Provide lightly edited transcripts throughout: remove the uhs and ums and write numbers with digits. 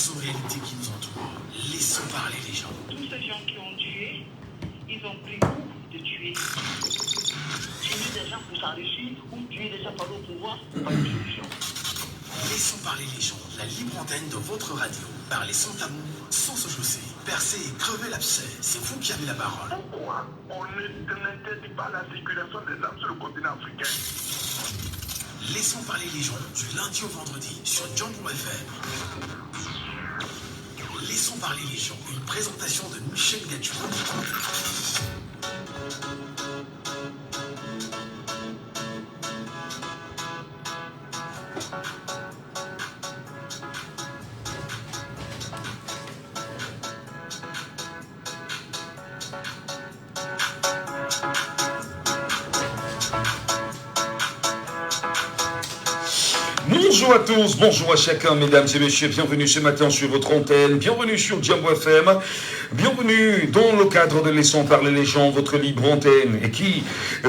face aux réalités qui nous entourent. Laissons parler les gens. Tous ces gens qui ont tué, ils ont pris où de tuer? Tuer des gens pour s'enrichir ou tuer des gens par le pouvoir, pas une solution. Laissons parler les gens. La libre antenne de votre radio. Parlez sans tabou, sans se chausser. Percez et crevez l'abcès. C'est vous qui avez la parole. Pourquoi on n'interdit pas la circulation des armes sur le continent africain? Laissons parler les gens du lundi au vendredi sur Djambo FM. Laissons parler les gens. Une présentation de Michel Gachou. Bonjour à tous, bonjour à chacun, mesdames et messieurs, bienvenue ce matin sur votre antenne, bienvenue sur Djambo FM, bienvenue dans le cadre de Laissons parler les gens, votre libre antenne, et qui,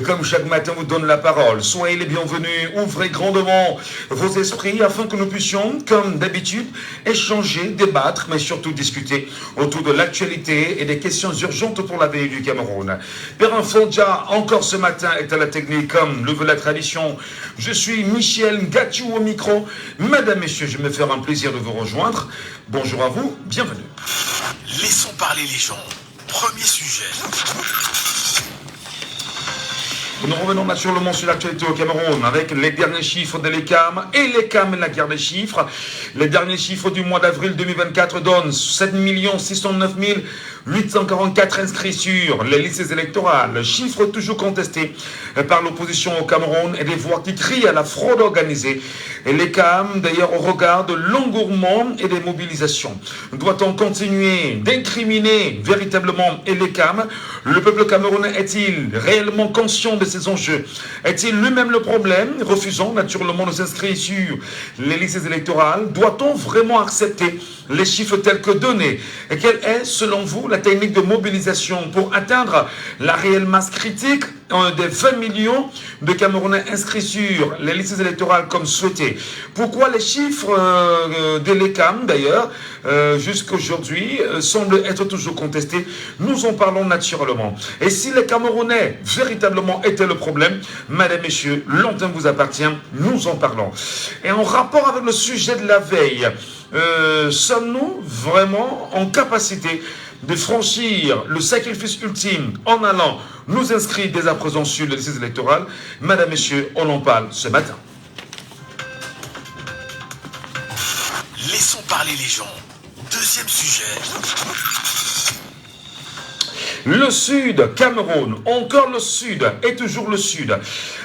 comme chaque matin, vous donne la parole. Soyez les bienvenus, ouvrez grandement vos esprits afin que nous puissions, comme d'habitude, échanger, débattre, mais surtout discuter autour de l'actualité et des questions urgentes pour la vie du Cameroun. Perrin Fondja, encore ce matin, est à la technique, comme le veut la tradition. Je suis Michel Gachou au micro. Mesdames, messieurs, je me fais un plaisir de vous rejoindre. Bonjour à vous, bienvenue. Laissons parler les gens. Premier sujet. Nous revenons naturellement sur l'actualité au Cameroun avec les derniers chiffres de l'ECAM et l'ECAM et la guerre des chiffres. Les derniers chiffres du mois d'avril 2024 donnent 7 609 844 inscrits sur les listes électorales. Chiffre toujours contesté par l'opposition au Cameroun et des voix qui crient à la fraude organisée. Et l'ECAM, d'ailleurs, au regard de l'engourement et des mobilisations. Doit-on continuer d'incriminer véritablement l'ECAM? Le peuple camerounais est-il réellement conscient de ces enjeux? Est-il lui-même le problème, refusant naturellement de s'inscrire sur les listes électorales? Doit-on vraiment accepter les chiffres tels que donnés? Et quelle est, selon vous, la technique de mobilisation pour atteindre la réelle masse critique des 20 millions de Camerounais inscrits sur les listes électorales comme souhaité? Pourquoi les chiffres de l'ECAM, d'ailleurs, jusqu'à aujourd'hui, semblent être toujours contestés? Nous en parlons naturellement. Et si les Camerounais véritablement étaient le problème, mesdames, messieurs, l'antenne vous appartient, nous en parlons. Et en rapport avec le sujet de la veille, sommes-nous vraiment en capacité de franchir le sacrifice ultime en allant nous inscrire dès à présent sur les listes électorales? Mesdames, messieurs, on en parle ce matin. Laissons parler les gens. Deuxième sujet. Le Sud, Cameroun, encore le Sud, et toujours le Sud.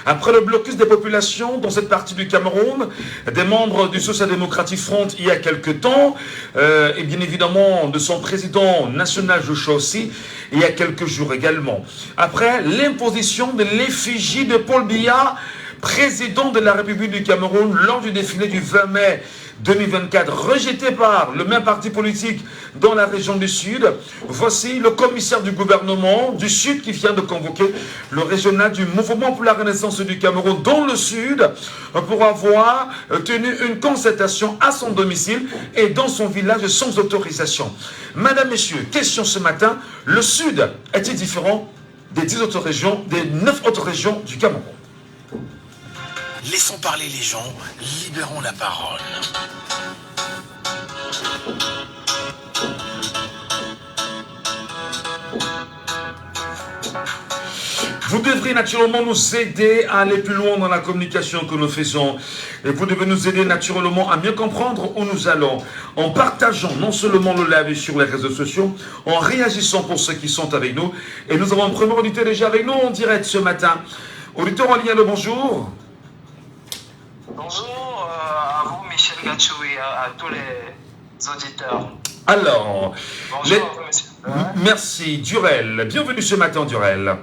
Après le blocus des populations dans cette partie du Cameroun, des membres du Social Democratic Front il y a quelque temps, et bien évidemment de son président national Joshua aussi, il y a quelques jours également. Après l'imposition de l'effigie de Paul Biya, président de la République du Cameroun, lors du défilé du 20 mai 2024, rejeté par le même parti politique dans la région du Sud. Voici le commissaire du gouvernement du Sud qui vient de convoquer le régional du Mouvement pour la Renaissance du Cameroun dans le Sud pour avoir tenu une concertation à son domicile et dans son village sans autorisation. Mesdames, messieurs, question ce matin, le Sud est-il différent des 10 autres régions, des 9 autres régions du Cameroun? Laissons parler les gens, libérons la parole. Vous devrez naturellement nous aider à aller plus loin dans la communication que nous faisons. Et vous devez nous aider naturellement à mieux comprendre où nous allons. En partageant non seulement le live sur les réseaux sociaux, en réagissant pour ceux qui sont avec nous. Et nous avons un premier auditeur déjà avec nous en direct ce matin. Auditeur en lien, le bonjour. Bonjour à vous, Michel Gachou, et à tous les auditeurs. Alors, bonjour à vous, monsieur. Merci, Durel. Bienvenue ce matin, Durel.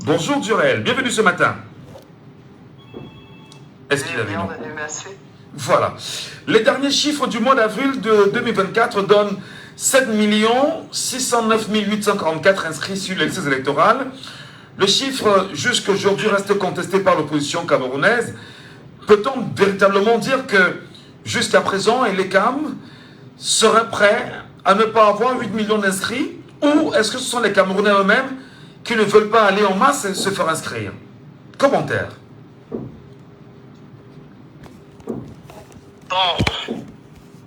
Bonjour, Durel. Bienvenue ce matin. Est-ce qu'il a vu? Merci. Voilà. Les derniers chiffres du mois d'avril de 2024 donnent 7 609 844 inscrits sur les listes électorales. Le chiffre jusqu'à aujourd'hui reste contesté par l'opposition camerounaise. peut-on véritablement dire que jusqu'à présent, l'ECAM serait prêt à ne pas avoir 8 millions d'inscrits? Ou est-ce que ce sont les Camerounais eux-mêmes qui ne veulent pas aller en masse et se faire inscrire? Commentaire. Bon,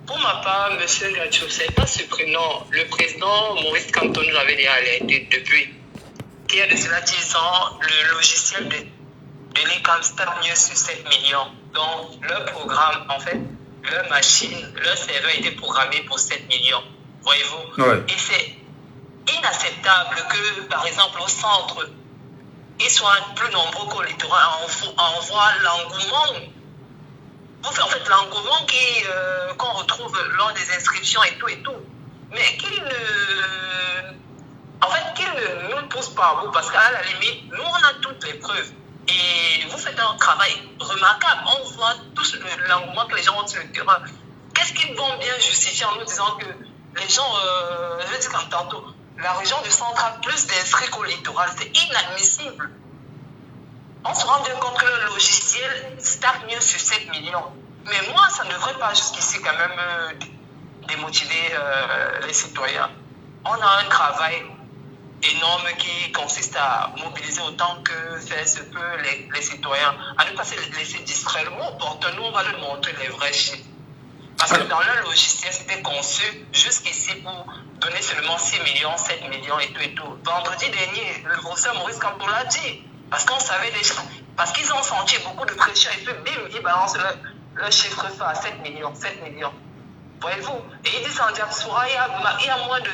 pour ma part, M. Gatchou, c'est pas surprenant. Le président Maurice Kamto nous avait déjà alerté depuis qu'il y a de cela 10 ans, le logiciel de l'ECAM stagne sur 7 millions. Donc, leur programme, en fait, leur machine, leur serveur était programmé pour 7 millions. Voyez-vous? Ouais. Et c'est inacceptable que, par exemple, au centre, ils soient plus nombreux qu'au littoral. On voit l'engouement. En fait, l'engouement qu'on retrouve lors des inscriptions et tout. Mais qu'il ne nous pousse pas à bout, parce qu'à la limite, nous, on a toutes les preuves. Et vous faites un travail remarquable. On voit tous l'engouement que les gens ont sur le terrain. Qu'est-ce qu'ils vont bien justifier en nous disant que les gens, je vais dire comme tantôt, la région du centre a plus d'inscrits qu'au littoral? C'est inadmissible. On se rend bien compte que le logiciel stagne sur 7 millions. Mais moi, ça ne devrait pas jusqu'ici quand même démotiver les citoyens. On a un travail énorme qui consiste à mobiliser autant que faire se peut les citoyens, à ne pas se laisser distraire. Le mot porteur, nous, on va leur montrer les vrais chiffres. Parce que dans le logiciel, c'était conçu jusqu'ici pour donner seulement 6 millions, 7 millions et tout. Vendredi dernier, le professeur Maurice Kamto l'a dit. Parce qu'on savait déjà, parce qu'ils ont senti beaucoup de pression et puis bim, ils balancent le chiffre à 7 millions. Voyez-vous? Et ils disent en diaspora, il y a moins de,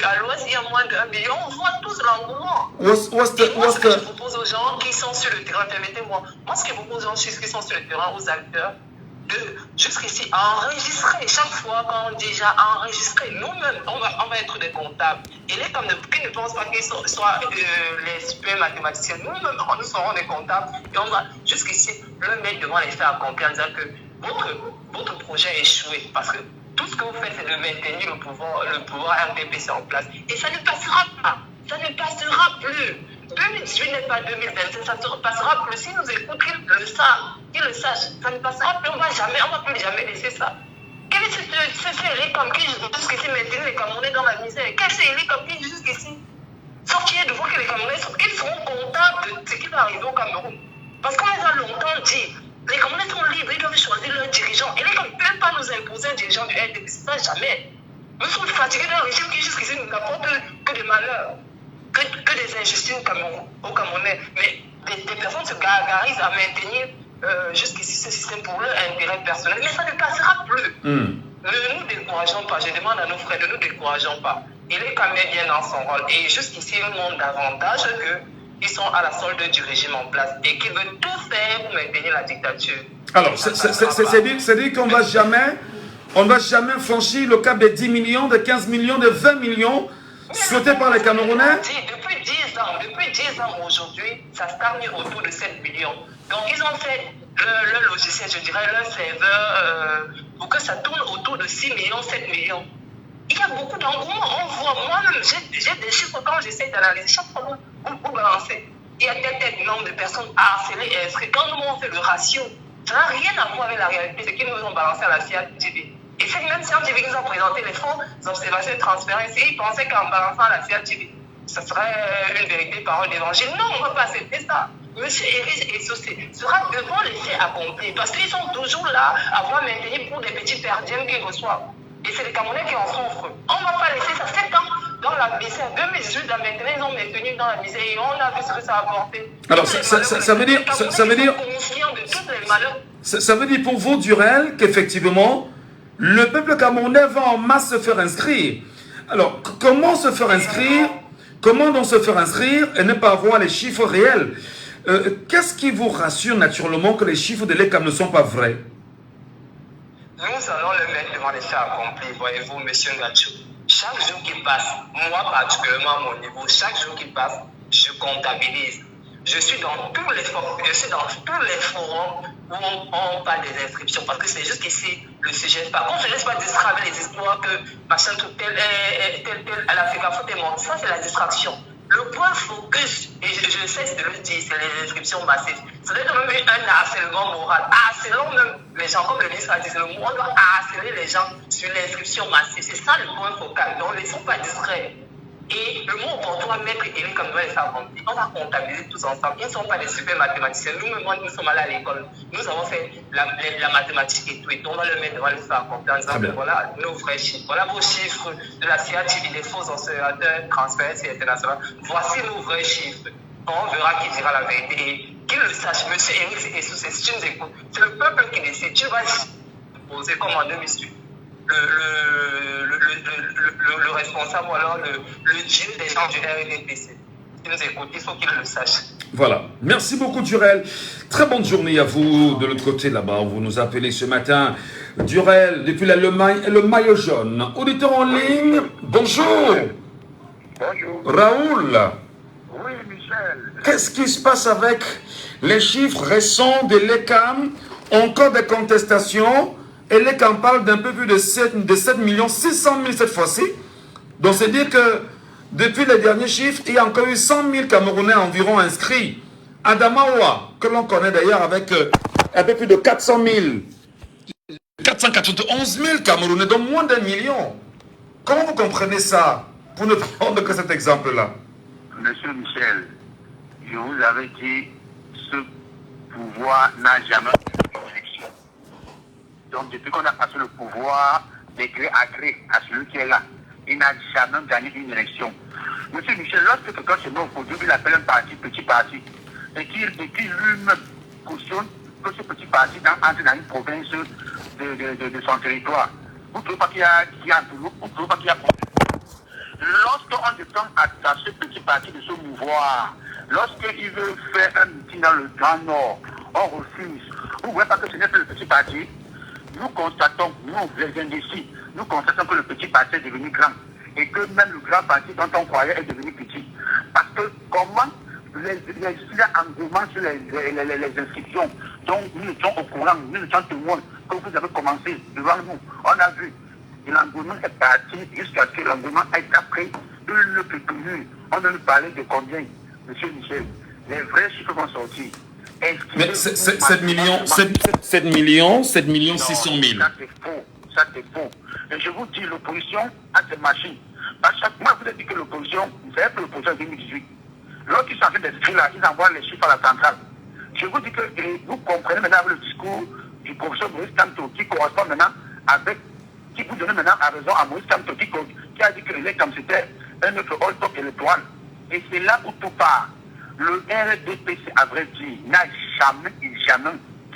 à l'ouest, il y a moins de 1 million. On voit tous l'engouement. Ce que je propose aux gens qui sont sur le terrain, permettez-moi, ce que je propose aux gens qui sont sur le terrain, aux acteurs, de jusqu'ici enregistrer chaque fois qu'on dit déjà enregistrer. Nous-mêmes, on va être des comptables. Et les comme qui ne pensent pas qu'ils soient les super mathématiciens, nous-mêmes, nous serons des comptables. Et on va jusqu'ici le mettre devant les faits accomplis en disant que votre projet a échoué. Parce que tout ce que vous faites, c'est de maintenir le pouvoir RDPC en place. Et ça ne passera pas. Ça ne passera plus. 2018 n'est pas 2025, ça ne passera plus. Si nous écoutons, qu'ils le sachent, ça ne passera plus. On ne va plus jamais laisser ça. Quel est ce l'ECAM qui jusqu'ici maintenant les Camerounais dans la misère? Quel est l'ECAM qui jusqu'ici sortir de voir que les Camerounais seront comptables de ce qui va arriver au Cameroun? Parce qu'on les a longtemps dit, les Camerounais sont libres, ils doivent choisir leurs dirigeants. Et les Camerounais ne peuvent pas nous imposer un dirigeant du RDPC, ça jamais. Nous sommes fatigués d'un régime qui jusqu'ici nous n'apporte que des malheurs. Que des injustices au Camerounais. Mais des personnes se gargarisent à maintenir jusqu'ici ce système pour leur intérêt personnel. Mais ça ne passera plus. Ne nous décourageons pas. Je demande à nos frères, ne nous décourageons pas. Il est quand même bien dans son rôle. Et jusqu'ici, ils montrent davantage qu'ils sont à la solde du régime en place et qu'ils veulent tout faire pour maintenir la dictature. Alors, c'est-à-dire qu'on ne va jamais franchir le cap des 10 millions, de 15 millions, de 20 millions souhaités par les Camerounais. Depuis 10 ans aujourd'hui, ça stagne autour de 7 millions. Donc ils ont fait le logiciel, je dirais, leur serveur, pour que ça tourne autour de 6 millions, 7 millions. Il y a beaucoup d'engouement. On voit, moi-même, j'ai des chiffres quand j'essaie d'analyser. Chaque fois vous balancez, il y a tel nombre de personnes harcelées et inscrites. Quand nous on fait le ratio, ça n'a rien à voir avec la réalité. C'est qu'ils nous ont balancé à la CIATV. Et c'est même CIATV qui nous a présenté les fonds d'observation et transférence. Et ils pensaient qu'en balançant à la CIATV, ça serait une vérité parole d'évangile. Non, on ne va pas accepter ça. Monsieur Eris et Saucé sera devant les faits accomplis. Parce qu'ils sont toujours là à voir maintenir pour des petits perdièmes qu'ils reçoivent. Et c'est les Camerounais qui en souffrent. On ne va pas laisser ça 7 ans dans la misère. 2018, là, maintenant, ils ont maintenu dans la misère et on a vu ce que ça a apporté. Alors, ça veut dire... Ça veut dire pour vous, Durel, qu'effectivement, le peuple camerounais va en masse se faire inscrire. Alors, comment se faire inscrire? Comment donc se faire inscrire et ne pas avoir les chiffres réels? Qu'est-ce qui vous rassure naturellement que les chiffres de l'ECAM ne sont pas vrais? Nous allons le mettre devant les faits accomplis, voyez-vous, monsieur Gatchou. Chaque jour qui passe, moi particulièrement à mon niveau, chaque jour qui passe, je comptabilise. Je suis dans tous les forums où on parle des inscriptions, parce que c'est juste ici le sujet. Par contre, je ne laisse pas distraire avec les histoires que machin tout tel, à la FECAFO est mort. Ça, c'est la distraction. Le point focus, et je cesse de le dire, c'est les inscriptions massives. Ça doit être même un harcèlement moral. Harcelons même les gens, comme le ministre a dit, le mot, on doit harceler les gens sur l'inscription massive. C'est ça le point focal. Donc, ne sont pas discrets. Et le mot pour toi, mettre Eric comme les savants, on va comptabiliser tous ensemble. Ils ne sont pas des super mathématiciens. Nous-mêmes, nous sommes allés à l'école. Nous avons fait la mathématique et tout. Et on va le mettre devant les savants en disant que voilà nos vrais chiffres. Voilà vos chiffres de la CATV, des faux observateurs, transfert international. Voici nos vrais chiffres. On verra qui dira la vérité. Et qu'il le sache, monsieur Eric et si tu nous écoutes, c'est le peuple qui décide. Tu vas poser comme en 2008. Le responsable ou alors le dieu des gens du RDPC. Qui nous écoute, il faut qu'il le sache. Voilà. Merci beaucoup, Durel. Très bonne journée à vous de l'autre côté là-bas. Vous nous appelez ce matin. Durel, depuis le maillot jaune. Auditeur en ligne, bonjour. Bonjour. Raoul. Oui, Michel. Qu'est-ce qui se passe avec les chiffres récents de l'ECAM? Encore des contestations. Et l'ECAM parle d'un peu plus de 7 600 000 cette fois-ci. Donc c'est dire que depuis les derniers chiffres, il y a encore eu 100 000 Camerounais environ inscrits. Adamawa, que l'on connaît d'ailleurs avec un peu plus de 400 000, 491 000 Camerounais, donc moins d'1 million. Comment vous comprenez ça? Pour ne prendre que cet exemple-là. Monsieur Michel, je vous avais dit, ce pouvoir n'a jamais eu d'élection. Donc depuis qu'on a passé le pouvoir, de gré à gré à celui qui est là, il n'a jamais gagné une élection. Monsieur Michel, lorsque quelqu'un se met au pouvoir, il appelle un parti, petit parti, et qu'il lui-même cautionne que ce petit parti entre dans une province de son territoire, vous ne trouvez pas qu'il y a un boulot, vous ne trouvez pas qu'il y a lorsqu'on descend à ce petit parti de se mouvoir, lorsqu'il veut faire un meeting dans le Grand Nord, on refuse. Vous ne voyez pas que ce n'est pas le petit parti. Nous constatons, nous les indécis, nous constatons que le petit parti est devenu grand et que même le grand parti dont on croyait est devenu petit. Parce que comment il y a un engouement sur les inscriptions, donc nous étions au courant, nous étions témoins que vous avez commencé devant nous. On a vu. Et l'engouement est parti jusqu'à ce que l'engouement ait après une plus. On va nous parler de combien, monsieur Michel? Les vrais chiffres vont sortir. Mais 7 millions 600 000. Ça c'est faux. Ça c'est faux. Et je vous dis, l'opposition a des machines. Parce que moi, je vous ai dit que l'opposition, vous savez que l'opposition en 2018, lorsqu'ils sont en train d'écrire là, ils envoient les chiffres à la centrale. Je vous dis que vous comprenez maintenant avec le discours du professeur Maurice Kamto qui correspond maintenant avec qui vous donne maintenant raison à Maurice Kamto qui a dit que l'ECAM c'était un autre hold-up électoral. Et c'est là où tout part. Le RDPC, à vrai dire, n'a jamais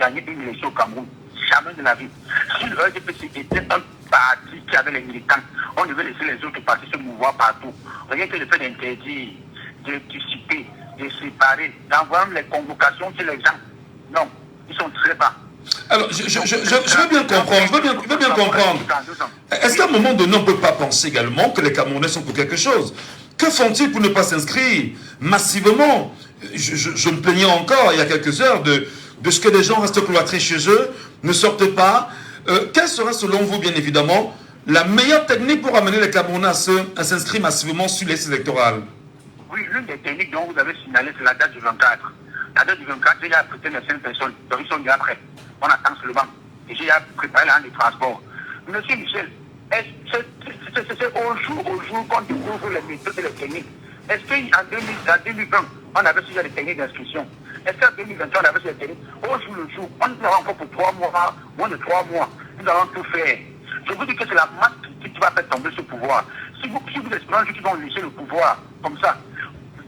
gagné une élection au Cameroun. Jamais de la vie. Si le RDPC était un parti qui avait les militants, on devait laisser les autres partis se mouvoir partout. Rien que le fait d'interdire, de dissiper, de séparer, d'envoyer les convocations chez les gens. Non, ils sont très bas. Alors, je veux bien comprendre, je veux bien comprendre. Est-ce qu'à un moment donné, on ne peut pas penser également que les Camerounais sont pour quelque chose? Que font-ils pour ne pas s'inscrire massivement? Je me plaignais encore il y a quelques heures de ce que les gens restent cloîtrés chez eux, ne sortent pas. Quelle serait selon vous, bien évidemment, la meilleure technique pour amener les Camerounais à s'inscrire massivement sur les listes électorales? Oui, l'une des techniques dont vous avez signalé, c'est la date du 24. La date du 24, il y a prêté les 5 personnes, donc ils sont déjà prêts. On attend seulement. Et j'ai préparé la des transports. Monsieur Michel, c'est au jour qu'on découvre les méthodes et les techniques. Est-ce qu'en 2020, on avait suivi les techniques d'inscription? Est-ce qu'en 2021, on avait suivi les techniques? Au jour le jour, on nous a encore pour 3 mois, moins de 3 mois. Nous allons tout faire. Je vous dis que c'est la masse qui va faire tomber ce pouvoir. Si vous espérez un jour qu'ils vont laisser le pouvoir comme ça,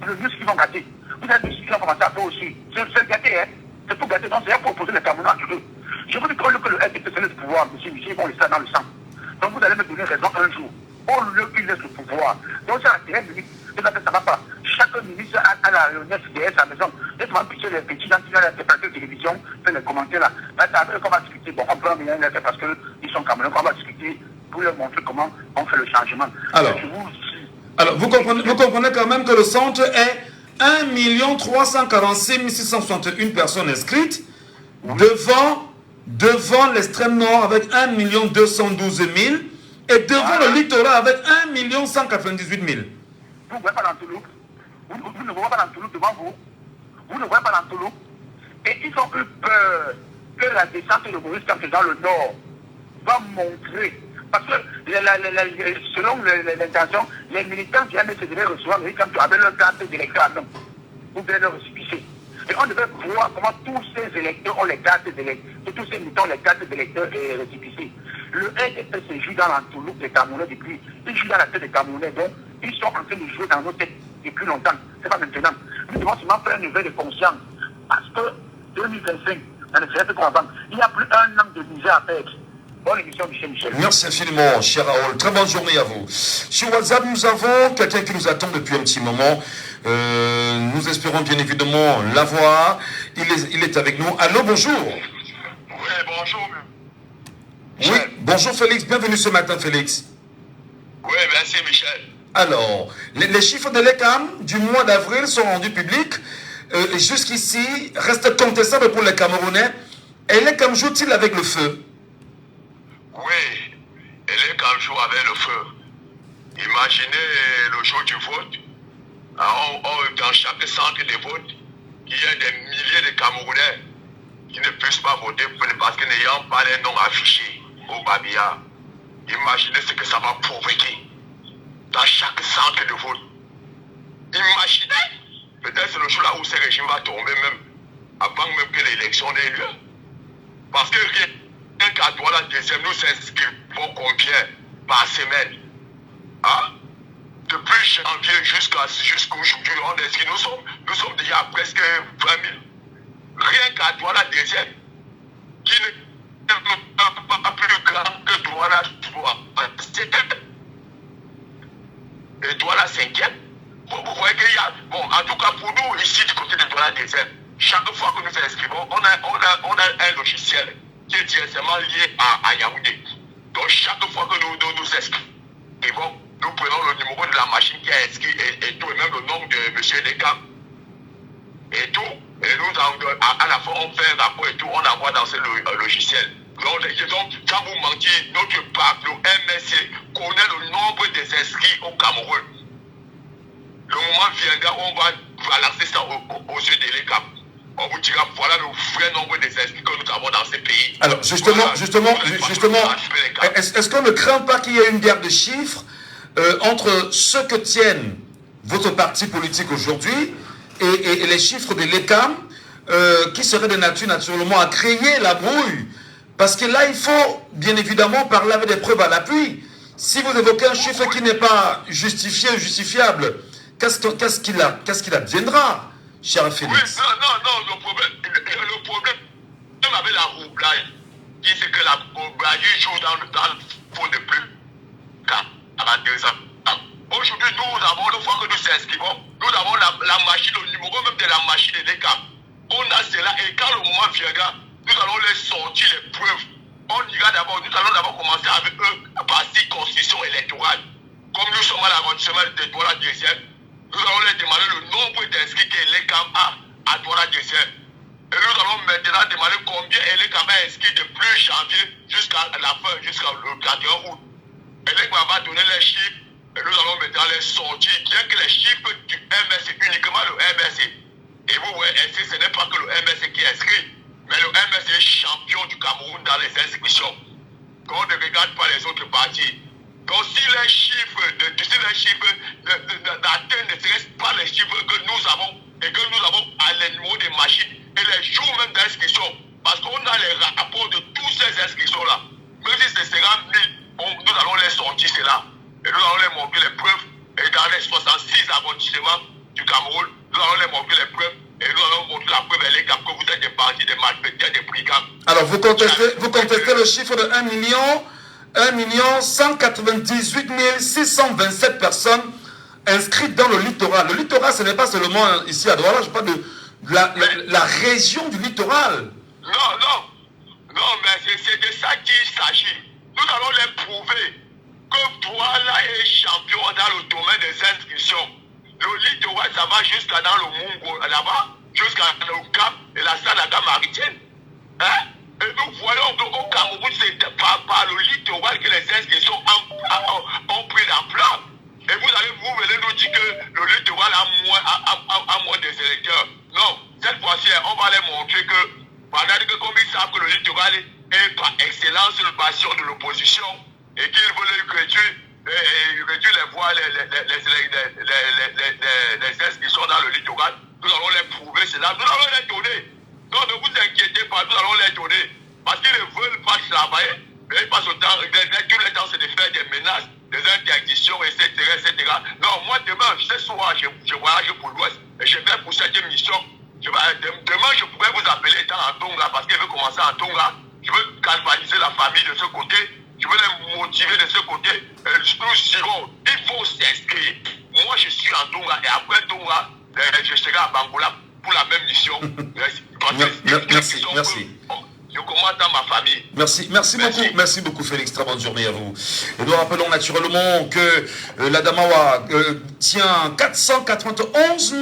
le mieux, ce qu'ils vont gâter. Vous avez dit qu'ils vont commencer à faire aussi. C'est gâter, hein? C'est pour gâter. Donc, c'est pour opposer les Camerounais entre eux. Je vous dis que le RDP c'est le pouvoir, monsieur Michel, ils vont laisser ça dans le sang. Donc, vous allez me donner raison un jour. Au lieu qu'ils laissent le pouvoir. Donc, c'est l'intérêt ministre. Ça ne va pas. Chaque ministre a la réunion derrière sa maison. Laisse-moi pitcher les petits gens qui viennent à la télévision, faire les commentaires là. Là, c'est avec qu'on va discuter. Bon, on peut en venir faire parce qu'ils sont Camerounais. On va discuter pour leur montrer comment on fait le changement. Alors, vous comprenez quand même que le centre est 1 346 661 personnes inscrites, oui, devant l'extrême nord avec 1 212 000 et devant le littoral avec 1 198 000. Vous ne voyez pas l'Anteloupe? Vous ne voyez pas l'Anteloupe devant vous? Vous ne voyez pas l'Anteloupe? Et ils ont eu peur que la descente de Maurice Kamto dans le nord va montrer. Parce que selon l'intention, les militants qui allaient se devaient recevoir Maurice Kamto avec leur carte d'électeur à main, ou bien leur récépissé. Et on devait voir comment tous ces électeurs ont les cartes d'électeurs, et tous ces militants ont les cartes d'électeurs et récépissés. Le RDP se joue dans l'entourloupe des Camerounais depuis, ils jouent dans la tête des Camerounais, donc ils sont en train de jouer dans nos têtes depuis longtemps. C'est pas maintenant. Nous devons seulement faire un éveil de conscience. Parce que 2025, dans les CRP qu'on avance, il n'y a plus un an de misère à faire. Bonne émission, Michel. Merci infiniment, cher Raoul. Très bonne journée à vous. Sur WhatsApp, nous avons quelqu'un qui nous attend depuis un petit moment. Nous espérons bien évidemment l'avoir. Il est avec nous. Allô, bonjour. Oui, bonjour. Oui, bonjour Félix. Bienvenue ce matin, Félix. Oui, merci, Michel. Alors, les chiffres de l'ECAM du mois d'avril sont rendus publics. Jusqu'ici, reste contestable pour les Camerounais. Et l'ECAM joue-t-il avec le feu? Oui, et l'ECAM joue avec le feu. Imaginez le jour du vote. Dans chaque centre de vote, il y a des milliers de Camerounais qui ne puissent pas voter parce que n'ayant pas les noms affichés au Babia. Imaginez ce que ça va provoquer dans chaque centre de vote. Imaginez, peut-être c'est le jour là où ce régime va tomber même, avant même que l'élection n'ait lieu. Parce que rien qu'à Douala deuxième, nous s'inscrivons combien par semaine? Hein? Depuis janvier jusqu'aujourd'hui, on inscrit, nous sommes déjà à presque 20 000. Rien qu'à Douala deuxième, qui n'est pas plus grand que Douala 3. Et Douala 5e. Vous voyez qu'il y a, bon, en tout cas pour nous, ici du côté de Douala deuxième, chaque fois que nous inscrivons, on a un logiciel qui est directement lié à Yaoundé. Donc chaque fois que nous inscrivons, nous prenons le numéro de la machine qui est inscrit et tout, et même le nom de M. Dekam. Et tout, et nous, à la fin, on fait un rapport et tout, on envoie dans ce logiciel. Donc, quand vous mentez, notre PAC, le MSC, connaît le nombre des inscrits au Cameroun. Le moment viendra où on va balancer ça aux yeux de l'ECAM. On vous dira, voilà le vrai nombre des inscrits que nous avons dans ces pays. Alors, justement, est-ce qu'on ne craint pas qu'il y ait une guerre de chiffres entre ce que tiennent votre parti politique aujourd'hui et les chiffres de l'ECAM qui seraient de nature naturellement à créer la brouille? Parce que là, il faut bien évidemment parler avec des preuves à l'appui. Si vous évoquez un chiffre qui n'est pas justifié ou justifiable, qu'est-ce qu'il adviendra, cher Félix? Oui, non, le problème, même avec la roublage, qui c'est que la roublage joue dans le fond de plus 42 ans. Aujourd'hui, nous avons, une fois que nous s'inscrivons, nous avons la machine, le numéro même de la machine de l'ECAM. On a cela et quand le moment viendra, nous allons les sortir les preuves. Nous allons d'abord commencer avec eux par circonscription électorale. Comme nous sommes à l'arrondissement de Douala deuxième, nous allons les demander le nombre d'inscrits que l'ECAM a à Douala deuxième. Et nous allons maintenant demander combien l'ECAM a inscrit depuis janvier jusqu'à la fin, jusqu'au 31 août. Et l'ECAM va donner les chiffres et nous allons maintenant les sortir. Bien que les chiffres du MSC, uniquement le MSC. Et vous voyez, ce n'est pas que le MSC qui est inscrit. Mais le MSC est champion du Cameroun dans les inscriptions. Donc on ne regarde pas les autres partis. Donc si les chiffres d'atteindre ne serait pas les chiffres que nous avons et que nous avons à les numéros des machines et les jours même d'inscription, parce qu'on a les rapports de toutes ces inscriptions-là. Même si ce sera 1000, nous allons les sortir cela et nous allons les montrer les preuves. Et dans les 66 arrondissements du Cameroun, nous allons les montrer les preuves. Et nous allons montrer la preuve que vous êtes des bandits, des malfaiteurs, des brigands. Alors, vous contestez le chiffre de 1 198 627 personnes inscrites dans le littoral. Le littoral, ce n'est pas seulement ici à Douala, je parle de la région du littoral. Non, mais c'est de ça qu'il s'agit. Nous allons les prouver que Douala est champion dans le domaine des inscriptions. Le littoral, ça va jusqu'à dans le Mungo, là-bas, jusqu'à le Cap et la Sanaga maritienne. Hein? Et nous voyons qu'au Cameroun, c'est par le littoral que les inscriptions ont pris l'ampleur. Et vous venez nous dire que le littoral a moins des électeurs. Non, cette fois-ci, on va les montrer que coalition de l'opposition et qu'ils veulent réduire les voix, les Est qui sont dans le littoral. Nous allons les prouver cela. Nous allons les donner. Donc ne vous inquiétez pas, nous allons les donner. Parce qu'ils ne veulent pas travailler. Mais ils passent au temps, tout le temps, c'est de faire des menaces, des interdictions, etc., etc. Non, moi, demain, ce soir, je voyage pour l'Ouest et je vais pour cette mission. Demain, je pourrais vous appeler dans Antonga parce qu'elle veut commencer à Antonga. Je veux galvaniser la famille de ce côté. Je veux les motiver de ce côté. Nous dirons, il faut s'inscrire. Moi, je suis en Tonga et après Tonga, je serai à Bangola pour la même mission. Merci. Je commence dans ma famille. Merci beaucoup Félix, très bonne journée à vous. Et nous rappelons naturellement que l'Adamawa tient 491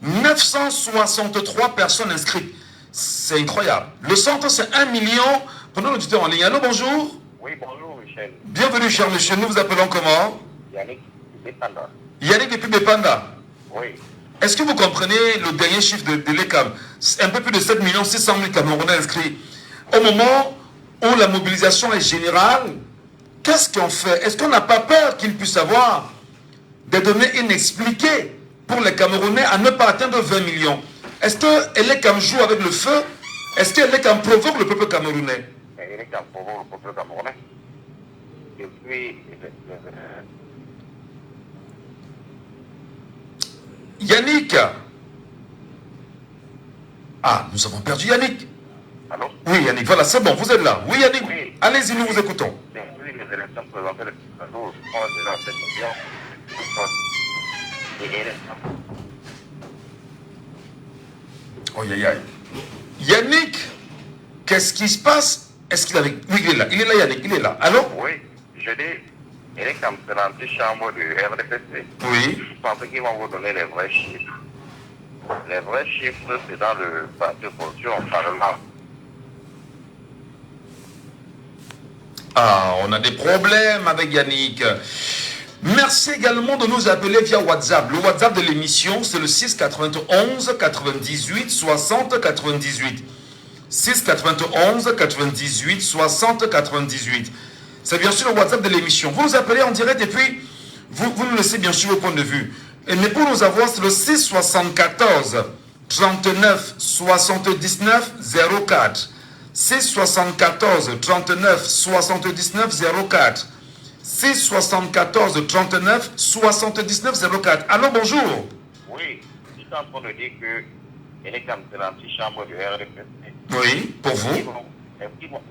963 personnes inscrites. C'est incroyable. Le centre c'est 1 million. Prenons l'auditeur en ligne. Allô, bonjour. Oui, bonjour Michel. Bienvenue cher monsieur, nous vous appelons comment? Yannick Bepanda. Yannick depuis Bepanda. Oui. Est-ce que vous comprenez le dernier chiffre de l'ECAM? Un peu plus de 7 600 000 Camerounais inscrits. Au moment où la mobilisation est générale, qu'est-ce qu'on fait? Est-ce qu'on n'a pas peur qu'il puisse avoir des données inexpliquées pour les Camerounais à ne pas atteindre 20 millions? Est-ce que l'ECAM joue avec le feu? Est-ce que l'ECAM provoque le peuple camerounais? L'ECAM provoque le peuple camerounais. Depuis... Yannick. Ah, nous avons perdu Yannick. Allô? Oui, Yannick, voilà, c'est bon, vous êtes là. Oui, Yannick, oui. Allez-y, nous vous écoutons. Depuis les élections présentées le 12 jours, je pense déjà 7 millions. Oh, Yannick, qu'est-ce qui se passe? Est-ce qu'il est avec... Oui, il est là, Yannick, il est là. Allô? Oui, je dis, il est comme c'est l'antichambre du RDPC. Oui. Je pensais qu'ils vont vous donner les vrais chiffres. Les vrais chiffres, c'est dans le parti opposition au Parlement. Ah, on a des problèmes avec Yannick. Merci également de nous appeler via WhatsApp. Le WhatsApp de l'émission, c'est le 691 98 60 98. 691 98 60 98. C'est bien sûr le WhatsApp de l'émission. Vous nous appelez en direct et puis vous nous laissez bien sûr vos points de vue. Mais pour nous avoir, c'est le 674 39 79 04. 674 39 79 04. 674 39 79 04. Allô, bonjour. Oui, je suis en train de dire que elle est comme c'est l'antichambre du RDPC. Oui, pour vous.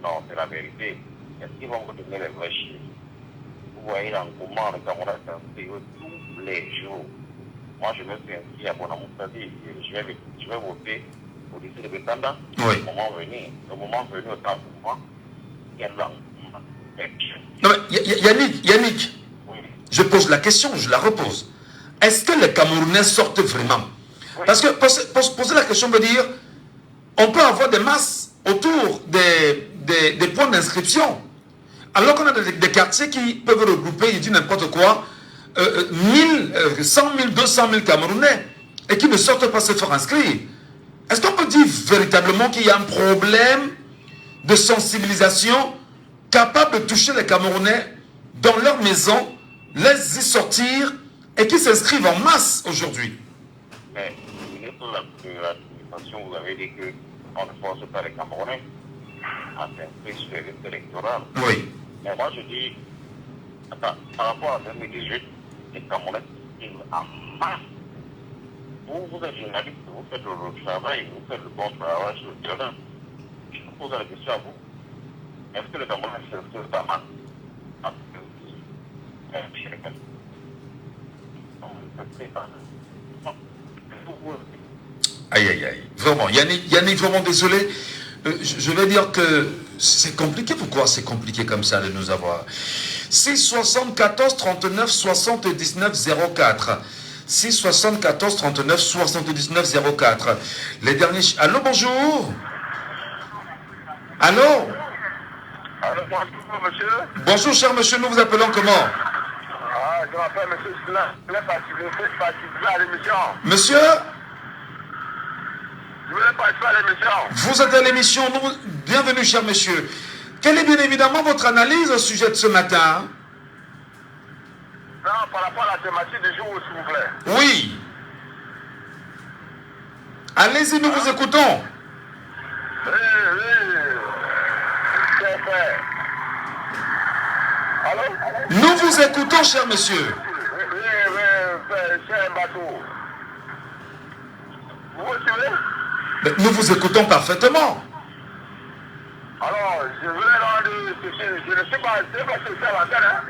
Non, c'est la vérité. Est-ce qu'ils vont vous donner les vrais chiffres? Vous voyez l'engouement, le Cameroun s'inscrit tous les jours. Moi, je me suis inscrit à Bonamoussadi. Je vais voter au lycée de Betanda. Oui. Le moment venu, autant pour moi, il y a l'engouement. Non, mais Yannick, Oui. je pose la question, je la repose. Est-ce que les Camerounais sortent vraiment? Oui. Parce que poser la question veut dire, on peut avoir des masses autour des points d'inscription. Alors qu'on a des quartiers qui peuvent regrouper, je dis n'importe quoi, 100 000, 200 000 Camerounais et qui ne sortent pas se faire inscrire. Est-ce qu'on peut dire véritablement qu'il y a un problème de sensibilisation capable de toucher les Camerounais dans leur maison, les y sortir et qui s'inscrivent en masse aujourd'hui? Mais, ministre de l'administration, vous avez dit qu'on ne force pas les Camerounais à s'inscrire sur les listes électorales. Oui. Mais moi, je dis, attends, par rapport à 2018, les Camerounais s'inscrivent en masse. Vous êtes journaliste, vous faites le travail, vous faites le bon travail sur le terrain. Je vous pose la question à vous. Est-ce que les Camerounais s'inscrivent en masse? Aïe, aïe, aïe. Vraiment, Yannick, vraiment désolé. Je vais dire que c'est compliqué. Pourquoi c'est compliqué comme ça de nous avoir? 674 39 79 04. 674 39 79 04. Les derniers... Allô, bonjour. Allô? Alors, bonjour, monsieur. Bonjour, cher monsieur. Nous vous appelons comment? Ah, je m'appelle monsieur Sina. Je voulais participer à l'émission. Monsieur? Je voulais participer à l'émission. Vous êtes à l'émission. Bienvenue, cher monsieur. Quelle est bien évidemment votre analyse au sujet de ce matin? Non, par rapport à la thématique du jour, s'il vous plaît. Oui. Allez-y, nous vous écoutons. Oui. C'est fait. Allô? Nous vous écoutons, cher monsieur. Oui, c'est un bateau. Vous me suivez? Mais nous vous écoutons parfaitement. Alors, je voulais rendre ceci. Je ne sais pas si c'est à l'antenne. Hein?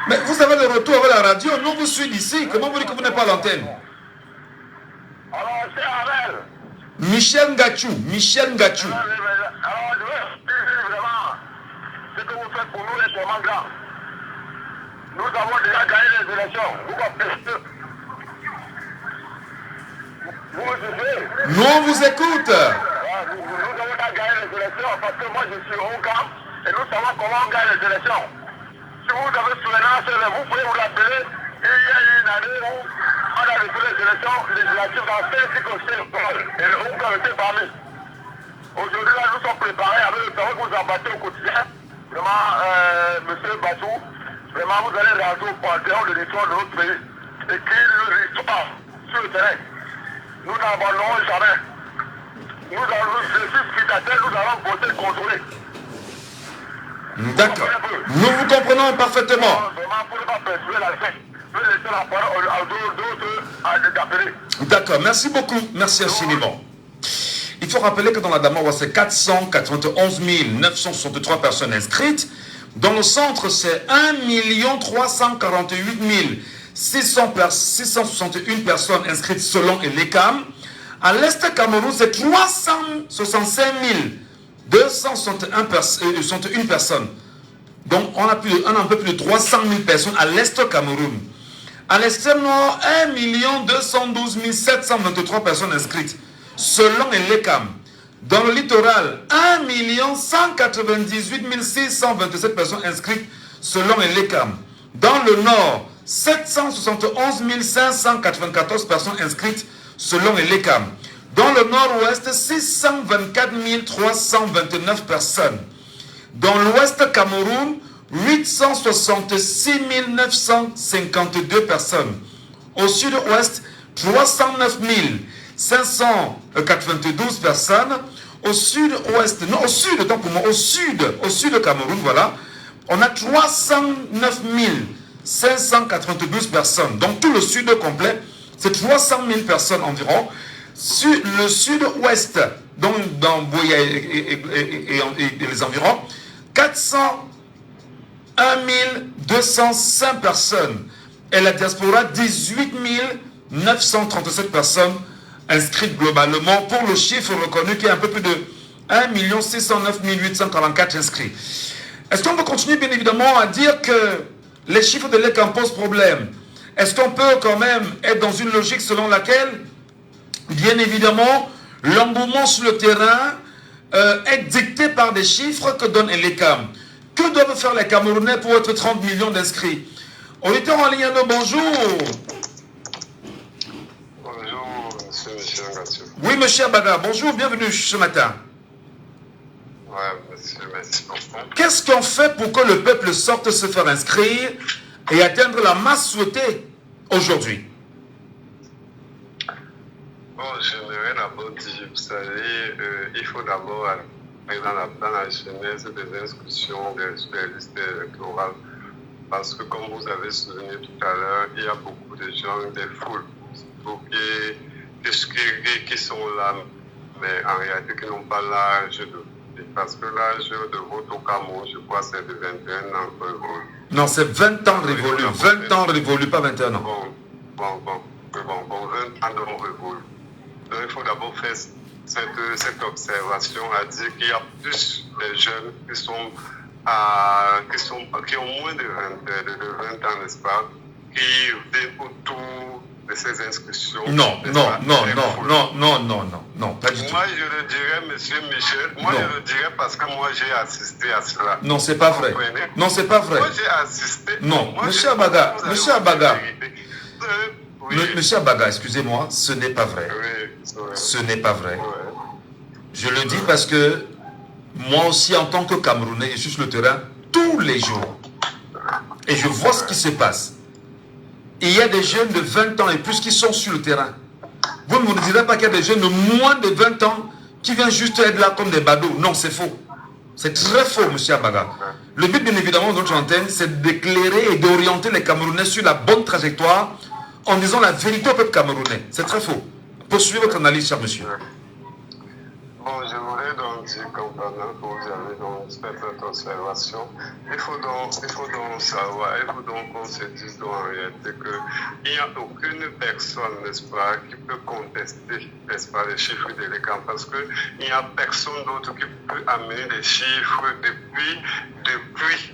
Mais vous avez le retour avec la radio, nous vous suivons ici. Comment vous dites que vous n'êtes pas à l'antenne? Alors, c'est Arel. Michel Ngachou. Michel Ngachou. Alors, je veux dire vraiment ce que vous faites pour nous, les témoins grands. Nous avons déjà gagné les élections. Vous comprenez? Vous me suivez? Nous on vous écoute. Nous avons déjà gagné les élections parce que moi je suis au camp et nous savons comment on gagne les élections. Si vous avez souvenance, vous pouvez vous l'appeler. Il y a une année où on a vécu les élections législatives dans 5 circonscriptions et le Hong Kong était parmi. Aujourd'hui, là, nous sommes préparés avec le travail que vous abattez au quotidien. Vraiment, monsieur Batou, vraiment, vous allez rentrer au panthéon de l'histoire de notre pays. Écrire l'histoire sur le terrain. Nous n'abandonnons jamais. Nous allons, je suis spectateur, nous allons voter contrôler. D'accord. Nous vous comprenons parfaitement. Vraiment, pour ne pas perturber la fête, je vais laisser la parole à d'autres d'appeler. D'accord, merci beaucoup. Merci infiniment. Il faut rappeler que dans la Damawa, c'est 491 963 personnes inscrites. Dans le centre, c'est 1 348 661 personnes inscrites selon l'ECAM. À l'Est Cameroun, c'est 365 261 personnes. Donc, on a un peu plus de 300 000 personnes à l'Est Cameroun. À l'extrême nord, 1 212 723 personnes inscrites selon l'ECAM. Dans le littoral, 1 198 627 personnes inscrites selon l'ECAM. Dans le nord, 771 594 personnes inscrites selon l'ECAM. Dans le nord-ouest, 624 329 personnes. Dans l'ouest Cameroun, 866 952 personnes. Au sud-ouest, 309 592 personnes. Au sud-ouest, non, au sud, autant pour moi, au sud Cameroun, voilà, on a 309 592 personnes. Donc tout le sud complet, c'est 300 000 personnes environ. Sur le sud-ouest, donc dans Boya et les environs, 401 205 personnes. Et la diaspora, 18 937 personnes inscrites globalement pour le chiffre reconnu qui est un peu plus de 1 609 844 inscrits. Est-ce qu'on peut continuer bien évidemment à dire que les chiffres de l'ECAM posent problème? Est-ce qu'on peut quand même être dans une logique selon laquelle, bien évidemment, l'engouement sur le terrain est dicté par des chiffres que donne l'ECAM? Que doivent faire les Camerounais pour être 30 millions d'inscrits? Auditeur en ligne, bonjour. Bonjour, monsieur Ngachou. Oui, monsieur Abaga, bonjour, bienvenue ce matin. Ouais, monsieur, merci beaucoup. Qu'est-ce qu'on fait pour que le peuple sorte se faire inscrire et atteindre la masse souhaitée aujourd'hui? Bon, j'aimerais d'abord dire, vous savez, il faut d'abord aller dans la genèse des inscriptions des listes électorales. Parce que comme vous avez souligné tout à l'heure, il y a beaucoup de gens, des foules, qui sont là, mais en réalité qui n'ont pas l'âge de voter. Parce que l'âge de vote au Cameroun, je crois, c'est de 21 ans révolu. Non, c'est 20 ans révolu. 20 ans révolu, pas 21 ans. Bon, 20 ans donc révolu. Donc il faut d'abord faire cette observation à dire qu'il y a plus de jeunes qui ont moins de 20 ans, n'est-ce pas, qui viennent autour de ces inscriptions. Non, pas du tout. Moi, je le dirais, monsieur Michel, je le dirais parce que moi, j'ai assisté à cela. Non, c'est pas vrai. Non, c'est pas vrai. Moi, j'ai assisté. Non, monsieur Abaga, monsieur Abaga, excusez-moi, ce n'est pas vrai. Oui, Ce n'est pas vrai. Ouais. Je le dis parce que Moi aussi, en tant que Camerounais, je suis sur le terrain tous les jours. Et je vois ce qui se passe. Et il y a des jeunes de 20 ans et plus qui sont sur le terrain. Vous ne me direz pas qu'il y a des jeunes de moins de 20 ans qui viennent juste être là comme des badauds. Non, c'est faux. C'est très faux, M. Abaga. Le but, bien évidemment, de notre antenne, c'est d'éclairer et d'orienter les Camerounais sur la bonne trajectoire en disant la vérité au peuple camerounais. C'est très faux. Poursuivez votre analyse, cher monsieur. Bon, je voudrais donc dire, comme pendant que vous avez donc fait cette observation, il faut donc savoir, il faut donc qu'on se dise donc en réalité qu'il n'y a aucune personne, n'est-ce pas, qui peut contester, n'est-ce pas, les chiffres de l'ECAM, parce qu'il n'y a personne d'autre qui peut amener des chiffres depuis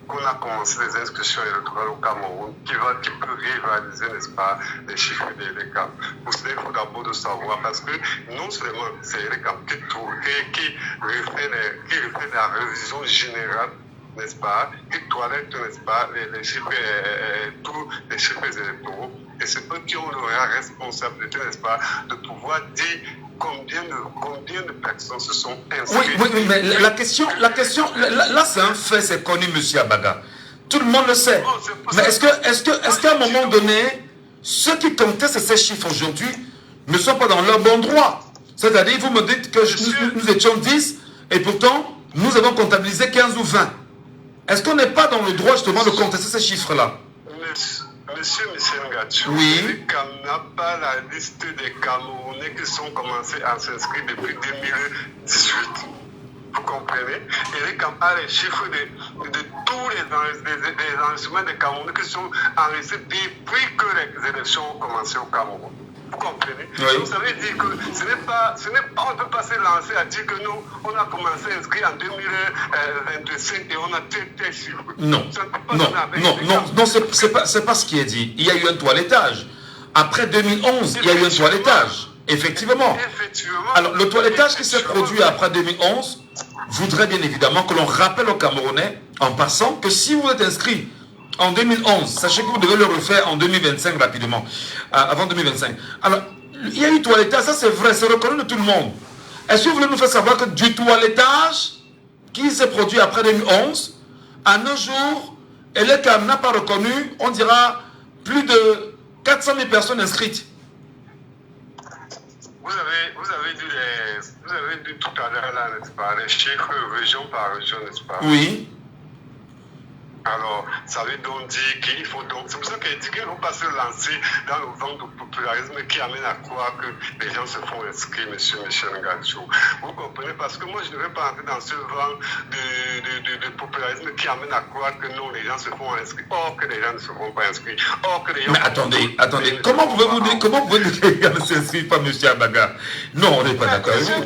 qu'on a commencé les inscriptions électorales au Cameroun, qui peut rivaliser, n'est-ce pas, les chiffres de l'ECAM. Pour cela, il faut d'abord de savoir, parce que non seulement c'est l'ECAM qui refait la révision générale, n'est-ce pas, qui toilette, n'est-ce pas, les chiffres, tous les chiffres électoraux, et c'est eux qui ont la responsabilité, n'est-ce pas, de pouvoir dire combien de personnes se sont inscrites. Oui, mais la question, là c'est un fait, c'est connu, M. Abaga. Tout le monde le sait. Mais est-ce qu'à un moment donné, ceux qui contestent ces chiffres aujourd'hui ne sont pas dans leur bon droit? C'est-à-dire, vous me dites que nous étions 10 et pourtant, nous avons comptabilisé 15 ou 20. Est-ce qu'on n'est pas dans le droit justement de contester ces chiffres-là? Monsieur Michel Gatchou, oui. l'ECAM n'a pas la liste des Camerounais qui sont commencés à s'inscrire depuis 2018. Vous comprenez? Et l'ECAM a les chiffres de tous les enregistrements des Camerounais qui sont enregistrés depuis que les élections ont commencé au Cameroun. Vous comprenez? Oui. Donc ça veut dire que on ne peut pas se lancer à dire que nous, on a commencé à inscrire en 2025 et on a tel chiffre. Non, non, c'est pas ce qui est dit. Il y a eu un toilettage. Après 2011, il y a eu un toilettage. Effectivement. Alors, le toilettage qui s'est produit après 2011 voudrait bien évidemment que l'on rappelle aux Camerounais, en passant, que si vous êtes inscrit en 2011, sachez que vous devez le refaire en 2025 rapidement, avant 2025. Alors, il y a eu toilettage, ça c'est vrai, c'est reconnu de tout le monde. Est-ce que vous voulez nous faire savoir que du toilettage qui s'est produit après 2011, à nos jours, et l'ECAM n'a pas reconnu, on dira, plus de 400 000 personnes inscrites. Vous avez dit tout à l'heure, là, n'est-ce pas, les chiffres région par région, n'est-ce pas? Oui. Alors, ça veut donc dire qu'il faut donc... C'est pour ça qu'il dit qu'il ne faut pas se lancer dans le vent de popularisme qui amène à croire que les gens se font inscrire, monsieur Michel Gatchou. Vous comprenez? Parce que moi, je ne vais pas entrer dans ce vent de popularisme qui amène à croire que non, les gens se font inscrire. Or que les gens ne se font pas inscrire. Or que les gens... Mais attendez. Comment pouvez-vous dire que les gens ne s'inscrivent pas, monsieur Abaga? Non, on n'est pas d'accord avec vous.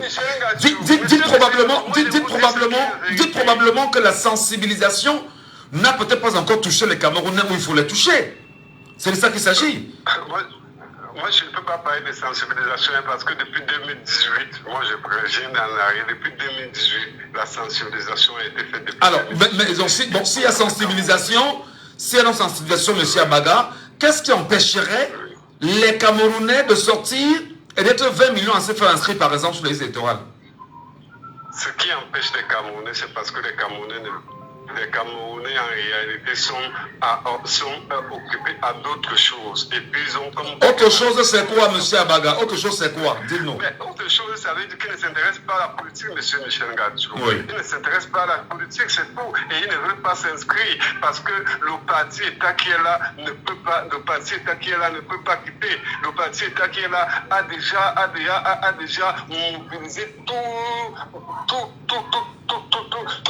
Dites probablement que la sensibilisation n'a peut-être pas encore touché les Camerounais où il faut les toucher. C'est de ça qu'il s'agit. Moi, je ne peux pas parler de sensibilisation parce que depuis 2018, moi j'ai une année, depuis 2018, la sensibilisation a été faite depuis... Alors, mais aussi, bon, s'il y a sensibilisation, M. Abaga, qu'est-ce qui empêcherait les Camerounais de sortir et d'être 20 millions à se faire inscrire, par exemple, sur les électorales? Ce qui empêche les Camerounais, c'est parce que les Camerounais en réalité sont occupés à d'autres choses. Et puis ils ont comme... Autre chose, c'est quoi, M. Abaga? Autre chose, c'est quoi? Dites-nous. Autre chose, ça veut dire qu'ils ne s'intéressent pas à la politique, M. Michel Gatchou. Oui. Ils ne s'intéressent pas à la politique, c'est tout. Et ils ne veulent pas s'inscrire parce que le parti État qui est là ne peut pas, quitter. Le parti État qui est là a déjà mobilisé tous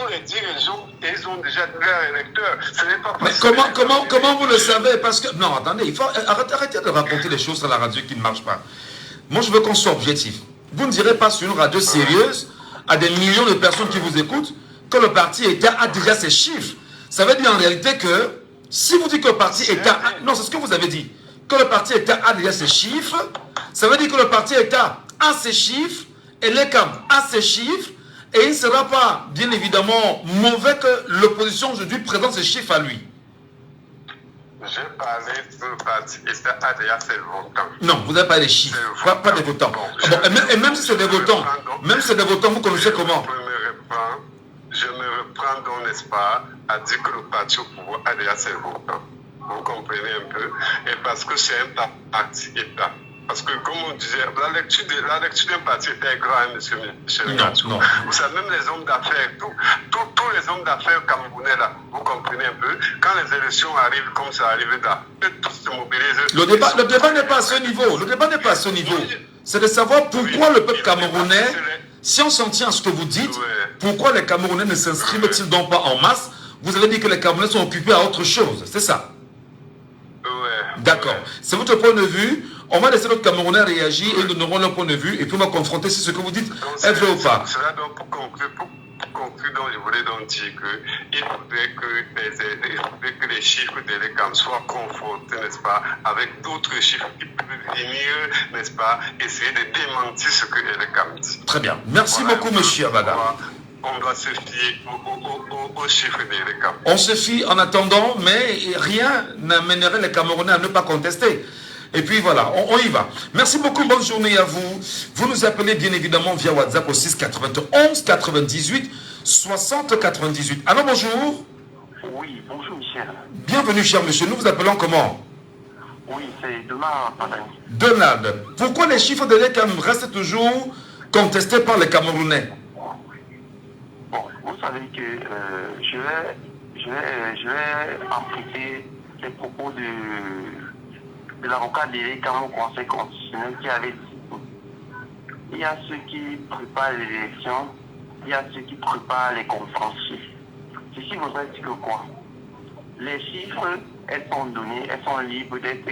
les dirigeants et ils ont déjà leurs électeurs. Ce n'est pas possible. Mais comment vous le savez? Parce que... Non, attendez, il faut arrêter de raconter des choses sur la radio qui ne marchent pas. Moi, je veux qu'on soit objectif. Vous ne direz pas sur une radio sérieuse, à des millions de personnes qui vous écoutent, que le parti État a déjà ses chiffres. Ça veut dire en réalité que, si vous dites que le parti État... Non, c'est ce que vous avez dit. Que le parti État a déjà ses chiffres, ça veut dire que le parti État a ses chiffres, et l'ECAM a ses chiffres, et il ne sera pas, bien évidemment, mauvais que l'opposition aujourd'hui présente ses chiffres à lui. J'ai parlé de parti État a déjà ses votants. Non, vous n'avez pas les chiffres, pas des votants. Bon, et même si c'est des votants, vous connaissez comment? reprends donc, n'est-ce pas, à dire que le parti au pouvoir a déjà ses votants. Vous comprenez un peu? Et parce que c'est un parti État. Parce que, comme on disait, la lecture d'un parti État est grande, monsieur Michel Gatou. Vous savez, même les hommes d'affaires, tous les hommes d'affaires camerounais, là, vous comprenez un peu, quand les élections arrivent comme ça arrive là, tous se mobilisent. Le débat n'est pas à ce niveau. Le débat n'est pas à ce niveau. C'est de savoir pourquoi le peuple camerounais, si on s'en tient à ce que vous dites, pourquoi les Camerounais ne s'inscrivent-ils donc pas en masse? Vous avez dit que les Camerounais sont occupés à autre chose, c'est ça? D'accord. C'est votre point de vue. On va laisser notre Camerounais réagir et nous donnerons leur point de vue et puis on va confronter si ce que vous dites est vrai ou pas. Cela donc pour conclure, donc, je voulais donc dire qu'il faudrait que les chiffres de l'ECAM soient confrontés, n'est-ce pas, avec d'autres chiffres qui peuvent venir, n'est-ce pas, essayer de démentir ce que l'ECAM dit. Très bien. Merci beaucoup, monsieur Abada. On doit se fier aux chiffres de l'ECAM. On se fie en attendant, mais rien n'amènerait les Camerounais à ne pas contester. Et puis voilà, on y va. Merci beaucoup, bonne journée à vous. Vous nous appelez bien évidemment via WhatsApp au 6 91 98 60 98. Alors bonjour. Oui, bonjour Michel. Bienvenue cher monsieur, nous vous appelons comment? Oui, c'est Donald. Donald, pourquoi les chiffres de l'ECAM restent toujours contestés par les Camerounais? Bon, vous savez que je vais emprunter les propos de l'avocat de l'ECAM au Conseil constitutionnel qui avait dit il y a ceux qui préparent les élections, il y a ceux qui préparent les conférenciers. Ceci voudrait dire que quoi? Les chiffres, elles sont données, elles sont libres d'être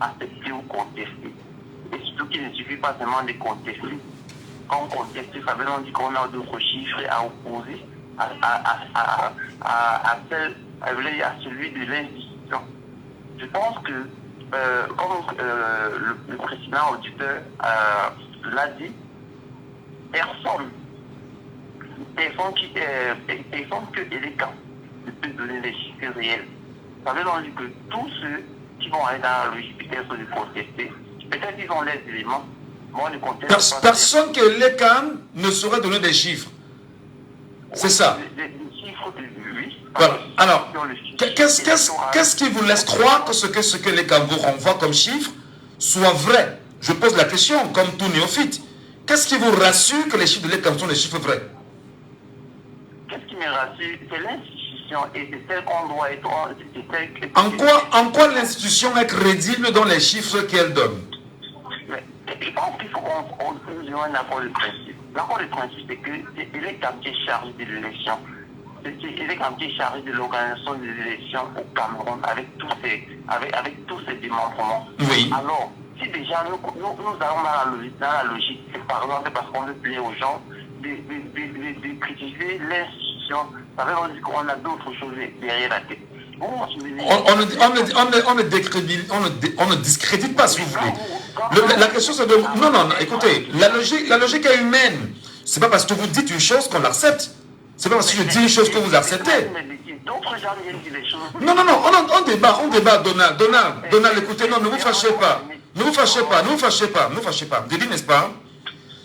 acceptées ou contestées. Et surtout qu'il ne suffit pas seulement de contester. Quand on conteste, ça veut dire qu'on a d'autres chiffres à opposer à celui de l'institution. Je pense que, comme le précédent auditeur l'a dit, personne que l'ECAM ne peut donner des chiffres réels. Ça veut dire que tous ceux qui vont aller dans la logique peut-être de contester, peut-être ils ont les éléments. Personne que l'ECAM ne saurait donner des chiffres. C'est ça. Des chiffres de lui. Voilà. Alors, qu'est-ce qui vous laisse croire que ce que l'ECAM vous renvoie comme chiffre soit vrai? Je pose la question, comme tout néophyte. Qu'est-ce qui vous rassure que les chiffres de l'ECAM sont des chiffres vrais? Qu'est-ce qui me rassure? C'est l'institution et c'est celle qu'on doit être. En quoi l'institution est crédible dans les chiffres qu'elle donne? Je pense qu'il faut qu'on ait un accord de principe. L'accord de principe, c'est que l'ECAM qui est chargé de l'élection. L'ECAM qui est chargé de l'organisation des élections au Cameroun avec tous ces démembrements. Oui. Alors, si déjà nous allons dans la logique, c'est par exemple parce qu'on veut plaire aux gens, de critiquer l'institution, ça veut dire qu'on a d'autres choses derrière la tête. On ne discrédite pas, si vous voulez. La question c'est de... Non, écoutez, la logique est humaine. C'est pas parce que vous dites une chose qu'on l'accepte. C'est pas parce que je dis une chose que vous acceptez. Non, on débat, Donald, écoutez, non, ne vous fâchez pas. Ne vous fâchez pas. Dédie, n'est-ce pas?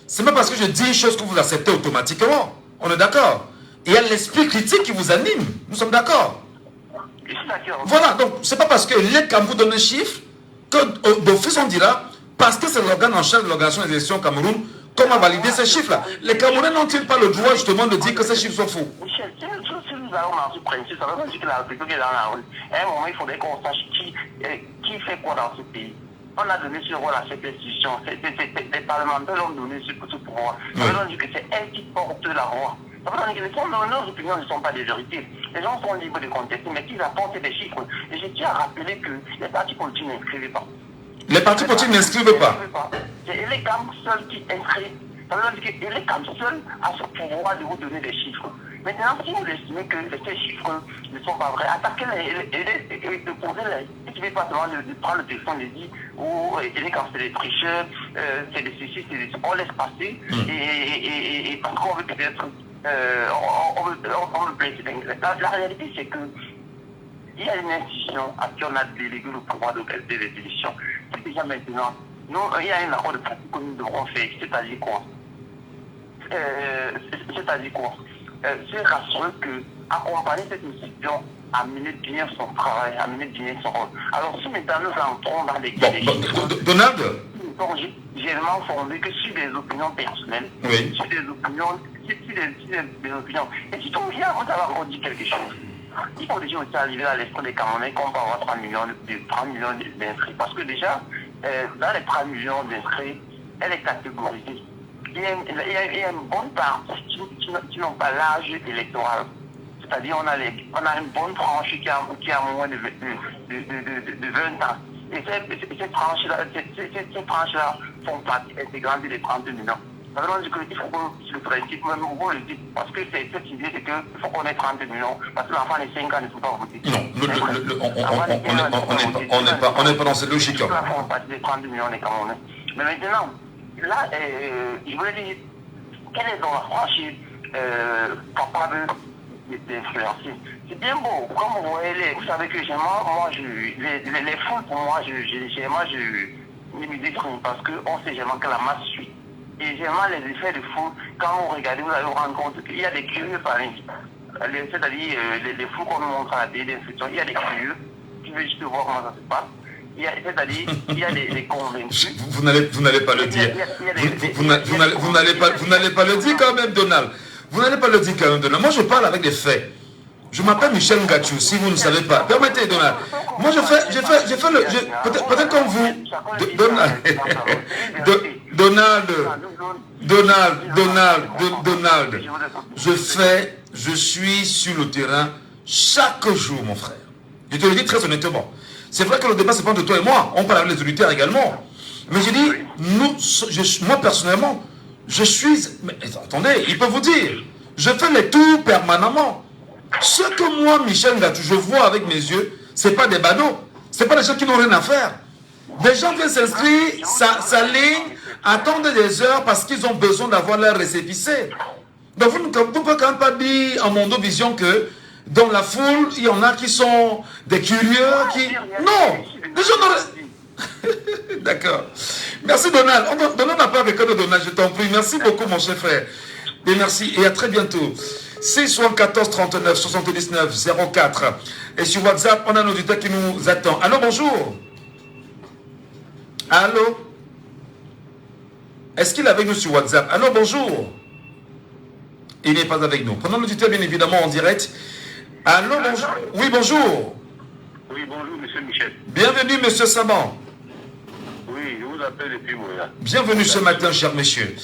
C'est pas parce que je dis une chose que vous acceptez automatiquement. On est d'accord. Il y a l'esprit critique qui vous anime. Nous sommes d'accord. Voilà, donc c'est pas parce que l'ECAM vous donne un chiffre que d'office on dira, parce que c'est l'organe en charge de l'organisation des élections au Cameroun, comment valider ces chiffres-là? Les Camerounais n'ont-ils pas le droit justement de dire que ces chiffres sont faux? Michel, si nous allons dans ce principe, ça veut dire que la République est dans la rue. À un moment, il faudrait qu'on sache qui fait quoi dans ce pays. On a donné ce rôle à cette institution. Les parlementaires ont donné ce pouvoir. Ça veut dire que c'est elle qui porte la voix. Ça veut dire que nos opinions ne sont pas des vérités. Les gens sont libres de contester, mais qu'ils apportent des chiffres. Et je tiens à rappeler que les partis politiques n'inscrivent pas. Les partis politiques n'inscrivent pas. C'est l'ECAM seul qui inscrit. Ça veut dire que l'ECAM seul a ce pouvoir de vous donner des chiffres. Maintenant, si vous estimez que ces chiffres ne sont pas vrais, attaquez-les et posez-les. Il ne suffit pas seulement de prendre le téléphone et de dire oh, l'ECAM c'est des tricheurs, c'est des ceci, c'est des... On laisse passer et parce qu'on veut peut-être... on veut placer. La réalité, c'est que il y a une institution à qui on a délégué le pouvoir d'organiser les élections. C'est déjà maintenant. Il y a un accord de pratique que nous devrons faire. C'est-à-dire quoi? c'est rassureux que accompagner cette institution a mené bien son travail, a mené bien son rôle. Alors si maintenant nous entrons dans les Donald, ils sont généralement fondés que sur des opinions personnelles, oui. Sur des opinions, des opinions. Et si on vient, vous avez encore dit quelque chose. Il faut déjà aussi arriver à l'esprit des Camerounais qu'on peut avoir 3 millions d'inscrits. Parce que déjà, dans les 3 millions d'inscrits, elle est catégorisée. Il y a une bonne partie qui n'ont pas l'âge électoral. C'est-à-dire on a une bonne tranche qui a moins de 20 ans. Et ces tranches-là font partie intégrante des 32 millions. Alors, il faut que le principe, même vous le dites, parce que cette idée, c'est qu'il faut qu'on ait 30 millions, parce que l'enfant de 5 ans ne peut pas voter. Non, on n'est pas dans cette logique. Ils font partie des 30 millions des Camerounais. Mais maintenant, là, je voulais dire, quelle est donc la franchise capable d'influencer? C'est bien beau. Comme vous voyez, vous savez que moi, les fous, pour moi, je ne me déprime parce qu'on sait généralement que la masse suit. Et généralement, les effets de fou, quand vous regardez, vous allez vous rendre compte qu'il y a des curieux parmi. C'est-à-dire, les fous qu'on nous montre à la télé d'instruction, il y a des curieux qui veulent juste voir comment ça se passe. C'est-à-dire, il y a des convaincus. Vous n'allez pas le dire. Vous n'allez pas le dire quand même, Donald. Vous n'allez pas le dire quand même, Donald. Moi, je parle avec des faits. Je m'appelle Michel Ngachou, si vous ne savez pas. Permettez, Donald. Moi, je fais le... Peut-être comme vous... Donald. Je suis sur le terrain chaque jour, mon frère. Je te le dis très honnêtement. C'est vrai que le débat, c'est pas entre toi et moi. On parle avec les auditeurs également. Mais je dis, moi, personnellement, je suis... Mais attendez, il peut vous dire. Je fais les tours permanemment. Ce que moi, Michel Ngachou, je vois avec mes yeux, ce n'est pas des badauds. Ce n'est pas des gens qui n'ont rien à faire. Des gens viennent s'inscrire, s'alignent, attendent des heures parce qu'ils ont besoin d'avoir leur récépissé. Donc vous ne pouvez quand même pas dire en Mondovision que dans la foule, il y en a qui sont des curieux, qui... Non, des gens n'ont... D'accord. Merci Donald. Donald n'a pas avec de Donald, je t'en prie. Merci beaucoup mon cher frère. Et merci et à très bientôt. C'est 74 39 79 04. Et sur WhatsApp, on a un auditeur qui nous attend. Allô, bonjour. Allô. Est-ce qu'il est avec nous sur WhatsApp? Allô, bonjour. Il n'est pas avec nous. Prenons l'auditeur, bien évidemment, en direct. Allô, bonjour. Oui, bonjour. Oui, bonjour, monsieur Michel. Bienvenue, monsieur Saban. Oui, je vous appelle depuis Moya. Bienvenue ce matin, cher monsieur.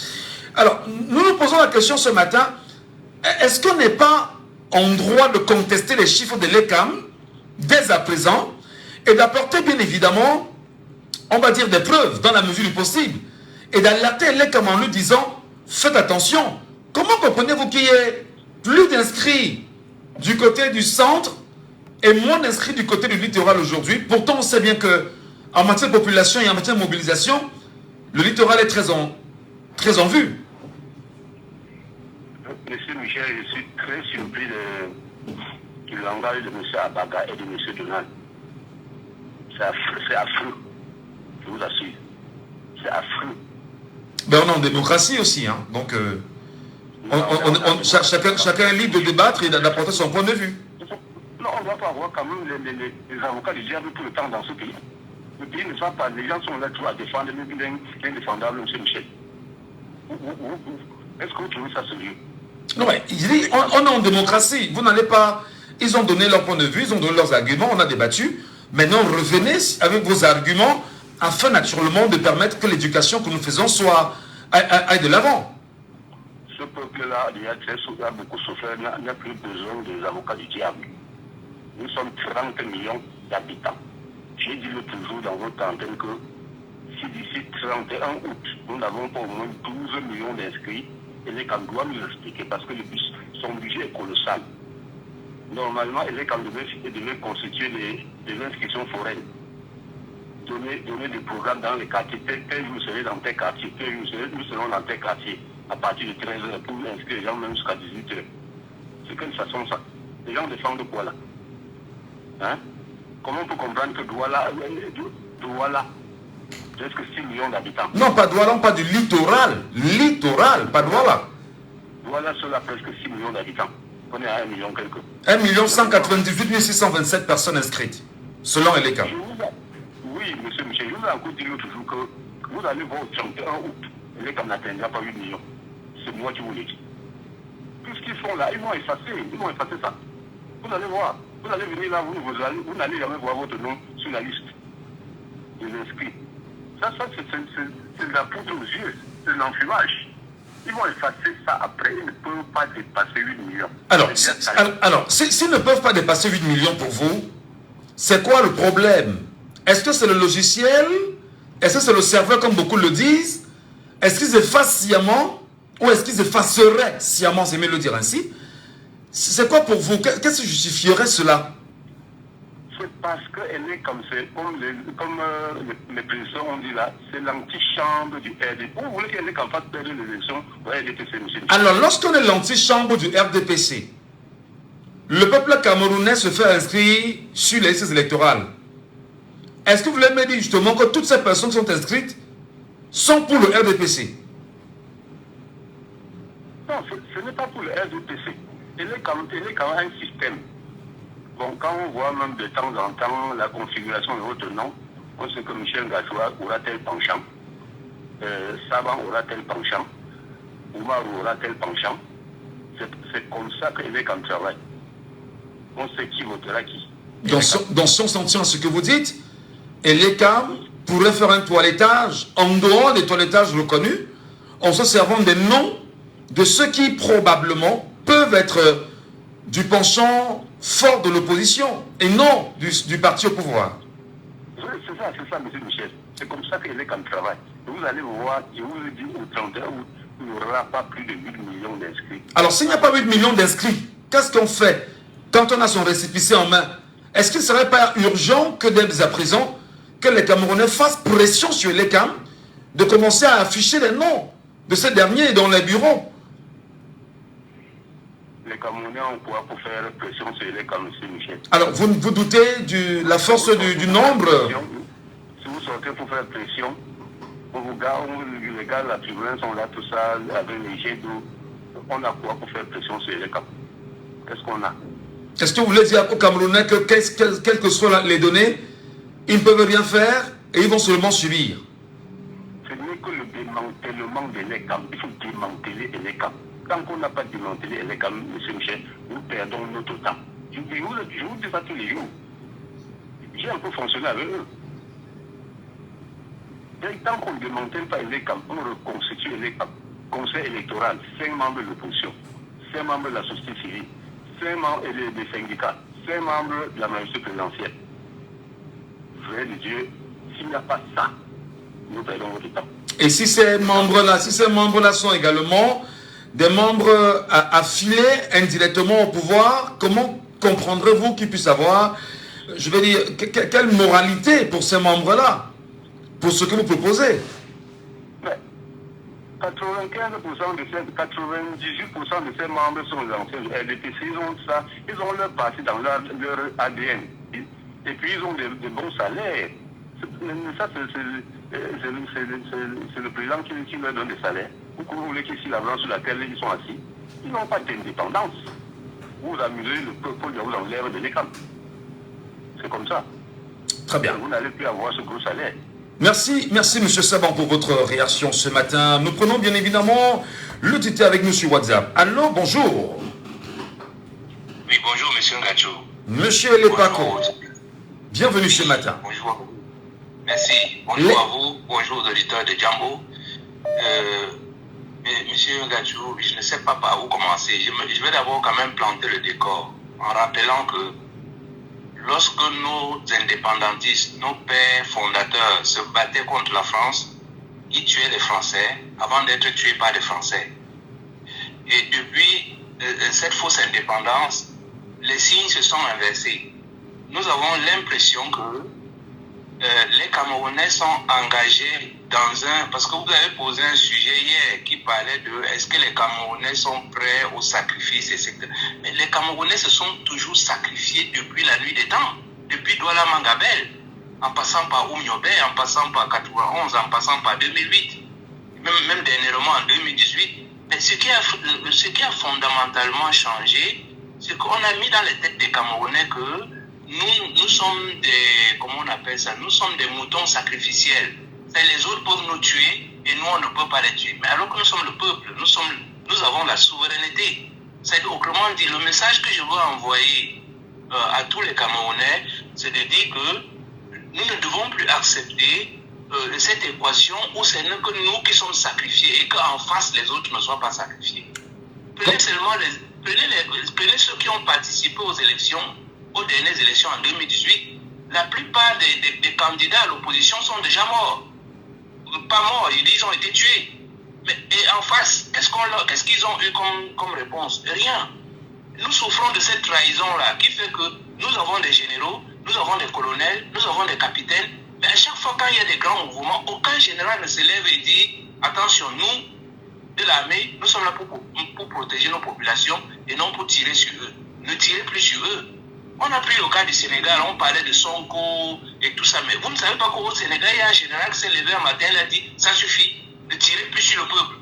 Alors, nous nous posons la question ce matin. Est-ce qu'on n'est pas en droit de contester les chiffres de l'ECAM dès à présent et d'apporter bien évidemment, on va dire, des preuves dans la mesure du possible et d'alerter l'ECAM en lui disant, faites attention. Comment comprenez-vous qu'il y ait plus d'inscrits du côté du centre et moins d'inscrits du côté du littoral aujourd'hui? Pourtant, on sait bien que en matière de population et en matière de mobilisation, le littoral est très en vue. Monsieur Michel, je suis très surpris du langage de M. Abaga et de M. Donald. C'est affreux, je vous assure. C'est affreux. Ben on est en démocratie aussi, hein. Donc chacun est libre de débattre et d'apporter son point de vue. Non, on ne doit pas avoir quand même les avocats du diable tout le temps dans ce pays. Le pays ne va pas, les gens sont là tout à défendre l'indéfendable, M. Michel. Est-ce que vous trouvez ça sérieux? Non, mais on est en démocratie. Vous n'allez pas... Ils ont donné leur point de vue, ils ont donné leurs arguments, on a débattu. Maintenant, revenez avec vos arguments afin naturellement de permettre que l'éducation que nous faisons aille de l'avant. Ce peuple-là, il y a beaucoup souffert, il n'y a plus besoin des avocats du diable. Nous sommes 30 millions d'habitants. J'ai dit le toujours dans votre antenne que si d'ici 31 août, nous n'avons pas au moins 12 millions d'inscrits, ELECAM doit nous expliquer parce que son budget est colossal. Normalement, ELECAM devait constituer des inscriptions foraines. Donner des programmes dans les quartiers. Tel vous serez dans tel quartier, nous serons dans tel quartier à partir de 13h pour inscrire les gens même jusqu'à 18h. C'est quelle façon ça? Les gens défendent quoi là? Hein? Comment on peut comprendre que Douala, presque 6 millions d'habitants? Non, pas Douala, on parle du littoral. Littoral, pas Douala. Voilà cela presque 6 millions d'habitants. On est à 1 million quelque. 1 198 627 personnes inscrites, selon Eleka. Oui, monsieur Michel, je vous ai encore dit l'autre jour que vous allez voir au 31 août, Eleka n'atteindra pas 8 millions. C'est moi qui vous l'ai dit. Tout ce qu'ils font là, ils vont effacer ça. Vous allez voir. Vous allez venir là, vous n'allez jamais voir votre nom sur la liste des inscrits. Ça c'est de la poudre aux yeux, c'est de l'enfumage. Ils vont effacer ça après, ils ne peuvent pas dépasser 8 millions. Alors, s'ils ne peuvent pas dépasser 8 millions pour vous, c'est quoi le problème? Est-ce que c'est le logiciel? Est-ce que c'est le serveur comme beaucoup le disent? Est-ce qu'ils effacent sciemment? Ou est-ce qu'ils effaceraient sciemment, c'est mieux le dire ainsi? C'est quoi pour vous? Qu'est-ce qui justifierait cela? C'est parce qu'elle est comme les présidents ont dit là, c'est l'antichambre du RDPC. Vous voulez qu'elle est qu'en face perdre l'élection au RDPC, monsieur? Alors, lorsqu'on est l'antichambre du RDPC, le peuple camerounais se fait inscrire sur les listes électorales. Est-ce que vous voulez me dire justement que toutes ces personnes qui sont inscrites sont pour le RDPC? Non, ce n'est pas pour le RDPC. Elle est quand même un système. Bon, quand on voit même de temps en temps la configuration de votre nom, on sait que Michel Gachoua aura tel penchant, Saban aura tel penchant, Oumar aura tel penchant. C'est comme ça qu'elle est comme travail. On sait qui votera qui. Dans son sentiment, ce que vous dites, Eleka pourrait faire un toilettage en dehors des toilettages reconnus, en se servant des noms de ceux qui probablement peuvent être du penchant fort de l'opposition et non du parti au pouvoir. Oui, c'est ça, monsieur Michel. C'est comme ça qu'il est comme travail. Vous allez voir, je vous ai dit au 31 août, il n'y aura pas plus de 8 millions d'inscrits. Alors, s'il n'y a pas 8 millions d'inscrits, qu'est-ce qu'on fait quand on a son récépissé en main? Est-ce qu'il ne serait pas urgent que dès à présent, que les Camerounais fassent pression sur les CAM de commencer à afficher les noms de ces derniers dans les bureaux? Les Camerounais ont quoi pour faire pression sur les CAM, monsieur Michel? Alors, vous doutez de la force du nombre? Si vous sortez pour faire pression, les gars, la tribune sont là, tout ça, avec les jets d'eau. On a quoi pour faire pression sur les CAM? Qu'est-ce qu'on a? Est-ce que vous voulez dire aux Camerounais que, quelles que soient les données, ils ne peuvent rien faire et ils vont seulement subir? Ce n'est que le démantèlement de l'ECAM. Il faut démanteler l'ECAM. Tant qu'on n'a pas démantelé l'ECAM, M. Michel, nous perdons notre temps. Je vous dis ça tous les jours. J'ai un peu fonctionné avec eux. Et tant qu'on ne démantèle pas l'ECAM, on reconstitue l'ECAM. Conseil électoral, 5 membres de l'opposition, 5 membres de la société civile, 5 membres des syndicats, 5 membres de la majorité présidentielle. Frère de Dieu, s'il n'y a pas ça, nous perdons votre temps. Et si ces membres-là sont également des membres affiliés indirectement au pouvoir, comment comprendrez-vous qu'ils puissent avoir, je vais dire, quelle moralité pour ces membres-là, pour ce que vous proposez? 95% de ces, 98% de ces membres sont les anciens du RDPC. Ils ont ça, ils ont leur parti dans leur ADN. Et puis ils ont de bons salaires. Ça, c'est le président qui leur donne des salaires. Vous voulez qu'ici, la branche sur laquelle ils sont assis, ils n'ont pas d'indépendance. Vous amusez le peuple, vous enlève de l'écran. C'est comme ça. Très bien. Vous n'allez plus avoir ce gros salaire. Merci, M. Saban, pour votre réaction ce matin. Nous prenons bien évidemment le titre avec nous sur WhatsApp. Allô, bonjour. Oui, bonjour, M. Ngacho. Monsieur Lepako, bienvenue ce matin. Bonjour. Merci. Bonjour à vous. Bonjour aux auditeurs de Djambo. Monsieur Ngacho, je ne sais pas par où commencer. Je vais d'abord quand même planter le décor en rappelant que lorsque nos indépendantistes, nos pères fondateurs se battaient contre la France, ils tuaient les Français avant d'être tués par les Français. Et depuis cette fausse indépendance, les signes se sont inversés. Nous avons l'impression que les Camerounais sont engagés dans un... Parce que vous avez posé un sujet hier qui parlait de est-ce que les Camerounais sont prêts au sacrifice, etc. Mais les Camerounais se sont toujours sacrifiés depuis la nuit des temps, depuis Douala Mangabel, en passant par Oumiobe, en passant par 91, en passant par 2008, même dernièrement en 2018. Mais ce qui a fondamentalement changé, c'est qu'on a mis dans les têtes des Camerounais que nous sommes des, comment on appelle ça, nous sommes des moutons sacrificiels. Les autres peuvent nous tuer et nous, on ne peut pas les tuer. Mais alors que nous sommes le peuple, nous avons la souveraineté. C'est autrement dit, le message que je veux envoyer à tous les Camerounais, c'est de dire que nous ne devons plus accepter cette équation où c'est que nous qui sommes sacrifiés et qu'en face, les autres ne soient pas sacrifiés. Prenez seulement prenez ceux qui ont participé aux dernières élections en 2018. La plupart des candidats à l'opposition sont déjà morts. Pas morts, ils ont été tués. Et en face, qu'est-ce qu'ils ont eu comme réponse? Rien. Nous souffrons de cette trahison-là qui fait que nous avons des généraux, nous avons des colonels, nous avons des capitaines, mais à chaque fois quand il y a des grands mouvements, aucun général ne se lève et dit attention, nous, de l'armée, nous sommes là pour protéger nos populations et non pour tirer sur eux. Ne tirez plus sur eux. On a pris le cas du Sénégal, on parlait de Sonko et tout ça, mais vous ne savez pas qu'au Sénégal, il y a un général qui s'est levé un matin, il a dit ça suffit, ne tirez plus sur le peuple.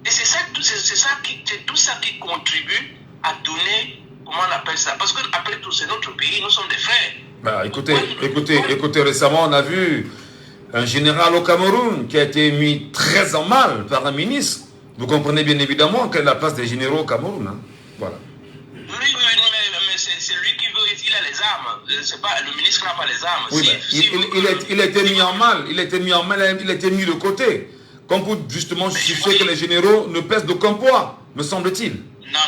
Et c'est tout ça qui contribue à donner, comment on appelle ça, parce qu'après tout, c'est notre pays, nous sommes des frères. Bah, écoutez, récemment, on a vu un général au Cameroun qui a été mis très en mal par un ministre. Vous comprenez bien évidemment quelle est la place des généraux au Cameroun. Hein. Voilà. Oui, mais c'est lui qui veut, il a les armes. C'est pas, le ministre n'a pas les armes. Oui, il a été mis en mal, il a été mis de côté. Comme pour justement justifier que les généraux ne pèsent d'aucun poids, me semble-t-il. Non.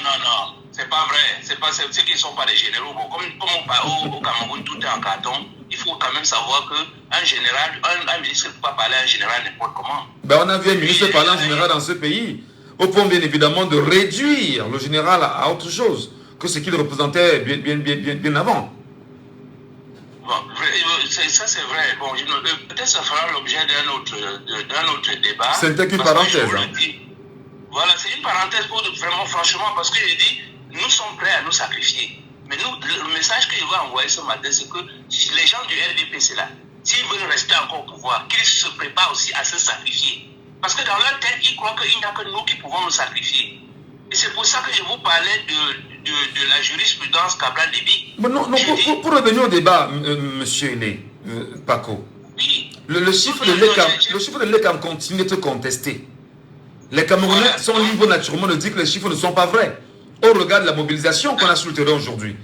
C'est pas vrai. C'est ceux qui ne sont pas des généraux. Bon, comme au Cameroun, tout est en carton, il faut quand même savoir qu'un général, un ministre ne peut pas parler à un général n'importe comment. Ben, on a vu un ministre parler à un général dans ce pays, au point bien évidemment de réduire le général à autre chose que ce qu'il représentait bien avant. Bon, ça c'est vrai. Bon, peut-être ça fera l'objet d'un autre débat. C'était qu'une parenthèse. Voilà, c'est une parenthèse pour vraiment franchement, parce que je dis, nous sommes prêts à nous sacrifier. Mais le message que je veux envoyer ce matin, c'est que les gens du RDPC là, s'ils veulent rester encore au pouvoir, qu'ils se préparent aussi à se sacrifier. Parce que dans leur tête, ils croient qu'il n'y a que nous qui pouvons nous sacrifier. Et c'est pour ça que je vous parlais de la jurisprudence Cabral-Déby. Non, pour revenir au débat, monsieur Paco, oui. le chiffre de l'ECAM continue d'être contesté. Les Camerounais sont libres naturellement de dire que les chiffres ne sont pas vrais. Au regard de la mobilisation qu'on a sur le terrain aujourd'hui.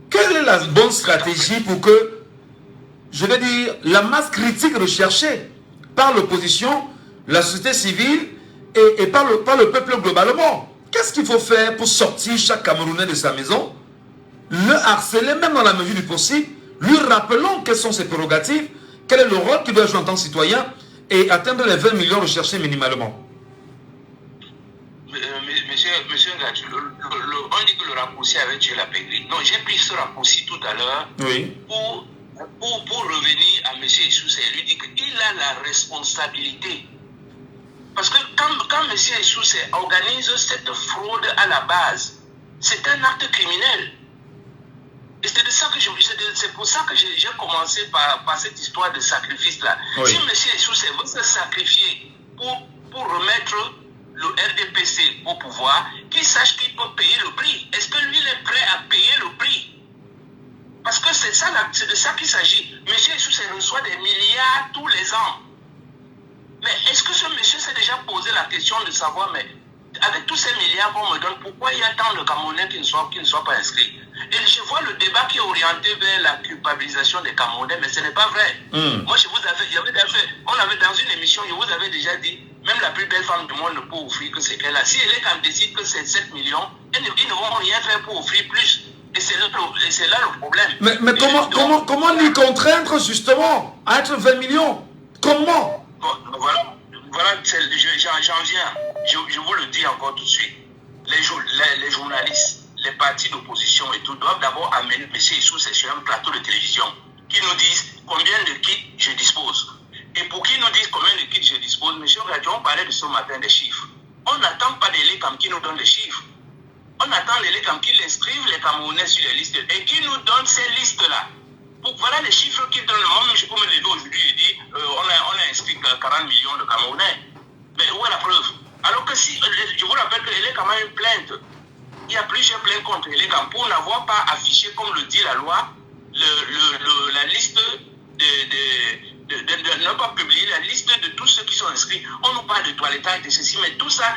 Quelle est la bonne stratégie pour que, je vais dire, la masse critique recherchée par l'opposition, la société civile et par le peuple globalement? Qu'est-ce qu'il faut faire pour sortir chaque Camerounais de sa maison, le harceler même dans la mesure du possible, lui rappelons quelles sont ses prérogatives, quel est le rôle qu'il doit jouer en tant que citoyen et atteindre les 20 millions recherchés minimalement? Monsieur Ngadju, on dit que le raccourci avait tué la pègre. Non, j'ai pris ce raccourci tout à l'heure pour revenir à M. Issoussé et lui dire qu'il a la responsabilité. Parce que quand M. Issoussé organise cette fraude à la base, c'est un acte criminel. Et c'est pour ça que j'ai commencé par cette histoire de sacrifice-là. Oui. Si M. Issoussé veut se sacrifier pour remettre le RDPC au pouvoir, qu'il sache qu'il peut payer le prix. Est-ce que lui il est prêt à payer le prix? Parce que c'est de ça qu'il s'agit. Monsieur Issoussé reçoit des milliards tous les ans. Mais est-ce que ce monsieur s'est déjà posé la question de savoir, mais avec tous ces milliards qu'on me donne, pourquoi il y a tant de Camerounais qui ne soient pas inscrits? Et je vois le débat qui est orienté vers la culpabilisation des Camerounais, mais ce n'est pas vrai. Moi, on avait dans une émission, je vous avais déjà dit, même la plus belle femme du monde ne peut offrir que ce qu'elle a. Si elle est quand décide que c'est 7 millions, ils ne vont rien faire pour offrir plus. Et c'est là le problème. Mais comment les contraindre justement à être 20 millions? Comment? Voilà, j'en viens. Je vous le dis encore tout de suite. Les journalistes, les partis d'opposition et tout doivent d'abord amener M. Issoussé sur un plateau de télévision qui nous disent combien de kits je dispose. Et pour qu'ils nous disent combien de kits je dispose, M. Gadiou, on parlait de ce matin des chiffres. On n'attend pas des LECAM qui nous donnent les chiffres. On attend les LECAM qui inscrivent les Camerounais sur les listes et qui nous donnent ces listes-là. Voilà les chiffres qu'ils donnent. Moi, je peux me lever aujourd'hui et dire on a inscrit 40 millions de Camerounais. Mais où est la preuve? Alors que si, je vous rappelle que l'ELECAM a une plainte. Il y a plusieurs plaintes contre l'ELECAM pour n'avoir pas affiché, comme le dit la loi, la liste ne pas publier la liste de tous ceux qui sont inscrits. On nous parle de toilettage, de ceci, mais tout ça,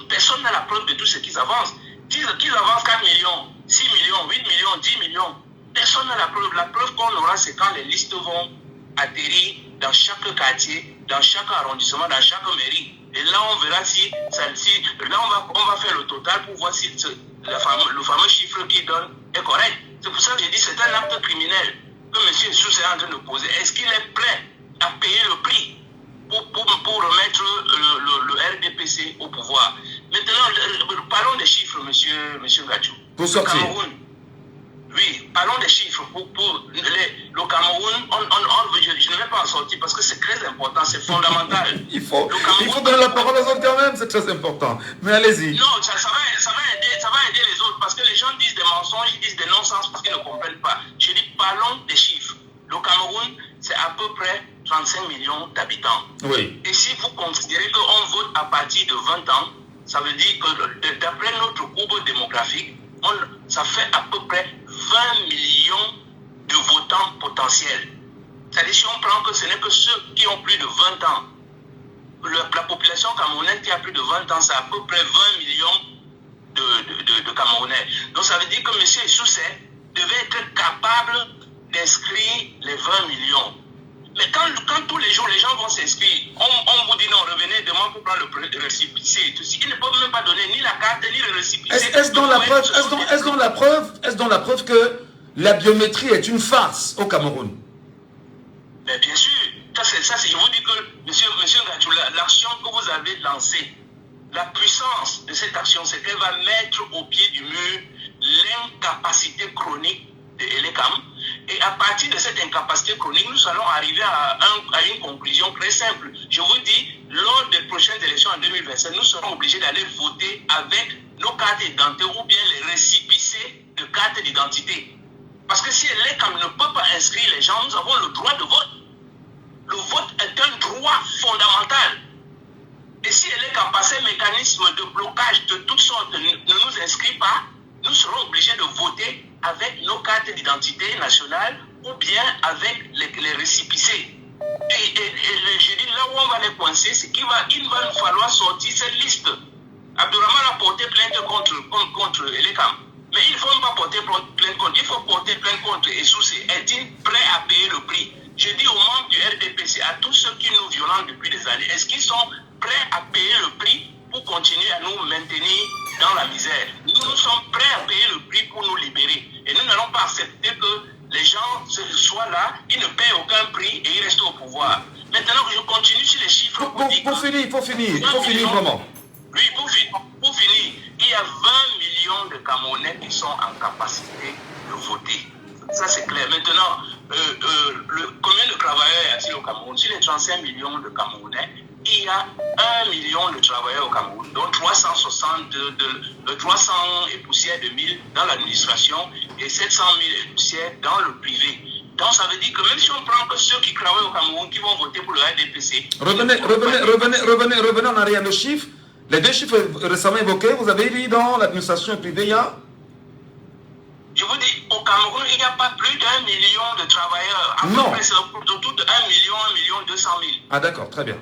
personne n'a la preuve de tout ce qu'ils avancent. Qu'ils avancent 4 millions, 6 millions, 8 millions, 10 millions. Personne n'a la preuve. La preuve qu'on aura, c'est quand les listes vont atterrir dans chaque quartier, dans chaque arrondissement, dans chaque mairie. Et là, on verra si là, on va faire le total pour voir si le fameux chiffre qu'il donne est correct. C'est pour ça que j'ai dit que c'est un acte criminel que M. Sousse est en train de poser. Est-ce qu'il est prêt à payer le prix pour remettre le RDPC au pouvoir? Maintenant, parlons des chiffres, M. Gadjou. Pour sortir. Oui, parlons des chiffres. Le Cameroun, je ne vais pas en sortir parce que c'est très important, c'est fondamental. il faut donner la parole aux autres quand même, c'est très important. Mais allez-y. Non, ça va aider les autres parce que les gens disent des mensonges, ils disent des non-sens parce qu'ils ne comprennent pas. Je dis, parlons des chiffres. Le Cameroun, c'est à peu près 35 millions d'habitants. Oui. Et si vous considérez qu'on vote à partir de 20 ans, ça veut dire que d'après notre courbe démographique, ça fait à peu près 20 millions de votants potentiels. C'est-à-dire si on prend que ce n'est que ceux qui ont plus de 20 ans, la population camerounaise qui a plus de 20 ans, c'est à peu près 20 millions de Camerounais. Donc ça veut dire que M. Soucet devait être capable d'inscrire les 20 millions. Mais quand tous les jours les gens vont s'inscrire, on vous dit non, revenez demain pour prendre le récépissé et tout ça. Ils ne peuvent même pas donner ni la carte ni le récépissé. Est-ce dans la preuve que la biométrie est une farce au Cameroun? Mais bien sûr, je vous dis que, monsieur Gadjou, l'action que vous avez lancée, la puissance de cette action, c'est qu'elle va mettre au pied du mur l'incapacité chronique de l'ELECAM. Et à partir de cette incapacité chronique, nous allons arriver à une conclusion très simple. Je vous dis, lors des prochaines élections en 2027, nous serons obligés d'aller voter avec nos cartes d'identité ou bien les récépissés de cartes d'identité. Parce que si l'ELECAM ne peut pas inscrire les gens, nous avons le droit de vote. Le vote est un droit fondamental. Et si l'ELECAM par ces mécanismes de blocage de toutes sortes ne nous inscrit pas, nous serons obligés de voter avec nos cartes d'identité nationale ou bien avec les récépissés. Et je dis là où on va les coincer, c'est qu'il va nous falloir sortir cette liste. Abdourahmane a porté plainte contre l'ELECAM. Mais il ne faut même pas porter plainte contre. Il faut porter plainte contre Essoussé. Est-il prêt à payer le prix? Je dis aux membres du RDPC, à tous ceux qui nous violentent depuis des années, est-ce qu'ils sont prêts à payer le prix pour continuer à nous maintenir dans la misère? Nous sommes prêts à payer le prix pour nous libérer. Et nous n'allons pas accepter que les gens soient là, ils ne payent aucun prix et ils restent au pouvoir. Maintenant, je continue sur les chiffres. Pour finir vraiment. Oui, pour finir, il y a 20 millions de Camerounais qui sont en capacité de voter. Ça, c'est clair. Maintenant, combien de travailleurs y a-t-il au Cameroun? Sur les 35 millions de Camerounais, il y a 1 million de travailleurs au Cameroun, dont 300 et poussières de 1000 dans l'administration et 700 000 et poussières dans le privé. Donc ça veut dire que même si on prend que ceux qui travaillent au Cameroun qui vont voter pour le RDPC... Revenez en arrière. Le chiffre, les deux chiffres récemment évoqués, vous avez dit dans l'administration privée, il y a... Je vous dis, au Cameroun, il n'y a pas plus d'1 million de travailleurs. Non. C'est autour de 1 million 200 000. Ah d'accord, très bien.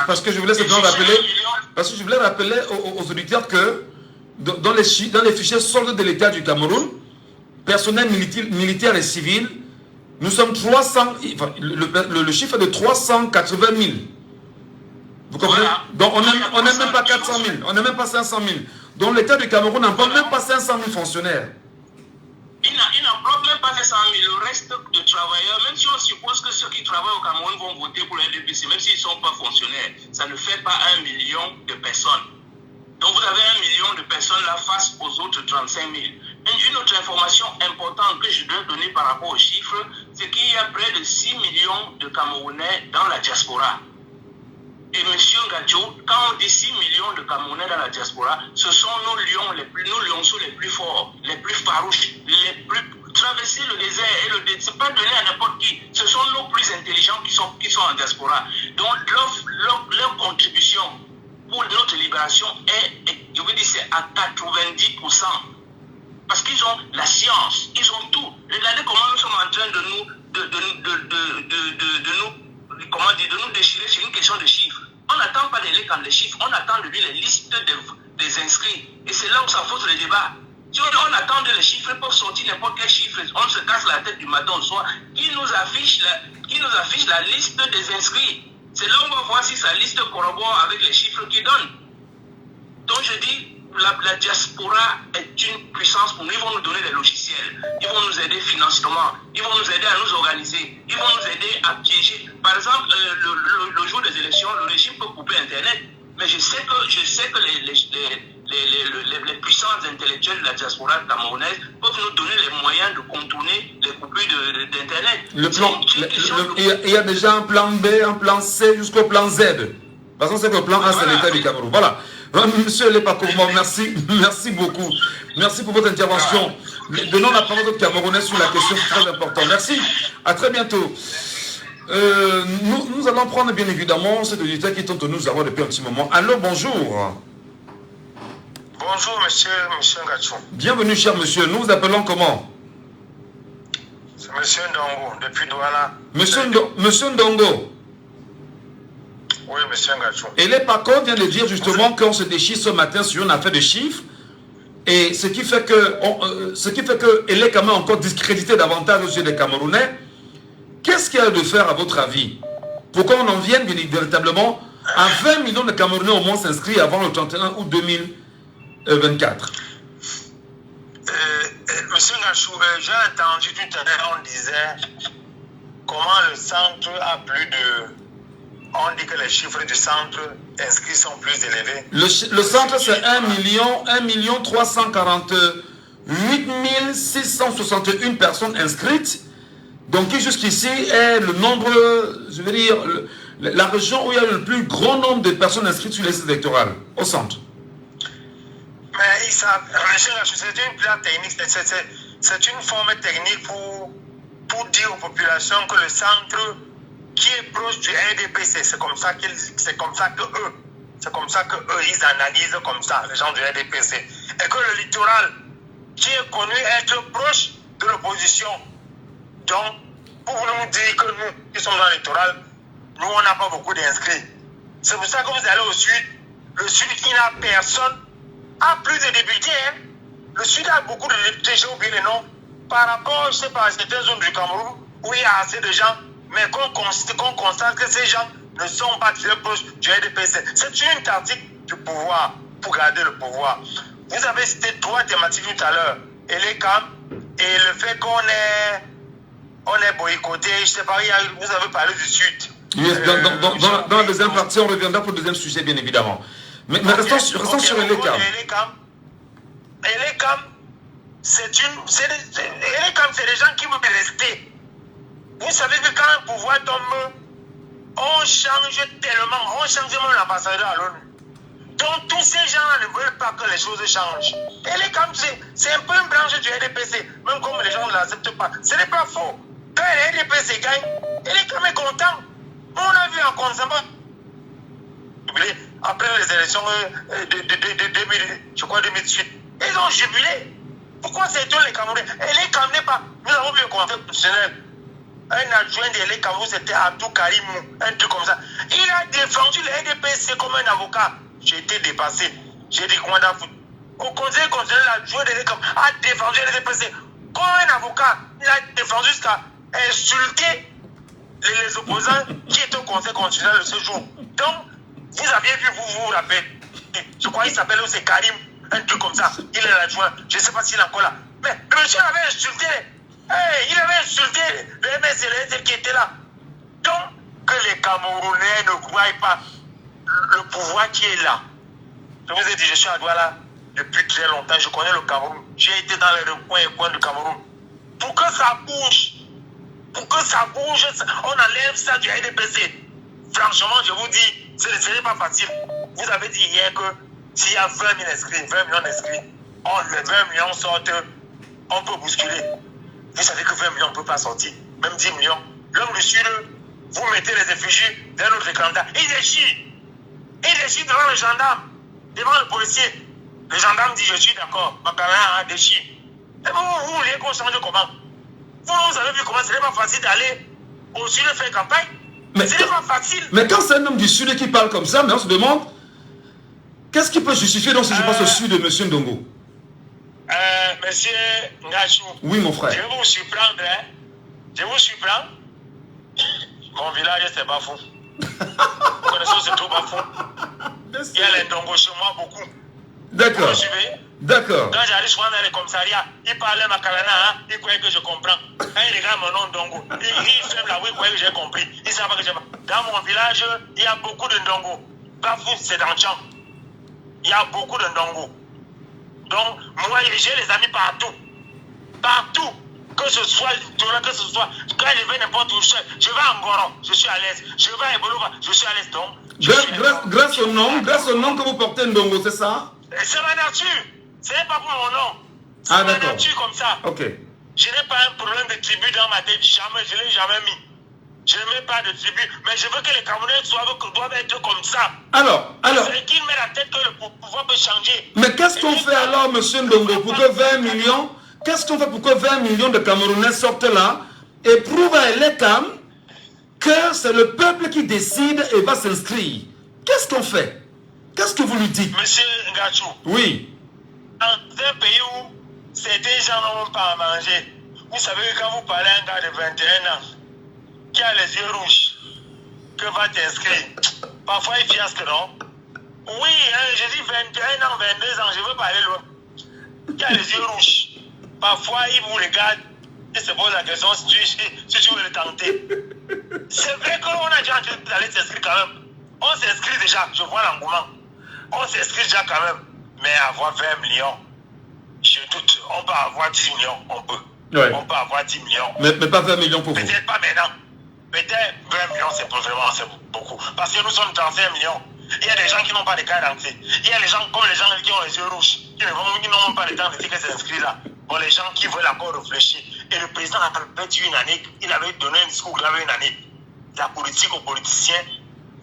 Parce que je voulais simplement rappeler, aux auditeurs que dans les fichiers soldes de l'État du Cameroun, personnel militaire et civil, nous sommes 300, le chiffre est de 380 000. Vous comprenez? Voilà. Donc on n'est même pas 400 000, on n'est même pas 500 000. Donc l'État du Cameroun n'emploie même pas 500 000 fonctionnaires. Il n'emploie même pas 500 000. Le reste de travailleurs, même si on suppose que ceux qui travaillent au Cameroun vont voter pour le RDPC, même s'ils ne sont pas fonctionnaires, ça ne fait pas 1 million de personnes. Donc vous avez 1 million de personnes là face aux autres 35 000. Une autre information importante que je dois donner par rapport aux chiffres, c'est qu'il y a près de 6 millions de Camerounais dans la diaspora. Et M. Gadjou, quand on dit 6 millions de Camerounais dans la diaspora, ce sont nos lionceaux les plus forts, les plus farouches, les plus traverser le désert et le désert. Ce n'est pas donné à n'importe qui. Ce sont nos plus intelligents qui sont en diaspora. Donc leur contribution pour notre libération je veux dire, c'est à 90%. Parce qu'ils ont la science, ils ont tout. Regardez comment nous sommes en train de nous déchirer sur une question de chiffres. On n'attend pas les comme les chiffres, on attend de lui les listes des inscrits. Et c'est là où s'enfonce le débat. Si on attend les chiffres, ils peuvent sortir n'importe quel chiffre. On se casse la tête du matin au soir. Qui nous affiche la liste des inscrits? C'est là où on va voir si sa liste corrobore avec les chiffres qu'il donne. Donc je dis, la diaspora est une puissance pour nous. Ils vont nous donner des logiciels, ils vont nous aider financièrement, ils vont nous aider à nous organiser, ils vont nous aider à piéger. Par exemple, le jour des élections, le régime peut couper Internet, mais je sais que les puissances intellectuelles de la diaspora camerounaise peuvent nous donner les moyens de contourner les coupures d'Internet. Il y a déjà un plan B, un plan C jusqu'au plan Z. Parce qu'on sait que le plan A, c'est l'État du Cameroun. Voilà. Monsieur Lepakourma, merci beaucoup. Merci pour votre intervention. Donnons la parole aux Camerounais sur la question très importante. Merci. À très bientôt. Nous allons prendre bien évidemment cet auditeur qui tente de nous avoir depuis un petit moment. Allô, bonjour. Bonjour, monsieur Ngachou. Bienvenue, cher monsieur. Nous vous appelons comment? C'est monsieur Ndongo, depuis Douala. Monsieur Ndongo. Oui, monsieur Ngachou. Et les PACO vient de dire justement qu'on se déchire ce matin sur une affaire de chiffres. Et ce qui fait qu'elle est quand même encore discréditée davantage aux yeux des Camerounais. Qu'est-ce qu'il y a de faire à votre avis? Pourquoi on en vienne véritablement à 20 millions de Camerounais au moins s'inscrits avant le 31 août 2024? Monsieur Ngachou, j'ai entendu tout à l'heure, on disait comment le centre a plus de... On dit que les chiffres du centre inscrits sont plus élevés. Le centre, c'est 1 348 661 personnes inscrites. Donc, qui jusqu'ici est le nombre, je veux dire, la région où il y a le plus grand nombre de personnes inscrites sur les listes électorales, au centre. Mais c'est une plan technique, c'est une forme technique pour dire aux populations que le centre qui est proche du RDPC, c'est comme ça que ils analysent comme ça, les gens du RDPC. Et que le littoral, qui est connu être proche de l'opposition. Donc, pour nous dire que nous, qui sommes dans le littoral, nous, on n'a pas beaucoup d'inscrits. C'est pour ça que vous allez au sud. Le sud qui n'a personne a plus de députés. Hein. Le sud a beaucoup de députés, j'ai oublié les noms. Par rapport, je sais pas, à certaines zones du Cameroun où il y a assez de gens, mais qu'on constate que ces gens ne sont pas très proches du RDPC. C'est une tactique du pouvoir pour garder le pouvoir. Vous avez cité 3 thématiques tout à l'heure. Et les camps, et le fait qu'on est boycotté, je sais pas, vous avez parlé du Sud. Yes, dans la deuxième partie, on reviendra pour le deuxième sujet, bien évidemment. Mais restons sur les camps. Et les camps, c'est des gens qui veulent rester. Vous savez que quand le pouvoir tombe, on change tellement, on change même l'ambassadeur à l'ONU. Donc tous ces gens-là ne veulent pas que les choses changent. Et les camps, c'est un peu une branche du RDPC, même comme les gens ne l'acceptent pas. Ce n'est pas faux. Quand le RDPC gagne, les camps est content. On a vu en conséquence, après les élections de 2018, ils ont jubilé. Pourquoi c'est eux les Camerounais? Et les Camerounais pas. Nous avons vu le conseil constitutionnel. Un adjoint de l'État, c'était Abdou Karimou, un truc comme ça. Il a défendu le RDPC comme un avocat. J'ai été dépassé. J'ai dit comment d'affaire. Au conseil constitutionnel, l'adjoint de l'État a défendu le RDPC comme un avocat. Il a défendu jusqu'à insulter les opposants qui étaient au conseil constitutionnel de ce jour. Donc, vous aviez vu, vous vous rappelez. Je crois qu'il s'appelle aussi Karim, un truc comme ça. Il est l'adjoint. Je ne sais pas s'il est encore là. Mais le monsieur avait insulté. Il avait insulté le MS et le NDP qui étaient là. Donc, que les Camerounais ne croient pas le pouvoir qui est là. Je vous ai dit, je suis à Douala depuis très longtemps. Je connais le Cameroun. J'ai été dans les recoins et coins du Cameroun. Pour que ça bouge, on enlève ça du RDPC. Franchement, je vous dis, ce n'est pas facile. Vous avez dit hier que s'il y a 20 000 inscrits, 20 millions d'inscrits, les 20 millions sortent, on peut bousculer. Vous savez que 20 millions, on ne peut pas sortir. Même 10 millions. L'homme du Sud, vous mettez les effigies d'un autre candidat. Il déchire. Il déchire devant le gendarme, devant le policier. Le gendarme dit, je suis d'accord, Macarena a déchiré. Et vous voulez qu'on change comment? Vous avez vu comment ce n'est pas facile d'aller au sud faire campagne? Mais ce n'est pas facile. Mais quand c'est un homme du sud qui parle comme ça, mais on se demande, qu'est-ce qui peut justifier donc si je passe au sud de M. Ndongo? Monsieur Ngachou. Oui, mon frère. Je vais vous surprendre, hein. Je vous surprends. Mon village, c'est Bafou. Vous connaissez où c'est tout Bafou? Il y a les Ndongo chez moi beaucoup. D'accord. Vous suivez? D'accord. Quand j'arrive souvent dans les commissariats, il parlait Macarena, hein, il croyait que je comprends. Quand il regarde mon nom Ndongo, il ferme la voix, il croyait que j'ai compris. Il ne savait pas que j'ai pas. Dans mon village, il y a beaucoup de Ndongo. Bafou, c'est dans le champ. Il y a beaucoup de Ndongo. Donc, moi, j'ai les amis partout. Partout. Que ce soit, que ce soit, quand je vais n'importe où, je vais à Ngoro, je suis à l'aise. Je vais à Ebolova, je suis à l'aise. Donc, grâce au nom que vous portez Ndongo, c'est ça? C'est ma nature. Ce n'est pas pour mon nom. C'est Ah, ma d'accord. nature comme ça. Ok. Je n'ai pas un problème de tribu dans ma tête. Jamais, je ne l'ai jamais mis. Je ne mets pas de tribu. Mais je veux que les Camerounais doivent être comme ça. Alors. C'est qu'ils mettent la tête que le pouvoir peut changer. Mais qu'est-ce qu'on fait alors, M. Ndongo, pour que 20 millions, qu'est-ce qu'on fait pour que 20 millions de Camerounais sortent là et prouvent à l'ECAM que c'est le peuple qui décide et va s'inscrire? Qu'est-ce qu'on fait? Qu'est-ce que vous lui dites? Monsieur Ngachou. Oui. Dans un pays où certains gens n'ont pas à manger, vous savez que quand vous parlez à un gars de 21 ans qui a les yeux rouges, que va t'inscrire? Parfois il fiasque, non? Oui, hein, je dis 21 ans, 22 ans, je veux pas aller loin. Qui a les yeux rouges. Parfois il vous regarde et se pose la question si tu veux le tenter. C'est vrai qu'on a déjà envie d'aller s'inscrire quand même. On s'inscrit déjà, je vois l'engouement. On s'inscrit déjà quand même. Mais avoir 20 millions, je doute. On peut avoir 10 millions, on peut. Ouais. On peut avoir 10 millions. Mais pas 20 millions pour vous. Peut-être pas maintenant. Peut-être 20 millions, c'est beaucoup. Parce que nous sommes 35 millions. Il y a des gens qui n'ont pas de carte d'identité. Il y a des gens comme les gens qui ont les yeux rouges, qui n'ont pas le temps de dire que c'est inscrit là. Bon, les gens qui veulent encore réfléchir. Et le président a peut-être eu une année, il avait donné un discours grave une année. La politique aux politiciens,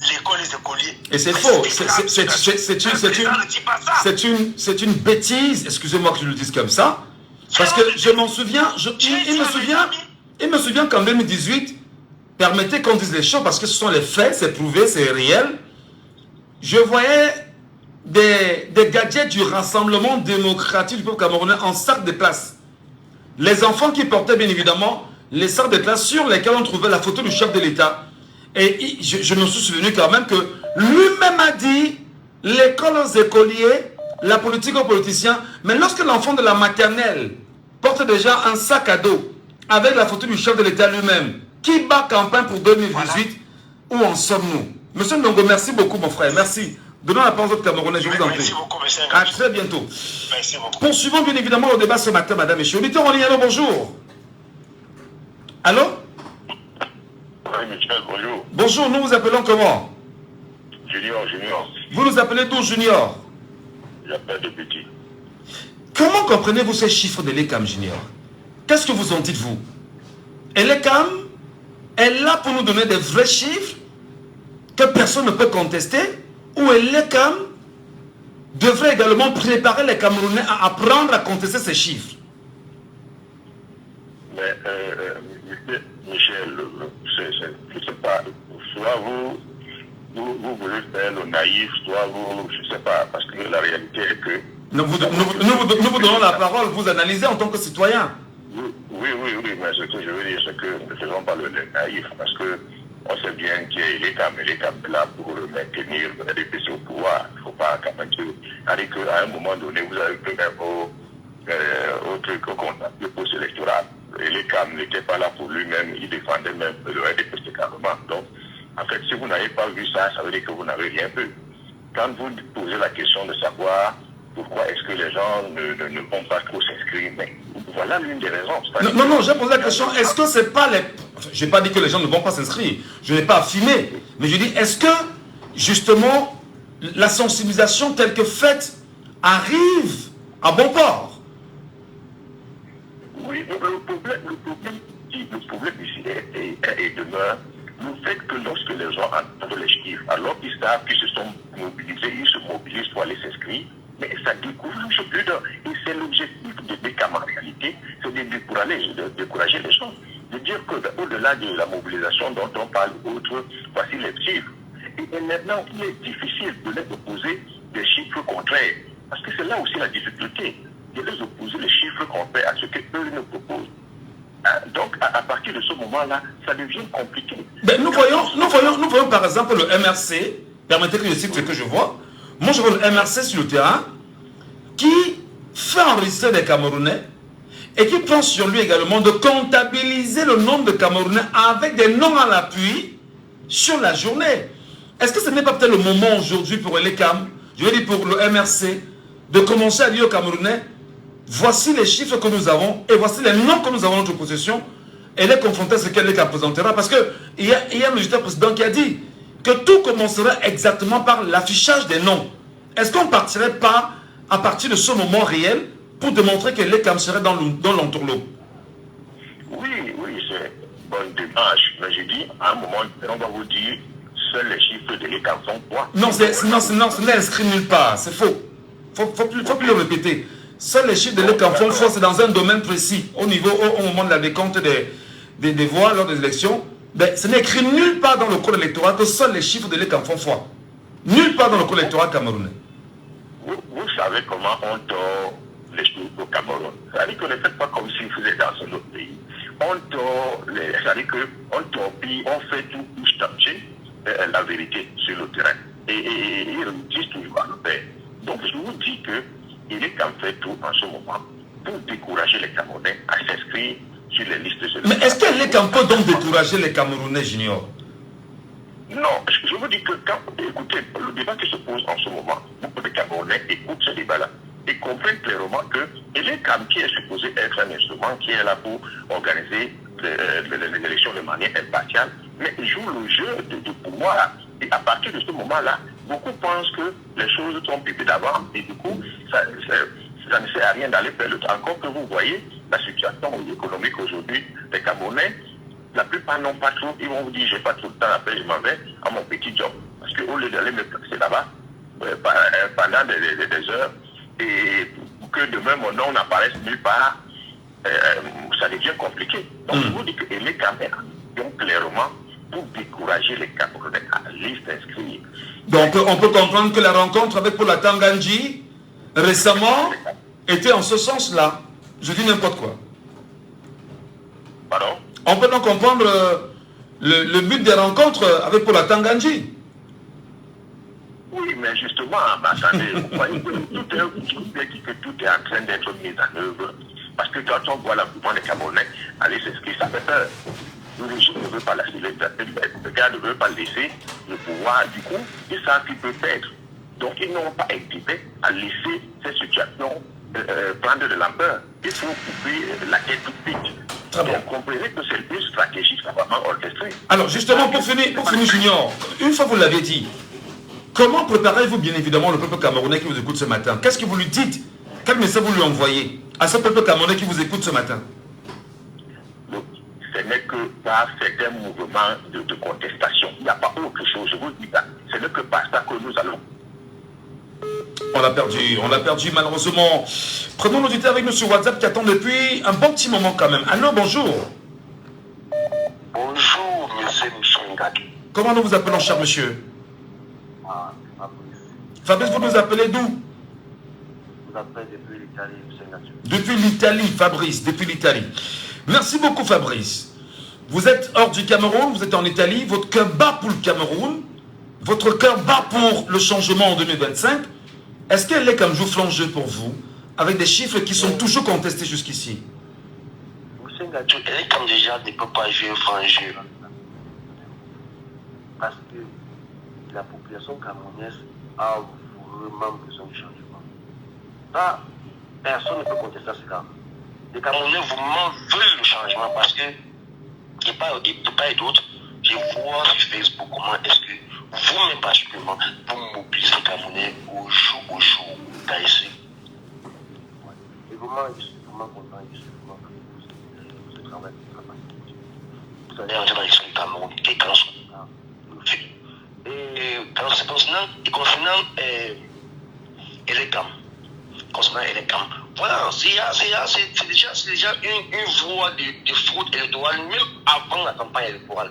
l'école les écoliers. Et c'est faux. C'est une bêtise, excusez-moi que je le dise comme ça, parce que je m'en souviens, il me souvient qu'en 2018, permettez qu'on dise les choses, parce que ce sont les faits, c'est prouvé, c'est réel. Je voyais des gadgets du Rassemblement démocratique du peuple camerounais en sac de classe. Les enfants qui portaient bien évidemment les sacs de classe sur lesquels on trouvait la photo du chef de l'État. Et je me suis souvenu quand même que lui-même a dit l'école aux écoliers, la politique aux politiciens. Mais lorsque l'enfant de la maternelle porte déjà un sac à dos avec la photo du chef de l'État lui-même, qui bat campagne pour 2018, où en sommes-nous? Monsieur Ndongo, merci beaucoup mon frère, merci. Donnons la parole aux Camerounais, je vous en prie. Merci beaucoup, monsieur. À très bientôt. Merci beaucoup. Poursuivons bien évidemment le débat ce matin, madame et messieurs. Auditeur en ligne, allô, bonjour. Allô? Oui, Michel, bonjour. Bonjour, nous vous appelons comment? Junior. Vous nous appelez d'où, Junior? J'appelle de petit. Comment comprenez-vous ces chiffres de l'ECAM, Junior? Qu'est-ce que vous en dites, vous? Et l'ECAM est là pour nous donner des vrais chiffres que personne ne peut contester, ou l'ECAM devrait également préparer les Camerounais à apprendre à contester ces chiffres? Mais, Michel, je ne sais pas, soit vous voulez faire le naïf, soit vous, je ne sais pas, parce que la réalité est que... Nous vous donnons la parole, vous analysez en tant que citoyen. Oui, mais ce que je veux dire, c'est que nous ne faisons pas le naïf, parce que on sait bien qu'il y a l'État est là pour maintenir les PC au pouvoir. Il ne faut pas quand même qu'à un moment donné, vous avez pris au truc qu'on appelle le poste électoral. Et l'État n'était pas là pour lui-même, il défendait même le RDPC carrément. Donc, en fait, si vous n'avez pas vu ça, ça veut dire que vous n'avez rien vu. Quand vous posez la question de savoir pourquoi est-ce que les gens ne vont pas trop s'inscrire, mais voilà l'une des raisons. Non, j'ai posé la question, est-ce que c'est pas les... Je n'ai pas dit que les gens ne vont pas s'inscrire, je n'ai pas affirmé, mais je dis, est-ce que, justement, la sensibilisation telle que faite arrive à bon port? Oui, le problème ici est demeure le fait que lorsque les gens entendent les chiffres, alors qu'ils savent qu'ils se sont mobiliser, ils se mobilisent pour aller s'inscrire, mais ça décourage plus d'un. Et c'est l'objectif de DECAM en réalité, c'est de décourager les gens. De dire qu'au-delà de la mobilisation dont on parle, voici les chiffres. Et maintenant, il est difficile de les opposer des chiffres contraires. Parce que c'est là aussi la difficulté, de les opposer les chiffres contraires à ce qu'eux nous proposent. Donc, à partir de ce moment-là, ça devient compliqué. Ben, nous voyons par exemple le MRC, permettez que je cite ce que je vois. Moi, je vois le MRC sur le terrain qui fait enregistrer des Camerounais et qui prend sur lui également de comptabiliser le nombre de Camerounais avec des noms à l'appui sur la journée. Est-ce que ce n'est pas peut-être le moment aujourd'hui pour les CAM, je veux dire pour le MRC, de commencer à dire aux Camerounais, voici les chiffres que nous avons et voici les noms que nous avons en notre possession et les confronter à ce qu'elle les présentera. Parce qu'il y a un législateur président qui a dit que tout commencerait exactement par l'affichage des noms. Est-ce qu'on ne partirait pas à partir de ce moment réel pour démontrer que les CAM seraient dans l'entourloupe? Oui, c'est une bonne démarche. Mais j'ai dit, à un moment, on va vous dire, seuls les chiffres de l'ECAM sont quoi? Non, ce n'est inscrit nulle part, c'est faux. Faut plus le répéter. Seuls les chiffres de l'ECAM font foi, c'est dans un domaine précis, au moment de la décompte des voix lors des élections. Ben, ce n'est écrit nulle part dans le code électoral que seuls les chiffres de l'ECAM font foi. Nulle part dans le code électoral camerounais. Vous savez comment on tord les choses au Cameroun. C'est-à-dire que ne faites pas comme si vous êtes dans un autre pays. On tord, c'est-à-dire qu'on torpille, on fait tout pour statuer la vérité sur le terrain. Et ils disent toujours à le faire. Donc je vous dis que il est qu'en fait tout en ce moment pour décourager les Camerounais à s'inscrire sur les listes électorales. Mais est-ce que l'ECAM peut donc décourager les Camerounais, Junior? Non, je vous dis que écoutez, le débat qui se pose en ce moment, beaucoup de Camerounais écoutent ce débat-là et comprennent clairement que l'ECAM qui est supposé être un instrument qui est là pour organiser les élections de manière impartiale, mais joue le jeu de pouvoir. Et à partir de ce moment-là, beaucoup pensent que les choses sont pipées d'avance et du coup, ça ne sert à rien d'aller faire le temps. Encore que vous voyez la situation économique aujourd'hui des Camerounais, la plupart n'ont pas trop, ils vont vous dire, j'ai pas trop de temps après, je m'en vais à mon petit job. Parce qu'au lieu d'aller me placer là-bas, pendant des heures, et que demain mon nom n'apparaisse nulle part, ça devient compliqué. Donc je vous dis que les caméras, donc clairement, pour décourager les Camerounais à aller s'inscrire. Donc on peut comprendre que la rencontre avec Paul Tanganji, récemment, était en ce sens-là. Je dis n'importe quoi. Pardon? On peut donc comprendre le but des rencontres avec Paul Tanganji. Oui, mais justement, attendez, vous voyez que tout est en train d'être mis en œuvre. Parce que quand on voit le mouvement des Camerounais aller s'inscrire, ça fait peur. Le régime ne veut pas la laisser, le gars ne veut pas laisser le pouvoir. Du coup, ils savent qu'ils peuvent perdre. Donc, ils n'ont pas intérêt à laisser cette situation prendre de l'ampleur. Il faut couper la tête tout de suite. Donc, comprenez que c'est une stratégie vraiment orchestrée. Alors, justement, pour finir, Junior, une fois que vous l'avez dit, comment préparez-vous bien évidemment le peuple camerounais qui vous écoute ce matin? Qu'est-ce que vous lui dites? Quel message vous lui envoyez à ce peuple camerounais qui vous écoute ce matin? Ce n'est que par certains mouvements de contestation. Il n'y a pas autre chose. Je vous le dis pas. Ce n'est que par ça que nous allons. On l'a perdu malheureusement. Prenons l'auditeur avec nous sur WhatsApp qui attend depuis un bon petit moment quand même. Allô, bonjour. Bonjour, monsieur Mchangaki. Comment nous vous appelons, cher monsieur? Fabrice, vous nous appelez d'où? Je vous appelle depuis l'Italie, monsieur Ngati. Depuis l'Italie, Fabrice, depuis l'Italie. Merci beaucoup, Fabrice. Vous êtes hors du Cameroun, vous êtes en Italie, votre cœur bat pour le Cameroun, votre cœur bat pour le changement en 2025. Est-ce qu'elle est comme joue flange pour vous, avec des chiffres qui sont toujours contestés jusqu'ici? Monsieur Ngati, elle est comme déjà ne peut pas jouer franc jeu. Parce que la population camerounaise a vraiment besoin de changement. Ça, personne ne peut contester cela. Les Camerounais veulent le changement parce que, de part et d'autre, je vois sur Facebook comment est-ce que vous-même particulièrement, vous mobilisez les Camerounais au jour d'ASC. Et vraiment, je suis vraiment content, je suis vraiment content de ce travail. Vous allez entrer dans l'histoire du Cameroun, et quand on se concernant les camps. Voilà, c'est déjà une voie de fraude électorale, même avant la campagne électorale.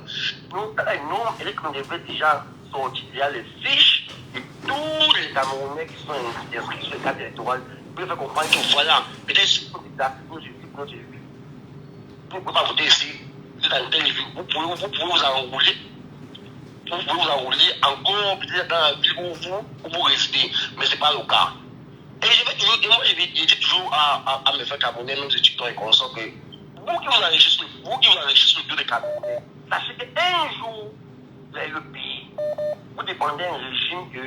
Nous, on devait déjà sortir les fiches de tous les Camerounais qui sont inscrits sur les cartes électorales pour faire comprendre que voilà, peut-être si vous ne pouvez pas voter ici, vous êtes dans telle ville, vous pouvez vous enrouler. Vous pouvez vous enrouler encore peut-être dans la ville où vous restez, mais ce n'est pas le cas. Et moi, je dis toujours à mes frères camerounais, même si tu es conscient, que vous qui vous enrichissez le dos des Camerounais, sachez qu'un jour, vous allez le payer. Vous dépendez d'un régime qui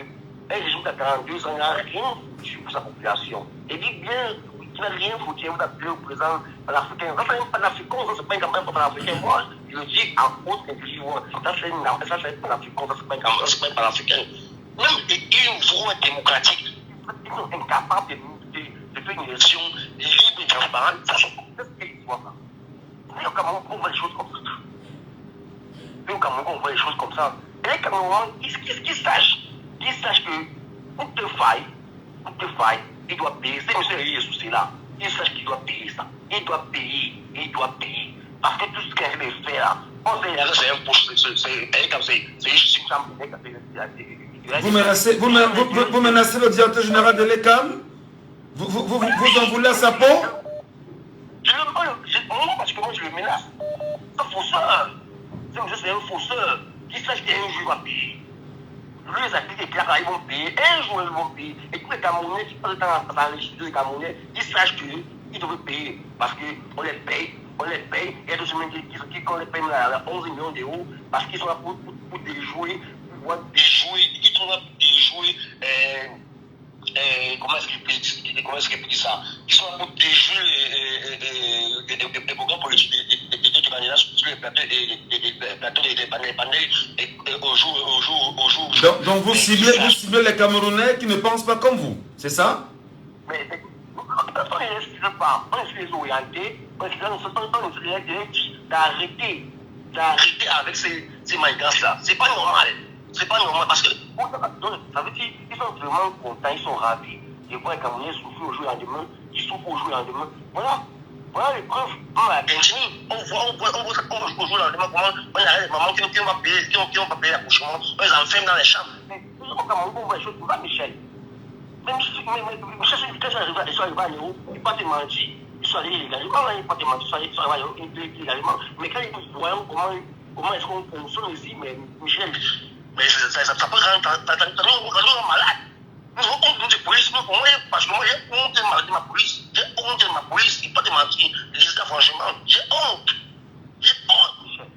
a 42 ans n'a rien foutu pour sa population. Et dit bien, qui n'a rien foutu, vous appelez au président panafricain. Ça, c'est un panafricain, ça, c'est pas une campagne panafricaine. Moi, je le dis en haute intelligence. Ça, c'est un panafricain, ça, c'est pas un panafricain. Même une voie démocratique. Ils sont incapables de faire une élection libre et transparente. C'est ce qu'ils voient. Mais au Cameroun, on voit les choses comme ça. Mais au Cameroun, on voit les choses comme ça. Et les Camerounais, qu'ils sachent que pour te faille, il doit payer. C'est M. Riesou, là. Il sache qu'il doit payer ça. Il doit payer. Parce que tout ce qu'il avait fait là, on sait que c'est un poste, c'est juste une chambre. Vous menacez le directeur général de l'ECAM? Vous en voulez à sa peau? Non, parce que moi je le menace. C'est un fausseur. C'est un fausseur. Qu'il sache qu'un jour il va payer. Lui, les activités clairs, ils vont payer. Un jour, ils vont payer. Et tous les Camerounais, qui passent dans les chiffres des Camerounais, ils sachent qu'ils doivent payer. Parce qu'on les paye. Il y a des semaines qu'on les paye à 11 millions d'euros parce qu'ils sont là pour déjouer. Ils sont là pour déjouer. Comment est-ce qu'il peut dire ça? Ils sont là pour déjouer les programmes politiques des candidats sur les plateaux des panels au jour. Donc vous ciblez les Camerounais qui ne pensent pas comme vous, c'est ça? Mais on ne les cible pas, on essaie de les orienter, on essaie d'arrêter avec ces manigances-là. C'est pas normal. Parce que ça veut dire qu'ils sont vraiment contents, ils sont ravis. Ils voient les Camerounais souffrir au jour et en demain, ils souffrent au jour et en demain. Voilà les preuves. On a Benchini, on voit au jour et en demain comment on a les mamans qui ont pas payé l'accouchement, on les enferme dans les chambres. Mais au Cameroun, on voit les choses comme ça, Michel. Même si Michel, quand ils sont arrivés à l'euro, ils ne pas te mentir. Ils sont allés illégalement, ils ne pas te mentir, ils sont arrivés illégalement. Mais quand ils voient comment est-ce qu'on fonctionne ici, mais Michel, mais ça peut rendre malade. Nous avons honte de police, parce que moi j'ai honte de ma police. J'ai honte de ma police, il ne pas te mentir. Je dis ça franchement, j'ai honte. Michel.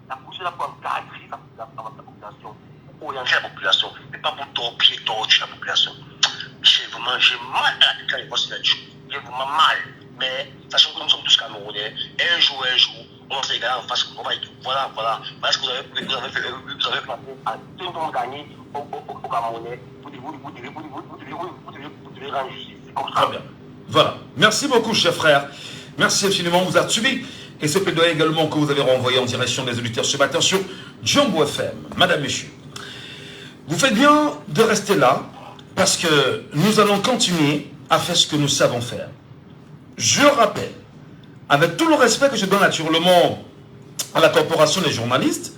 La police est là pour encadrer la population, pour orienter la population, mais pas pour torpiller la population. Michel, vraiment, j'ai mal à la tête quand je vois cette chose. J'ai vraiment mal. Mais sachant que nous sommes tous Camerounais, un jour, on s'est gagné en face. Voilà. Parce que vous avez fait à tout le monde gagné au Camerounais. Vous devez rendre justice. C'est comme ça. Très bien. Voilà. Merci beaucoup, chers frères. Merci infiniment. Vous avez suivi. Et ce plaidoyer également que vous avez renvoyé en direction des auditeurs ce matin sur Djambo FM. Madame, Messieurs, vous faites bien de rester là parce que nous allons continuer à faire ce que nous savons faire. Je rappelle, avec tout le respect que je donne naturellement à la corporation des journalistes,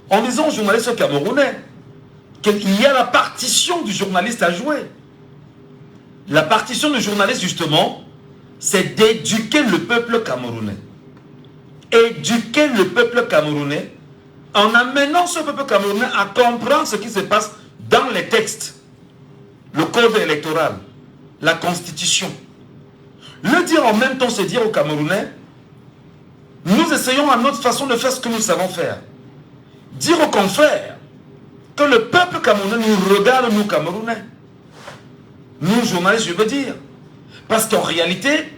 en disant aux journalistes camerounais qu'il y a la partition du journaliste à jouer. La partition du journaliste, justement, c'est d'éduquer le peuple camerounais. Éduquer le peuple camerounais en amenant ce peuple camerounais à comprendre ce qui se passe dans les textes, le code électoral, la constitution. Le dire en même temps, c'est dire aux Camerounais, nous essayons à notre façon de faire ce que nous savons faire. Dire aux confrères que le peuple camerounais nous regarde, nous Camerounais. Nous, journalistes, je veux dire. Parce qu'en réalité,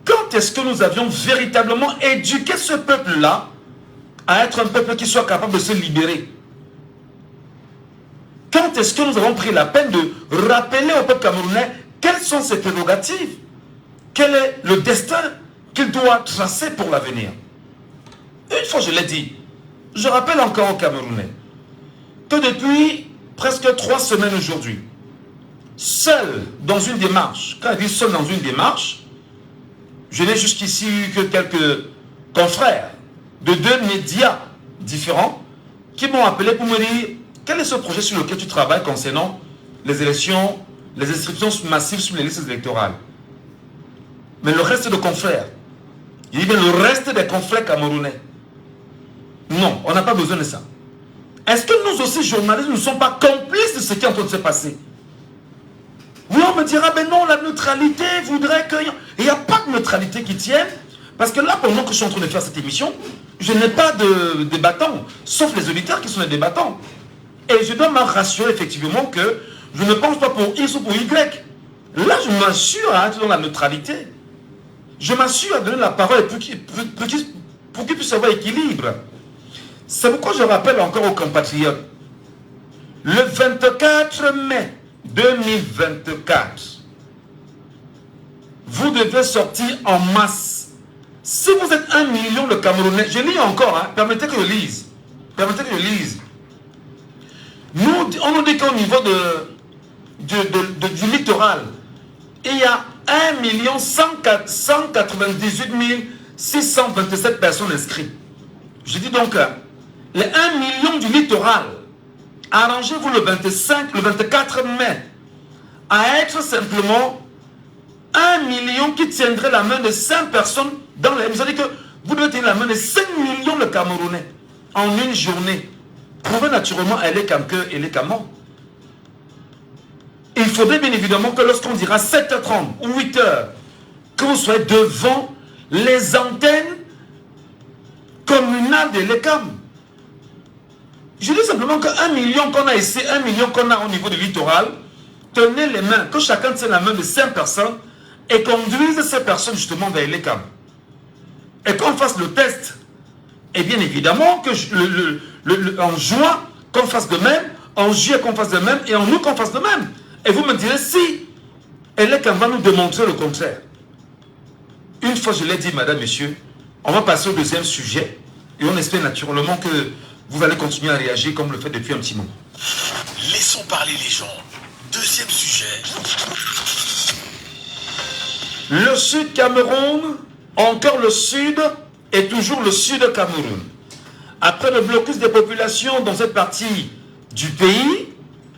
quand est-ce que nous avions véritablement éduqué ce peuple-là à être un peuple qui soit capable de se libérer? Quand est-ce que nous avons pris la peine de rappeler au peuple camerounais quelles sont ses prérogatives? Quel est le destin qu'il doit tracer pour l'avenir? Une fois je l'ai dit, je rappelle encore aux Camerounais que depuis presque 3 semaines aujourd'hui, seul dans une démarche. Quand je dis seul dans une démarche, je n'ai jusqu'ici eu que quelques confrères de 2 médias différents qui m'ont appelé pour me dire quel est ce projet sur lequel tu travailles concernant les élections, les inscriptions massives sur les listes électorales. Mais le reste de confrères, il dit bien le reste des confrères camerounais, non, on n'a pas besoin de ça. Est-ce que nous aussi, journalistes, ne sommes pas complices de ce qui est en train de se passer? Oui, on me dira, ben non, la neutralité voudrait que... Il n'y a pas de neutralité qui tienne, parce que là, pendant que je suis en train de faire cette émission, je n'ai pas de débattants, sauf les auditeurs qui sont les débattants. Et je dois m'en rassurer effectivement que je ne pense pas pour X ou pour Y. Là, je m'assure à être dans la neutralité. Je m'assure à donner la parole pour qu'il puisse y avoir équilibre. C'est pourquoi je rappelle encore aux compatriotes, le 24 mai 2024, vous devez sortir en masse. Si vous êtes 1 million de Camerounais, je lis encore, hein, permettez que je lise. Permettez que je lise. Nous, on nous dit qu'au niveau du littoral, il y a 1 198 627 personnes inscrites. Je dis donc, les 1 million du littoral, arrangez-vous le 24 mai, à être simplement 1 million qui tiendrait la main de 5 personnes dans les... Vous avez dit que vous devez tenir la main de 5 millions de Camerounais en une journée. Prouvez naturellement elle est comme que elle est comme moi. Il faudrait bien évidemment que lorsqu'on dira 7h30 ou 8h, que vous soyez devant les antennes communales de l'ECAM. Je dis simplement que 1 million qu'on a ici, 1 million qu'on a au niveau du littoral, tenez les mains, que chacun tienne la main de 5 personnes et conduise ces personnes justement vers l'ECAM. Et qu'on fasse le test. Et bien évidemment que en juin, qu'on fasse de même, en juillet qu'on fasse de même, et en août qu'on fasse de même. Et vous me direz si l'ECAM va nous démontrer le contraire. Une fois je l'ai dit, madame, messieurs, on va passer au deuxième sujet, et on espère naturellement que vous allez continuer à réagir comme vous le faites depuis un petit moment. Laissons parler les gens. Deuxième sujet. Le Sud Cameroun, encore le Sud, et toujours le Sud Cameroun. Après le blocus des populations dans cette partie du pays,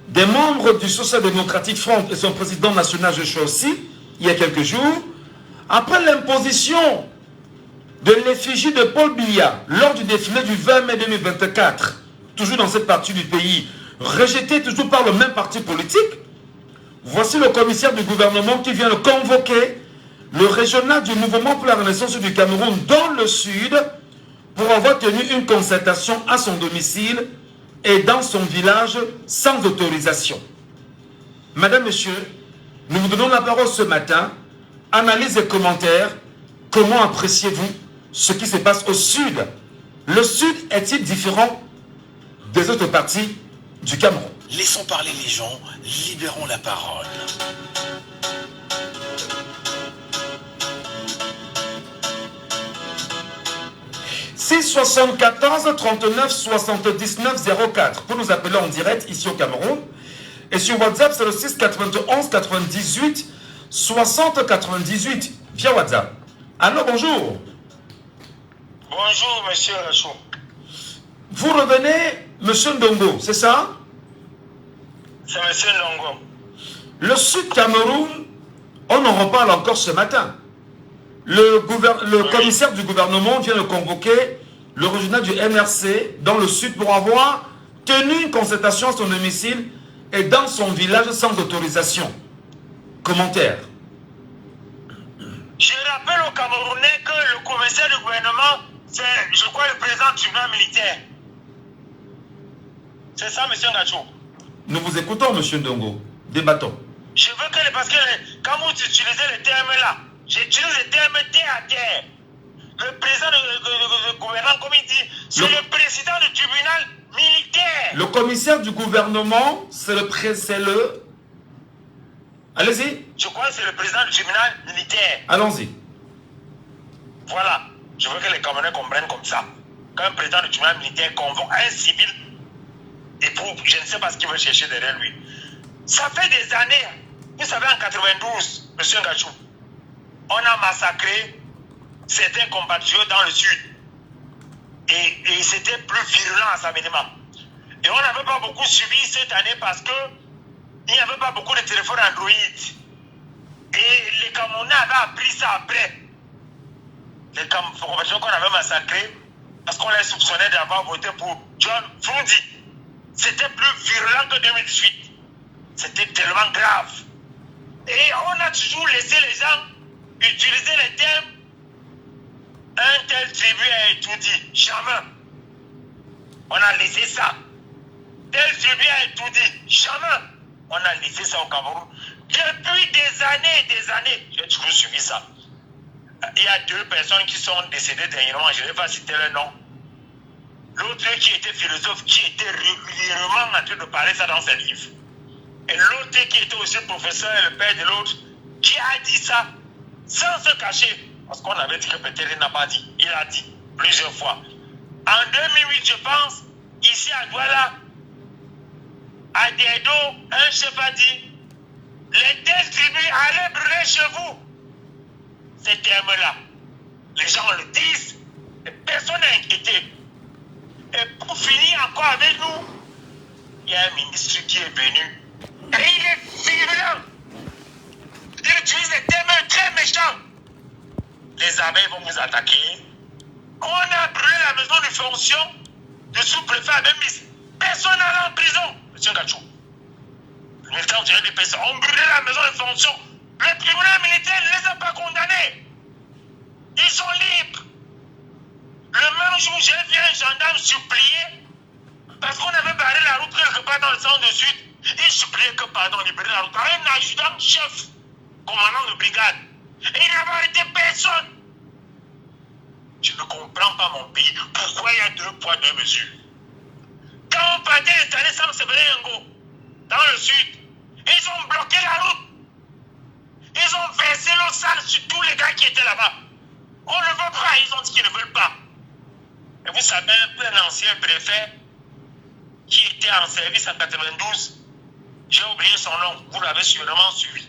des membres du Social Democratic Front et son président national Joshua aussi, il y a quelques jours, après l'imposition de l'effigie de Paul Biya lors du défilé du 20 mai 2024, toujours dans cette partie du pays, rejetée toujours par le même parti politique, voici le commissaire du gouvernement qui vient de convoquer le régional du mouvement pour la renaissance du Cameroun dans le sud pour avoir tenu une concertation à son domicile et dans son village sans autorisation. Madame, Monsieur, nous vous donnons la parole ce matin. Analyse et commentaires. Comment appréciez-vous ce qui se passe au sud? Le sud est-il différent des autres parties du Cameroun? Laissons parler les gens, libérons la parole. « 674 39 79 04 pour nous appeler en direct ici au Cameroun. Et sur WhatsApp, c'est le 6 91 98 60 98 via WhatsApp. Allô, bonjour. Bonjour, monsieur Rachou. Vous revenez, monsieur Ndongo, c'est ça? C'est monsieur Ndongo. Le Sud Cameroun, on en reparle encore ce matin. Le commissaire du gouvernement vient de convoquer le régional du MRC dans le sud pour avoir tenu une concertation à son domicile et dans son village sans autorisation. Commentaire. Je rappelle aux Camerounais que le commissaire du gouvernement, c'est, je crois, le président du tribunal militaire. C'est ça, monsieur Ngachou? Nous vous écoutons, monsieur Ndongo. Débattons. Je veux que, parce que quand vous utilisez le terme là, j'utilise le terme terre à terre. Le président du gouvernement, comme il dit, c'est le président du tribunal militaire. Le commissaire du gouvernement, c'est le... Allez-y. Je crois que c'est le président du tribunal militaire. Allons-y. Voilà. Je veux que les Camerounais comprennent comme ça. Quand un président du tribunal militaire convoque un civil Et pour, je ne sais pas ce qu'il veut chercher derrière lui. Ça fait des années. Vous savez, en 92, M. Ngachou, on a massacré certains compatriotes dans le sud. Et c'était plus virulent à sa minimum. Et on n'avait pas beaucoup suivi cette année parce que il n'y avait pas beaucoup de téléphones Android. Et les Camerounais avaient appris ça après. Les compatriotes qu'on avait massacrés parce qu'on les soupçonnait d'avoir voté pour John Frundi. C'était plus virulent que 2018. C'était tellement grave. Et on a toujours laissé les gens utiliser les termes un tel tribu a étudié. Jamais. On a laissé ça. Tel tribu a étudié. Jamais. On a laissé ça au Cameroun. Depuis des années, j'ai toujours suivi ça. Il y a 2 personnes qui sont décédées dernièrement, je ne vais pas citer leur nom. L'autre qui était philosophe, qui était régulièrement en train de parler ça dans ses livres. Et l'autre qui était aussi professeur, le père de l'autre, qui a dit ça sans se cacher. Parce qu'on avait dit que peut-être il n'a pas dit. Il a dit plusieurs fois. En 2008, je pense, ici à Douala, à Diedo, un chef a dit les 10 tribus allaient brûler chez vous. Ces termes-là. Les gens le disent et personne n'est inquiété. Et pour finir encore avec nous, il y a un ministre qui est venu et il est virulent. Il utilise des termes très méchants. Les abeilles vont vous attaquer. On a brûlé la maison de fonction du sous-préfet à Bembis. Personne n'allait en prison. M. Gachou. Le militant dirait des personnes. On brûlait la maison de fonction. Le tribunal militaire ne les a pas condamnés. Ils sont libres. Le même jour, j'ai vu un gendarme supplier parce qu'on avait barré la route quelque part dans le centre de Sud. Il suppliait que, pardon, libérer la route. Un adjudant-chef, commandant de brigade. Et il n'avait arrêté personne. Je ne comprends pas mon pays. Pourquoi il y a 2 poids, 2 mesures? Quand on partait installer Sam Seberengo dans le sud, ils ont bloqué la route. Ils ont versé l'eau sale sur tous les gars qui étaient là-bas. On ne veut pas, ils ont dit qu'ils ne veulent pas. Et vous savez, un ancien préfet qui était en service en 92, j'ai oublié son nom, vous l'avez sûrement suivi.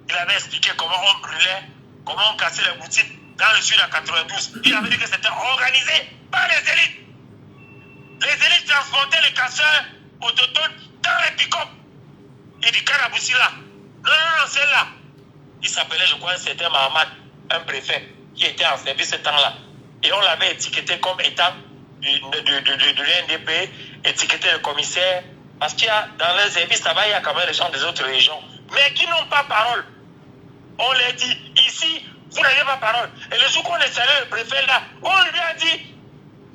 Il avait expliqué comment on brûlait, comment on cassait les boutiques dans le sud en 92. Il avait dit que c'était organisé par les élites. Les élites transportaient les casseurs autochtones dans les pick-up. Il dit Karaboussi là. Non, c'est là. Il s'appelait, je crois, c'était Mahamad, un préfet qui était en service ce temps-là. Et on l'avait étiqueté comme étant de l'UNDP, étiqueté le commissaire. Parce qu'il y a dans les services là-bas, il y a quand même les gens des autres régions. Mais qui n'ont pas parole. On leur dit, ici, vous n'avez pas parole. Et le jour qu'on est salé le préfet là, on lui a dit,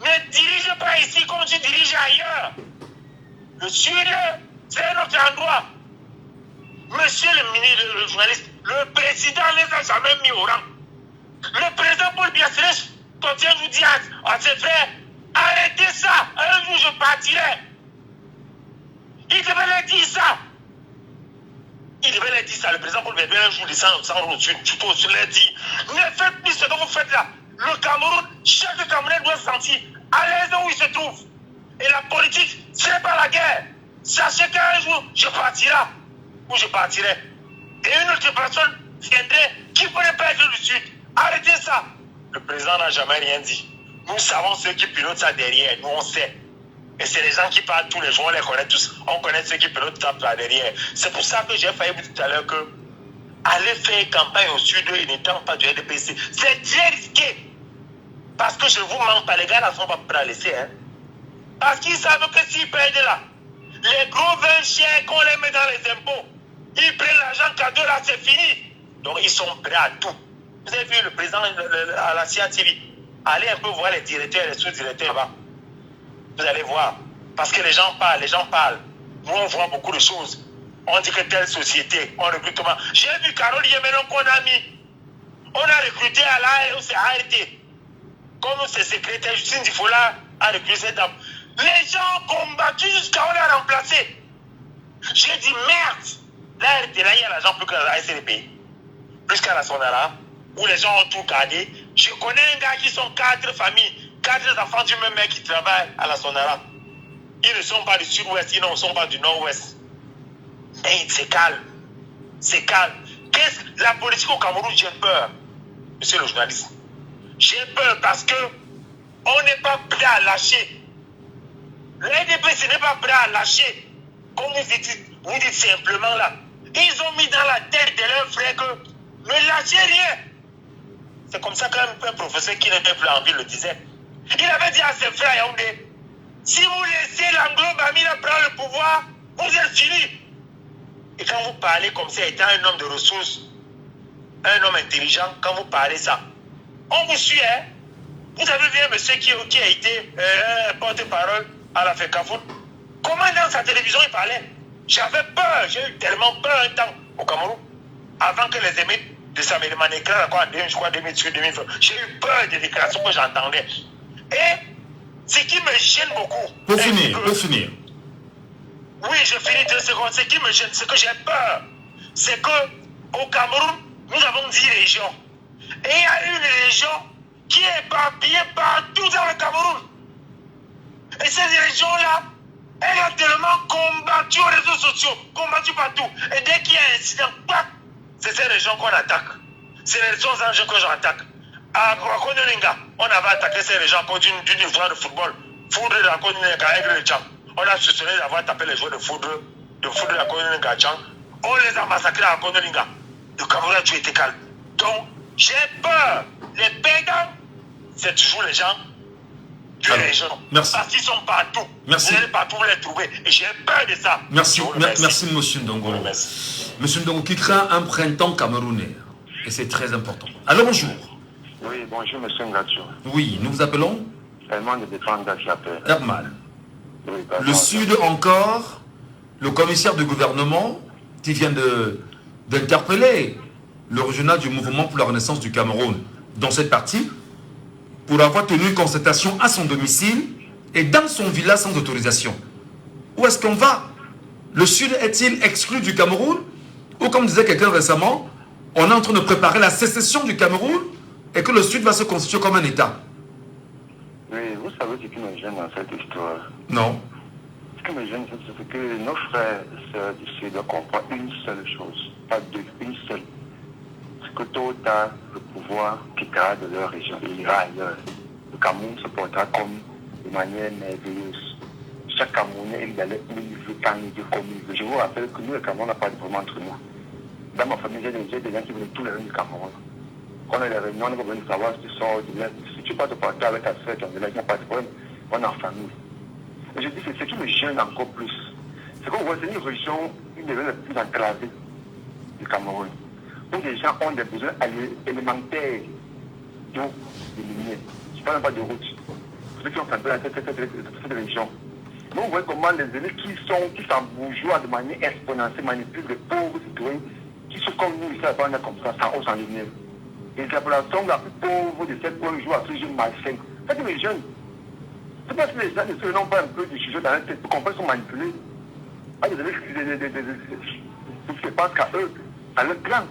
ne dirige pas ici comme tu diriges ailleurs. Le sud, c'est notre endroit. Monsieur le ministre, le journaliste, le président ne les a jamais mis au rang. Le président Paul Biassérès continue à nous dire à ses frères, arrêtez ça, un jour je partirai. Il devait leur dire ça. Il devait leur dire ça. Le président Paul Biassérès un jour descend surtout sur leur dit, ne faites plus ce que vous faites là. Le Cameroun, chaque Camerounais doit se sentir à l'aise où il se trouve. Et la politique, ce n'est pas la guerre. Sachez qu'un jour, je partirai. Ou je partirai. Et une autre personne viendrait qui ne pourrait pas être du Sud. Arrêtez ça. Le président n'a jamais rien dit. Nous savons ceux qui pilotent ça derrière. Nous, on sait. Et c'est les gens qui parlent tous les jours, on les connaît tous. On connaît ceux qui pilotent ça derrière. C'est pour ça que j'ai failli vous dire tout à l'heure que aller faire campagne au Sud n'étant pas du RDPC, c'est très risqué. Parce que je vous mens pas, les gars ne sont pas prêts à laisser. Hein. Parce qu'ils savent que s'ils perdent là, les gros vins chers qu'on les met dans les impôts, ils prennent l'argent cadeau là, c'est fini. Donc ils sont prêts à tout. Vous avez vu le président à la CIA TV. Allez un peu voir les directeurs et les sous-directeurs là-bas. Vous allez voir. Parce que les gens parlent. Nous on voit beaucoup de choses. On dit que telle société, on recrute comment. J'ai vu Carole Yemelon qu'on a mis. On a recruté à la c'est arrêté. Comme ses secrétaires, Justine Difola a recruté cette dame. Les gens ont combattu jusqu'à on l'a remplacé. J'ai dit merde. Là, il y a l'argent plus qu'à la SLP. Plus qu'à la Sonara. Où les gens ont tout gardé. Je connais un gars qui sont 4 familles, 4 enfants du même mec qui travaillent à la Sonara. Ils ne sont pas du sud-ouest, ils ne sont pas du nord-ouest. Mais c'est calme. C'est calme. La politique au Cameroun, j'ai peur, monsieur le journaliste. J'ai peur parce que on n'est pas prêt à lâcher. Le NDP, ce n'est pas prêt à lâcher. Comme vous dites simplement là. Ils ont mis dans la tête de leurs frères que ne lâchez rien. C'est comme ça qu'un professeur qui n'était plus en ville le disait. Il avait dit à ses frères Yaoundé, si vous laissez l'Anglo-Bamina prendre le pouvoir, vous êtes finis. Et quand vous parlez comme ça, étant un homme de ressources, un homme intelligent, quand vous parlez ça, on vous suit, hein? Vous avez vu un monsieur qui a été porte-parole à la FECAFOOT. Comment dans sa télévision il parlait? J'avais peur, j'ai eu tellement peur un temps au Cameroun, avant que les émeutes de Samuel Manécla, je crois 2018-2020, j'ai eu peur des déclarations que j'entendais. Et ce qui me gêne beaucoup... Pour finir. Oui, je finis 2 secondes. Ce qui me gêne, c'est que j'ai peur. C'est qu'au Cameroun, nous avons 10 régions. Et il y a une région qui est éparpillée partout dans le Cameroun. Et cette région-là, elle a tellement combattu aux réseaux sociaux, combattu partout. Et dès qu'il y a un incident, c'est ces régions qu'on attaque. C'est les régions enjeux que j'attaque. À Konolinga, on avait attaqué ces régions à cause d'une histoire de football. Foudre de la Konolinga avec le Tchang. On a soupçonné d'avoir tapé les joueurs de foudre de la Konolinga Tchang. On les a massacrés à Konolinga. Le Cameroun a toujours été calme. Donc, j'ai peur. Les perdants, c'est toujours les gens de la région. Merci. Parce qu'ils sont partout. Merci. Vous allez partout les trouver. Et j'ai peur de ça. Merci, merci monsieur Ndongo. Monsieur Ndongo qui craint un printemps camerounais. Et c'est très important. Alors bonjour. Oui, bonjour monsieur Ngatio. Oui, nous vous appelons Herman de défense d'Achiapel. Herman. Oui, le Sud encore, le commissaire du gouvernement qui vient d'interpeller le régional du mouvement pour la renaissance du Cameroun dans cette partie pour avoir tenu une constatation à son domicile et dans son village sans autorisation. Où est-ce qu'on va? Le Sud est-il exclu du Cameroun? Ou comme disait quelqu'un récemment, on est en train de préparer la sécession du Cameroun et que le Sud va se constituer comme un État? Oui, vous savez ce qui me gêne dans cette histoire. Non. Ce qui me gêne, c'est que nos frères et sœurs du Sud comprennent une seule chose, pas deux, une seule. C'est que tôt ou tard, le pouvoir quittera de leur région et ira ailleurs. Le Cameroun se portera comme de manière merveilleuse. Chaque Camerounais, il allait où il veut, quand il veut, comme il veut. Je vous rappelle que nous, le Cameroun, n'a pas de vraiment entre nous. Dans ma famille, j'ai des gens qui venaient tous les réunions du Cameroun. Quand on a les réunions, on va venir savoir si tu sors du lait. Si tu passes de partir avec ta soeur, il n'y a pas de problème. On est en famille. Et je dis, c'est ce qui me gêne encore plus. C'est qu'on voit, c'est une région, une des les plus enclavées du Cameroun. Où les gens ont des besoins élémentaires d'eau, de lumière. Je ne parle pas de route. Ceux qui ont fait cette région. Mais on voit comment les élites qui s'embourgeoient de manière exponentielle, manipulent les pauvres citoyens qui sont comme nous, ici, on est comme ça, sans eau, sans lumière. Et la population la plus pauvre de cette joue à ce jeu malsain. Ça que les jeunes, c'est parce que les gens ne se rendent pas un peu du sujet dans la tête pour qu'on puisse sont manipulés. Ah, les élèves qui se passent qu'à eux, à leur clan,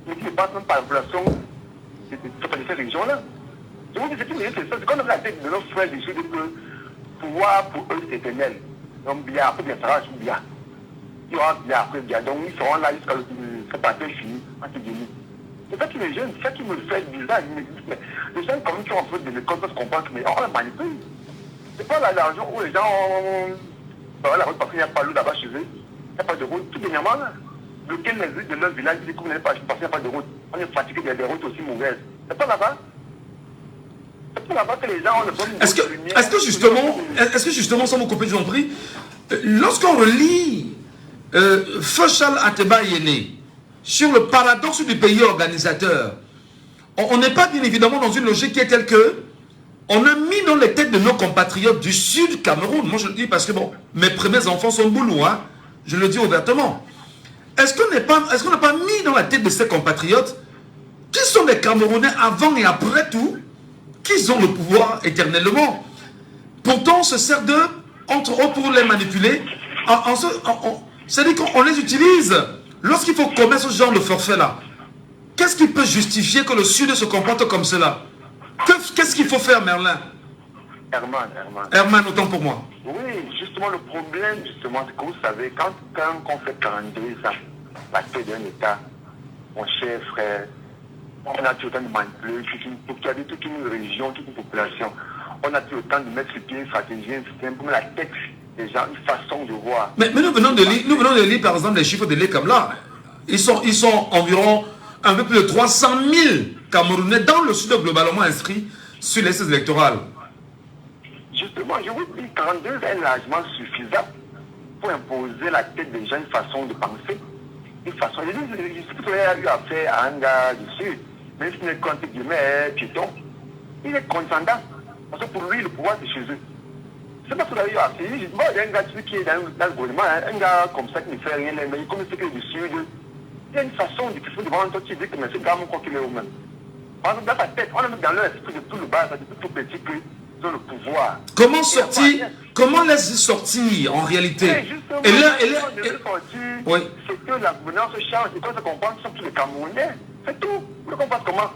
mais qui ne passent même pas à la population de ces régions-là. Je vous dis, c'est qu'on a la tête de nos frères du Sud que pouvoir pour eux c'est éternel. Donc bien, après bien, ça va bien. Il y aura bien, après bien. Donc ils seront là jusqu'à ce partage fini, entre guillemets. C'est ça qui me gêne, c'est ça qui me fait bizarre. Les gens, comme ils ont fait de l'école, peuvent comprendre, mais on les manipule. C'est pas l'argent où les gens ont. La route parce qu'il n'y a pas l'eau là-bas chez eux. Il n'y a pas de route. Tout dernièrement, là. Lequel les rues de leur village, ils disent qu'on n'est pas parce qu'il n'y a pas de route. On est fatigué, il y a des routes aussi mauvaises. C'est pas là-bas. C'est pas là-bas que les gens ont le bon niveau de lumière. Est-ce que justement, sans vous couper du prix, lorsqu'on relit Feu Charles Ateba Yéné, sur le paradoxe du pays organisateur, on n'est pas bien évidemment dans une logique qui est telle que on a mis dans les têtes de nos compatriotes du Sud Cameroun, moi je le dis parce que bon, mes premiers enfants sont boulous, hein, je le dis ouvertement. Est-ce qu'on n'a pas mis dans la tête de ces compatriotes qui sont des Camerounais avant et après tout, qu'ils ont le pouvoir éternellement? Pourtant on se sert d'eux, entre autres pour les manipuler, c'est-à-dire qu'on les utilise. Lorsqu'il faut commettre ce genre de forfait-là, qu'est-ce qui peut justifier que le Sud se comporte comme cela? Qu'est-ce qu'il faut faire, Merlin? Herman, autant pour moi. Oui, justement, le problème, justement, c'est que vous savez, quand on fait 42 ans, la tête d'un État, mon cher frère, on a tout le temps de manipuler toute une région, toute une population. On a tout le temps de mettre sur pied une stratégie, un système, pour la tête des gens, une façon de voir. Mais nous venons de lire, par exemple, les chiffres de l'ECAM-là. Ils sont environ un peu plus de 300 000 Camerounais dans le sud globalement inscrits sur les listes électorales. Justement, je vous dis, 42 est largement suffisant pour imposer la tête des gens une façon de penser. Une façon. Je sais que vous avez eu affaire à un gars du sud, même s'il est contre guillemets piéton, il est condescendant. Parce que pour lui, le pouvoir, c'est chez eux. C'est pas ce que vous avez eu affaire. Il y a un gars qui est dans le gouvernement, un gars comme ça qui ne fait rien, mais comme il sait qu'il est du sud, il y a une façon de qu'il devant toi, tu dis que ce gars, on croit qu'il est au même. Par exemple, dans sa tête, on a mis dans leur esprit de tout le bas, depuis tout petit, qu'ils ont le pouvoir. Comment sortir, comment laisser sortir en réalité? Et là, oui. C'est que la gouvernance change, et quand on comprend que ce sont tous les Camerounais, c'est tout. Vous comprenez comment?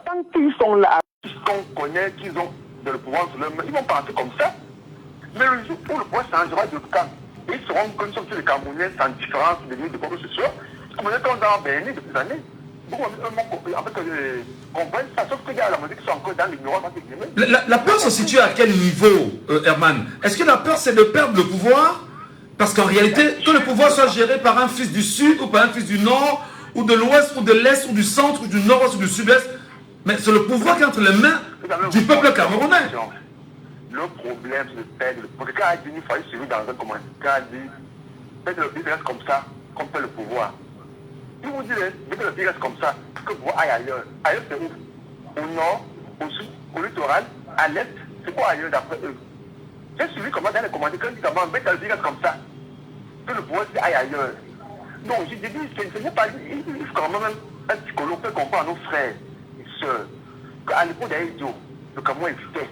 Tant qu'ils sont là, qu'on connaît qu'ils ont de le pouvoir sur leur main, ils vont penser comme ça. Mais le jour où le pouvoir changera de camp, ils seront comme tous les Camerounais sans différence de niveau de quoi que ce soit. Comme on est dans Bénin depuis des années. La peur se situe à quel niveau, Herman? Est-ce que la peur, c'est de perdre le pouvoir? Parce qu'en réalité, que le pouvoir soit géré par un fils du Sud, ou par un fils du Nord, ou de l'Ouest, ou de l'Est, ou du Centre, ou du Nord-Ouest, ou du Sud-Est, mais c'est le pouvoir qui est entre les mains du peuple camerounais. Le problème, c'est de perdre le pouvoir. Quand il a dit, il fallait suivre dans un commentaire. Quand il a dit, faites le business comme ça, comme fait le pouvoir. Je vous dis, dès que le pays reste comme ça, que vous aillez ailleurs. Ailleurs, c'est où? Au nord, au sud, au littoral, à l'est. C'est quoi ailleurs d'après eux? J'ai suivi comment dans les commentaires, quand ils disent comment le pays reste comme ça, que le pouvoir aille ailleurs. Donc, je dis, ce n'est pas. Il faut quand même un psychologue peut comprendre nos frères et sœurs qu'à l'époque d'Aïdio, le Cameroun existait.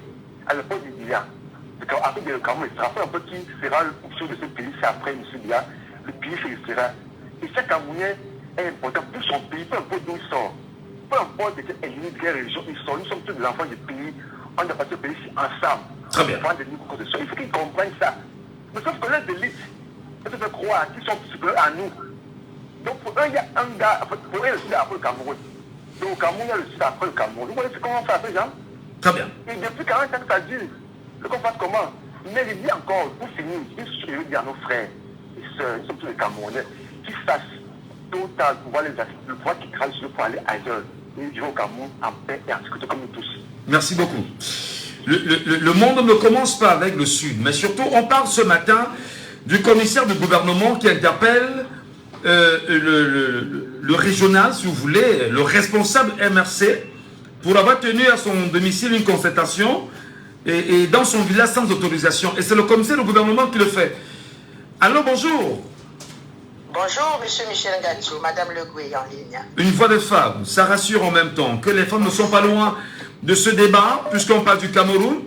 À l'époque d'Idia, après le Cameroun, il sera un peu qui sera le futur de ce pays, c'est après M. Dia, le pays sera. Et chaque Camerounais est important pour son pays, peu importe d'où il sort. Peu importe de quelle ethnie, de quelle région il sort. Nous sommes tous des enfants du pays. On doit passer le pays ensemble. Très bien. Il faut qu'ils comprennent ça. Mais sauf que les élites, ils se croient qu'ils sont supérieurs à nous. Donc pour eux, il y a un gars, pour eux, le sud après le Cameroun. Donc au Cameroun, il y a le sud après le Cameroun. Vous voyez comment on fait ces gens? Très bien. Et depuis 40 ans que ça dure, qu'on fasse comment? Mais je dis encore, pour finir, je veux dire à nos frères et sœurs, ils sont tous les Camerounais, qu'ils sachent total pouvoir le pouvoir qui crée sur pour aller ailleurs. Et vivre au Cameroun en paix et en sécurité comme nous tous. Merci beaucoup. Le monde ne commence pas avec le Sud, mais surtout, on parle ce matin du commissaire du gouvernement qui interpelle le régional, si vous voulez, le responsable MRC, pour avoir tenu à son domicile une concertation et dans son village sans autorisation. Et c'est le commissaire du gouvernement qui le fait. Allô, bonjour. Bonjour, monsieur Michel Ngatsou, madame Le Goué en ligne. Une voix de femme, ça rassure en même temps que les femmes ne sont pas loin de ce débat, puisqu'on parle du Cameroun.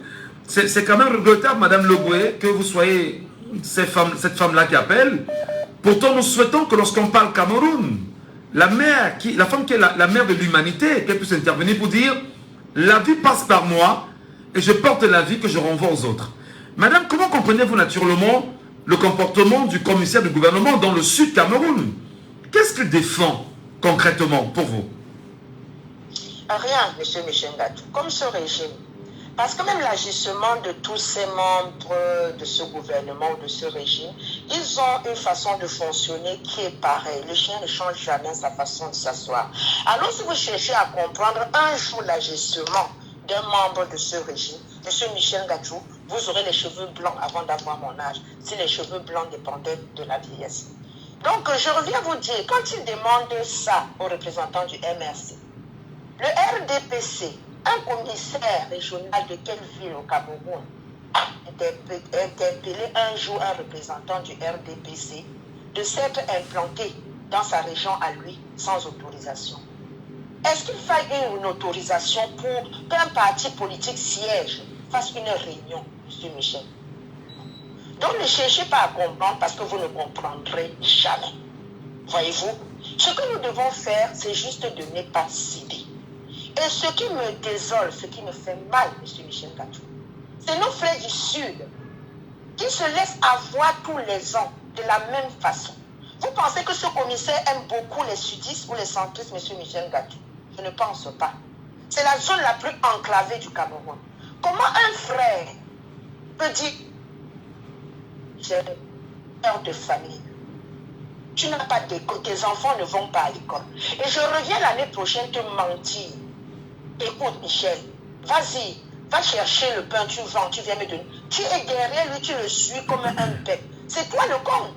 C'est quand même regrettable, madame Le Goué, que vous soyez cette femme-là qui appelle. Pourtant, nous souhaitons que lorsqu'on parle Cameroun, la femme qui est la mère de l'humanité, qu'elle puisse intervenir pour dire « La vie passe par moi et je porte la vie que je renvoie aux autres ». Madame, comment comprenez-vous naturellement le comportement du commissaire du gouvernement dans le sud Cameroun? Qu'est-ce qu'il défend concrètement pour vous? Rien, monsieur Michel Ngatsou, comme ce régime. Parce que même l'agissement de tous ces membres de ce gouvernement ou de ce régime, ils ont une façon de fonctionner qui est pareille. Le chien ne change jamais sa façon de s'asseoir. Alors si vous cherchez à comprendre un jour l'agissement d'un membre de ce régime, monsieur Michel Ngatsou, vous aurez les cheveux blancs avant d'avoir mon âge, si les cheveux blancs dépendaient de la vieillesse. Donc je reviens vous dire, quand il demande ça aux représentants du MRC, le RDPC, un commissaire régional de quelle ville au Cameroun a interpellé un jour un représentant du RDPC de s'être implanté dans sa région à lui sans autorisation. Est-ce qu'il faille une autorisation pour qu'un parti politique siège, fasse une réunion, M. Michel? Donc ne cherchez pas à comprendre parce que vous ne comprendrez jamais. Voyez-vous, ce que nous devons faire, c'est juste de ne pas céder. Et ce qui me désole, ce qui me fait mal, M. Michel Ngatsou, C'est nos frères du Sud qui se laissent avoir tous les ans de la même façon. Vous pensez que ce commissaire aime beaucoup les sudistes ou les centristes, M. Michel Gatou? Je ne pense pas. C'est la zone la plus enclavée du Cameroun. Comment un frère peut dire j'ai peur de famille? Tu n'as pas d'école, tes enfants ne vont pas à l'école. Et je reviens l'année prochaine te mentir. Écoute Michel, vas-y, va chercher le pain, tu vends, tu viens me donner. Tu es derrière lui, tu le suis comme un bec. C'est toi le con.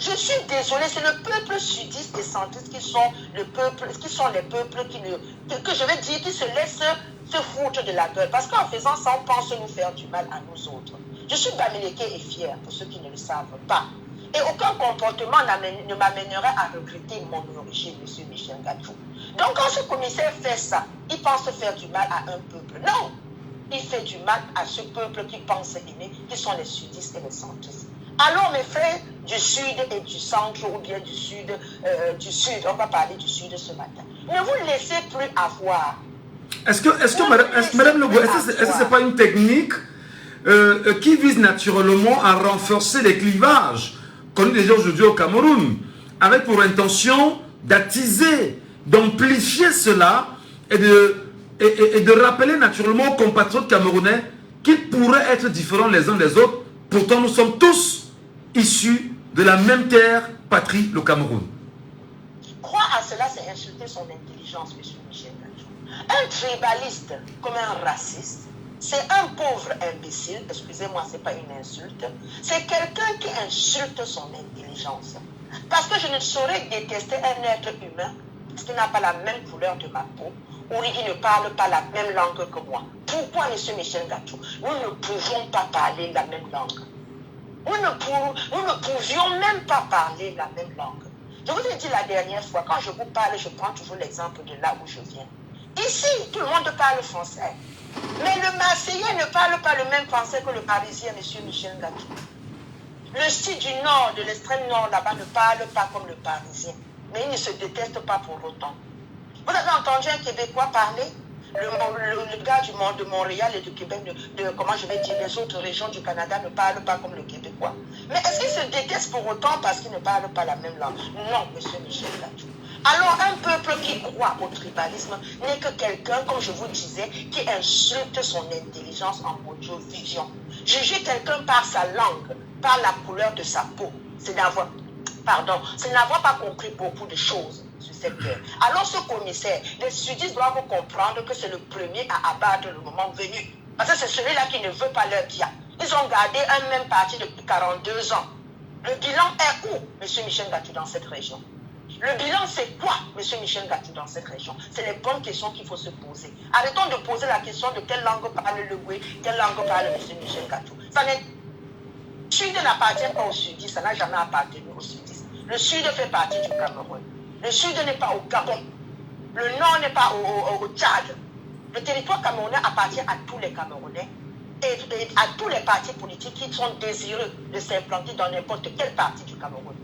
Je suis désolé, c'est le peuple sudiste et centriste qui sont les peuples que je vais dire, qui se laissent se foutre de la gueule. Parce qu'en faisant ça, on pense nous faire du mal à nous autres. Je suis Bamileke et fière, pour ceux qui ne le savent pas. Et aucun comportement ne m'amènerait à regretter mon origine, M. Michel Gatou. Donc quand ce commissaire fait ça, il pense faire du mal à un peuple. Non, il fait du mal à ce peuple qui pense aimer, qui sont les sudistes et les centristes. Alors mes frères du sud et du centre, ou bien du sud, on va parler du sud ce matin. Ne vous laissez plus avoir. Est-ce que Madame Legault, est-ce que ce n'est pas une technique qui vise naturellement à renforcer les clivages qu'on a déjà aujourd'hui au Cameroun, avec pour intention d'attiser, d'amplifier cela et de rappeler naturellement aux compatriotes camerounais qu'ils pourraient être différents les uns des autres, pourtant nous sommes tous issus de la même terre, patrie, le Cameroun. Croire à cela, c'est insulter son intelligence, M. Michel Gatou. Un tribaliste comme un raciste, c'est un pauvre imbécile, excusez-moi, ce n'est pas une insulte, c'est quelqu'un qui insulte son intelligence. Parce que je ne saurais détester un être humain parce qu'il n'a pas la même couleur de ma peau ou il ne parle pas la même langue que moi. Pourquoi, M. Michel Gatou, nous ne pouvons pas parler la même langue? Nous ne pouvions même pas parler la même langue. Je vous ai dit la dernière fois, quand je vous parle, je prends toujours l'exemple de là où je viens. Ici, tout le monde parle français. Mais le Marseillais ne parle pas le même français que le Parisien, M. Michel Gatou. Le sud du nord, de l'extrême nord, là-bas, ne parle pas comme le Parisien. Mais ils ne se détestent pas pour autant. Vous avez entendu un Québécois parler? Le gars de Montréal et du Québec, comment je vais dire, les autres régions du Canada ne parlent pas comme le Québécois. Mais est-ce qu'ils se détestent pour autant parce qu'ils ne parlent pas la même langue? Non, M. Michel Gatou. Alors un peuple qui croit au tribalisme n'est que quelqu'un, comme je vous disais, qui insulte son intelligence en audio-vision. Juger quelqu'un par sa langue, par la couleur de sa peau, c'est n'avoir pas compris beaucoup de choses sur cette terre. Alors ce commissaire, les sudistes doivent comprendre que c'est le premier à abattre le moment venu. Parce que c'est celui-là qui ne veut pas leur bien. Ils ont gardé un même parti depuis 42 ans. Le bilan est où, M. Michel Gatou, dans cette région? Le bilan, c'est quoi, M. Michel Gatou, dans cette région? C'est les bonnes questions qu'il faut se poser. Arrêtons de poser la question de quelle langue parle le Goué, quelle langue parle M. Michel Gatou. Le Sud n'appartient pas au Sudiste, ça n'a jamais appartenu au Sudiste. Le Sud fait partie du Cameroun. Le Sud n'est pas au Gabon. Le Nord n'est pas au Tchad. Le territoire camerounais appartient à tous les Camerounais et à tous les partis politiques qui sont désireux de s'implanter dans n'importe quel parti du Cameroun.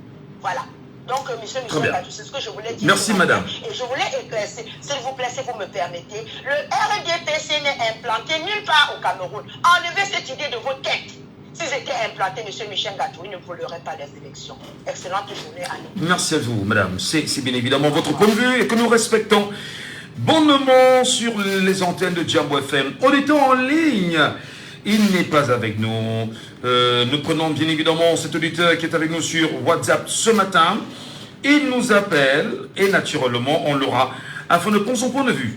Voilà. Donc, M. Michel Gatou, c'est ce que je voulais dire. Merci, madame. Et je voulais éclaircir, s'il vous plaît, si vous me permettez, le RDPC n'est implanté nulle part au Cameroun. Enlevez cette idée de vos têtes. S'ils étaient implantés, M. Michel Gatou, il ne volerait pas les élections. Excellente journée à nous. Merci à vous, madame. C'est bien évidemment votre point de vue et que nous respectons. Bonnement sur les antennes de Jambo FM. Auditeur en ligne, il n'est pas avec nous. Nous prenons bien évidemment cet auditeur qui est avec nous sur WhatsApp ce matin. Il nous appelle et naturellement on l'aura afin de prendre son point de vue.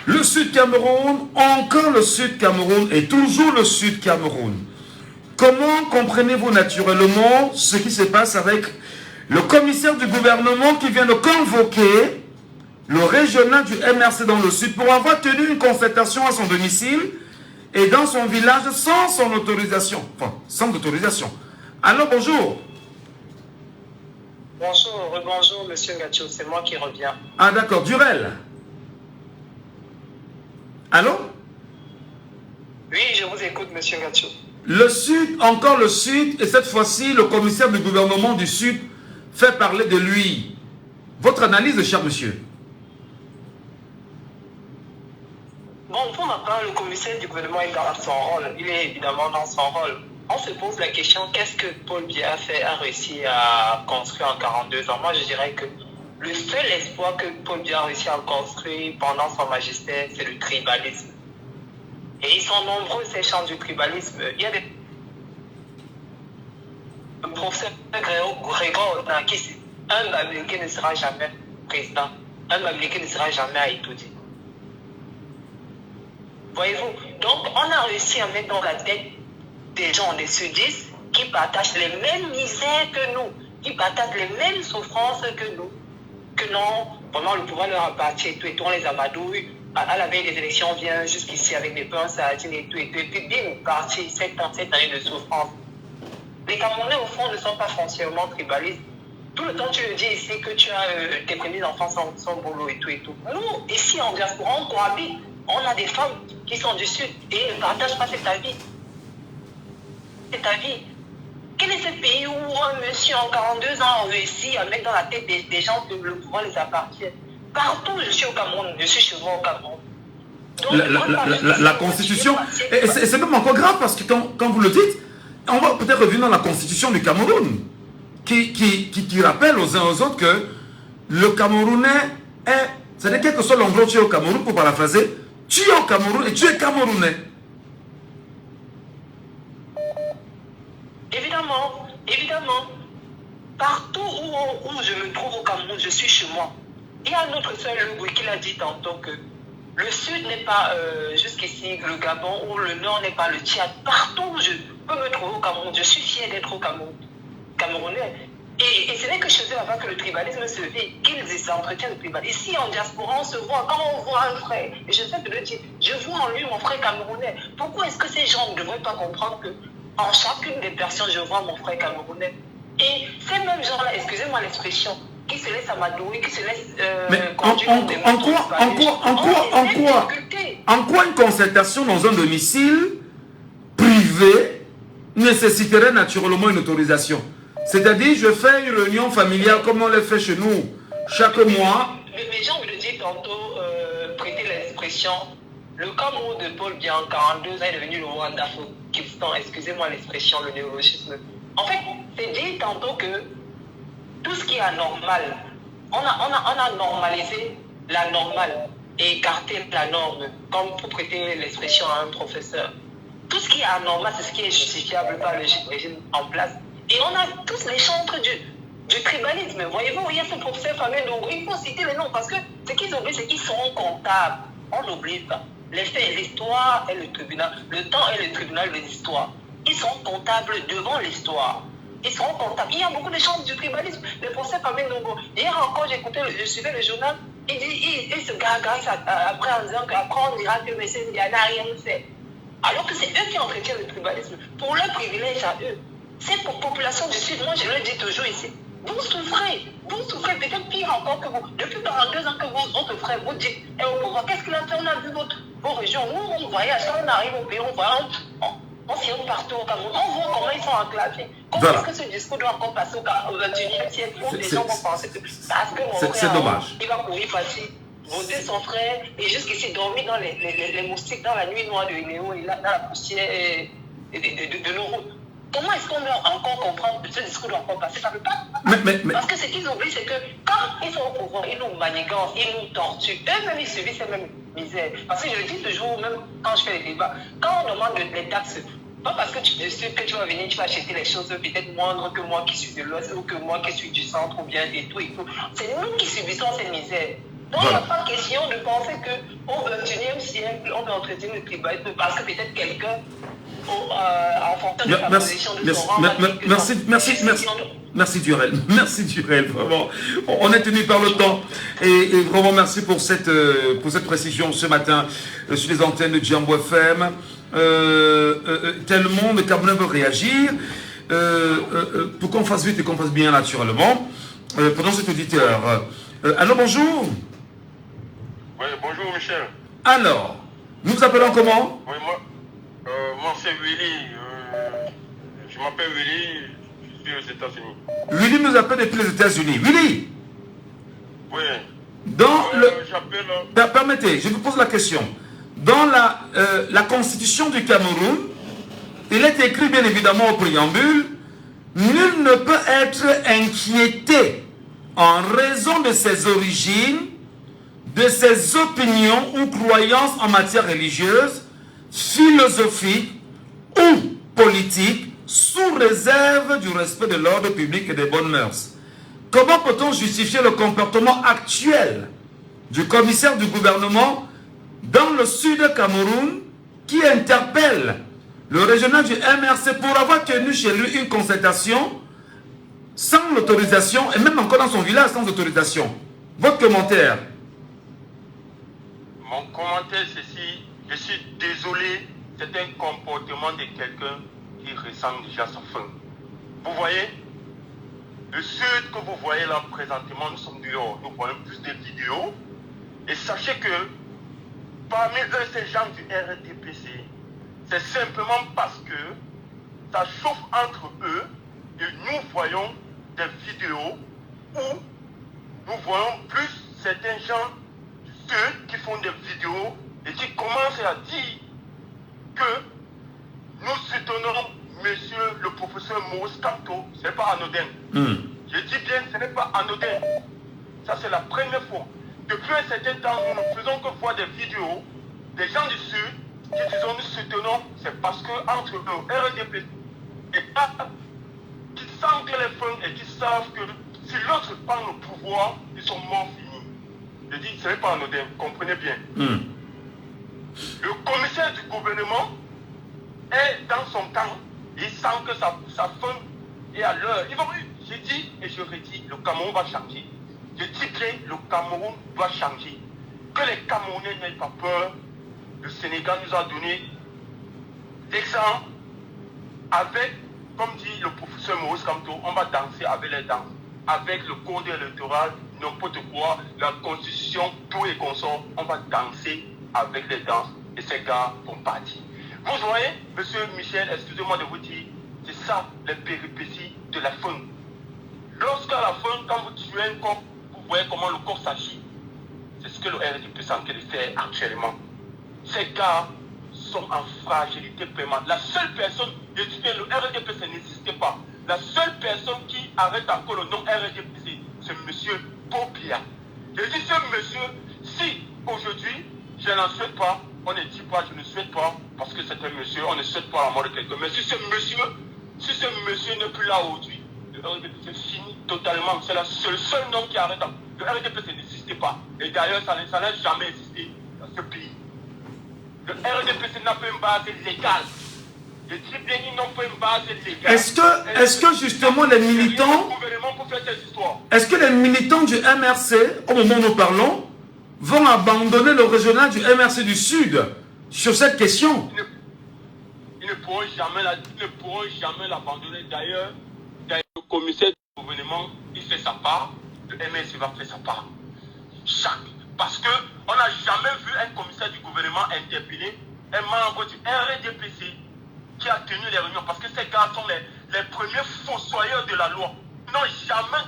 Le Sud Cameroun, encore le Sud Cameroun et toujours le Sud Cameroun. Comment comprenez-vous naturellement ce qui se passe avec le commissaire du gouvernement qui vient de convoquer le régional du MRC dans le Sud pour avoir tenu une concertation à son domicile et dans son village sans son autorisation. Enfin, sans autorisation. Alors, bonjour. Bonjour, rebonjour, monsieur Gatou, c'est moi qui reviens. Ah, d'accord, Durel. Allô? Oui, je vous écoute, monsieur Gatou. Le Sud, encore le Sud, et cette fois-ci, le commissaire du gouvernement du Sud fait parler de lui. Votre analyse, cher monsieur? Bon, pour ma part, le commissaire le chef du gouvernement est dans son rôle. Il est évidemment dans son rôle. On se pose la question, qu'est-ce que Paul Biya a réussi à construire en 42 ans? Moi, je dirais que le seul espoir que Paul Biya a réussi à construire pendant son magistère, c'est le tribalisme. Et ils sont nombreux, ces champs du tribalisme. Il y a des professeurs Grégoire qui dit un Américain ne sera jamais président, un Américain ne sera jamais à étudier. Voyez-vous? Donc, on a réussi à mettre dans la tête des gens, des sudistes, qui partagent les mêmes misères que nous, qui partagent les mêmes souffrances que nous, que non, vraiment le pouvoir leur appartient et tout, on les amadouille. À la veille des élections, on vient jusqu'ici avec des pains, sardines et tout, et puis bim, parti, 7 années de souffrance. Les Camerounais, au fond, ne sont pas foncièrement tribalistes. Tout le temps, tu le dis ici que tu as tes premiers enfants sans boulot et tout et tout. Nous, ici en diaspora, on cohabite. On a des femmes qui sont du Sud et elles ne partagent pas cette avis. Cette avis. Quel est ce pays où un monsieur en 42 ans a réussi à mettre dans la tête des gens que le pouvoir les appartient? Partout, je suis au Cameroun, je suis chez moi au Cameroun. Donc, la Constitution, et c'est même encore grave parce que quand vous le dites, on va peut-être revenir dans la Constitution du Cameroun qui rappelle aux uns aux autres que le Camerounais est, c'est-à-dire quel que soit l'endroit où tu es au Cameroun, pour paraphraser, tu es au Cameroun et tu es Camerounais. Évidemment, évidemment. Partout où je me trouve au Cameroun, je suis chez moi. Il y a un autre seul qui l'a dit tantôt que le Sud n'est pas jusqu'ici le Gabon ou le Nord n'est pas le Tchad. Partout où je peux me trouver au Cameroun, je suis fier d'être au Cameroun, Camerounais. Et ce n'est que chez eux là-bas que le tribalisme se vit, qu'ils entretiennent le tribalisme. Ici en diaspora, on se voit, quand on voit un frère, et je sais de le dire, je vois en lui mon frère camerounais. Pourquoi est-ce que ces gens ne devraient pas comprendre que en chacune des personnes, je vois mon frère camerounais? Et ces mêmes gens-là, excusez-moi l'expression, qui se laissent amadouer, qui se laissent en quoi une concertation dans un domicile privé nécessiterait naturellement une autorisation? C'est-à-dire, je fais une réunion familiale comme on le fait chez nous chaque mois. Les gens me le disent tantôt, prêter l'expression, le Cameroun de Paul Biya en 42 ans est devenu le Rwanda Pakistan, excusez-moi l'expression, le néologisme. En fait, c'est dit tantôt que tout ce qui est anormal, on a normalisé la normale et écarté la norme, comme pour prêter l'expression à un professeur. Tout ce qui est anormal, c'est ce qui est justifiable par le régime en place. Et on a tous les chantres du tribalisme. Voyez-vous, il y a ce professeur fameux Ndongo, il faut citer les noms parce que ce qu'ils oublient, c'est qu'ils seront comptables. On n'oublie pas. Les faits, l'histoire et le tribunal. Le temps est le tribunal de l'histoire. Ils seront comptables devant l'histoire. Ils seront comptables. Il y a beaucoup de chantres du tribalisme. Le professeur fameux Ndongo. Hier encore, je suivais le journal. Il se gargasse après en disant qu'après on dira que M. Ndiaye n'a rien fait. Alors que c'est eux qui entretiennent le tribalisme. Pour leur privilège à eux. C'est pour la population du Sud, moi je le dis toujours ici, vous souffrez peut-être pire encore que vous. Depuis 42 ans que votre frère vous dit, et au pouvoir, qu'est-ce qu'il a fait? On a vu vos régions, nous on voyage, quand on arrive au pays, on s'y rend partout au Cameroun, on voit comment ils sont enclavés. Comment est-ce que ce discours doit encore passer au 21e siècle où les gens vont penser que parce que mon frère, il va courir passer, voter son frère, et jusqu'ici dormir dans les moustiques, dans la nuit noire de Léo, et là, dans la poussière de nos routes. Comment est-ce qu'on doit encore comprendre que ce discours doit encore passer? Ça ne peut pas. Parce que ce qu'ils oublient, c'est que quand ils sont au pouvoir, ils nous manigancent, ils nous torturent. Eux-mêmes, ils subissent ces mêmes misères. Parce que je le dis toujours, même quand je fais les débats, quand on demande les taxes, pas parce que tu décides que tu vas venir, tu vas acheter les choses peut-être moindres que moi qui suis de l'Ouest ou que moi qui suis du centre ou bien et tout et tout. C'est nous qui subissons ces misères. Donc, il n'y a pas question de penser qu'au XXIe siècle, on va entretenir le tribalisme parce que peut-être quelqu'un, en fonction de sa position de son rang, merci Durel. Merci Durel, vraiment. On est tenu par le temps. Et vraiment merci pour cette précision ce matin sur les antennes de Djambo FM. Tellement de Camerounais veulent réagir. Pour qu'on fasse vite et qu'on fasse bien naturellement. Pendant cet auditeur. Allô, bonjour. Oui, bonjour Michel. Alors, nous vous appelons comment? Oui, moi c'est Willy. Je m'appelle Willy, je suis aux États-Unis. Willy nous appelle depuis les États-Unis. Willy. Oui. Permettez, je vous pose la question. dans la constitution du Cameroun, il est écrit bien évidemment au préambule, nul ne peut être inquiété en raison de ses origines, de ses opinions ou croyances en matière religieuse, philosophique ou politique, sous réserve du respect de l'ordre public et des bonnes mœurs. Comment peut-on justifier le comportement actuel du commissaire du gouvernement dans le sud Cameroun qui interpelle le régional du MRC pour avoir tenu chez lui une concertation sans l'autorisation et même encore dans son village sans autorisation? Votre commentaire? Mon commentaire, c'est si je suis désolé, c'est un comportement de quelqu'un qui ressent déjà sa faim. Vous voyez, le sud que vous voyez là présentement, nous sommes dehors, nous voyons plus de vidéos. Et sachez que parmi eux, ces gens du RDPC, c'est simplement parce que ça chauffe entre eux et nous voyons des vidéos où nous voyons plus certains gens du sud qui font des vidéos et qui commencent à dire que nous soutenons monsieur le professeur Maurice Kamto. Ce n'est pas anodin. Je dis bien, ce n'est pas anodin. Ça, c'est la première fois. Depuis un certain temps, nous ne faisons que voir des vidéos des gens du Sud qui disent nous soutenons. C'est parce qu'entre eux, RDP et pas qui sentent les feux et qui savent que si l'autre prend le pouvoir, ils sont morts finis. Je dis, ce n'est pas anodin. Comprenez bien. Le commissaire du gouvernement est dans son temps. Il sent que sa fin est à l'heure. J'ai dit et je redis, le Cameroun va changer. Je dis bien, le Cameroun doit changer. Que les Camerounais n'aient pas peur. Le Sénégal nous a donné l'exemple avec, comme dit le professeur Maurice Kamto, on va danser avec les danses. Avec le code électoral, n'importe quoi, la constitution, tout et consorts, on va danser avec les danses. Et ces gars vont partir. Vous voyez, monsieur Michel, excusez-moi de vous dire, c'est ça les péripéties de la faim. Lorsqu'à la fin, quand vous tuez un corps, vous voyez comment le corps s'agit. C'est ce que le RDP est en train de faire actuellement. Ces gars sont en fragilité permanente. La seule personne, je dis bien, le RDP, ça n'existait pas. La seule personne qui arrête encore le nom RDP, c'est monsieur Popia. Je dis ce monsieur, si aujourd'hui, je n'en souhaite pas, on ne dit pas, je ne souhaite pas, parce que c'est un monsieur, on ne souhaite pas la mort de quelqu'un. Mais si ce monsieur n'est plus là aujourd'hui, le RDP c'est fini totalement. C'est le seul nom qui arrête. Le RDP ça n'existait pas. Et d'ailleurs, ça n'a jamais existé dans ce pays. Le RDP n'a pas une base légale. Je dis bien, ils n'ont pas une base légale. Est-ce que justement les militants... Est-ce que les militants du MRC, au moment où nous parlons, vont abandonner le régional du MRC du Sud sur cette question? Ils ne pourront jamais l'abandonner. D'ailleurs, le commissaire du gouvernement, il fait sa part, le MRC va faire sa part. Parce qu'on n'a jamais vu un commissaire du gouvernement interpeller un membre du RDPC qui a tenu les réunions. Parce que ces gars sont les premiers fossoyeurs de la loi. Ils n'ont jamais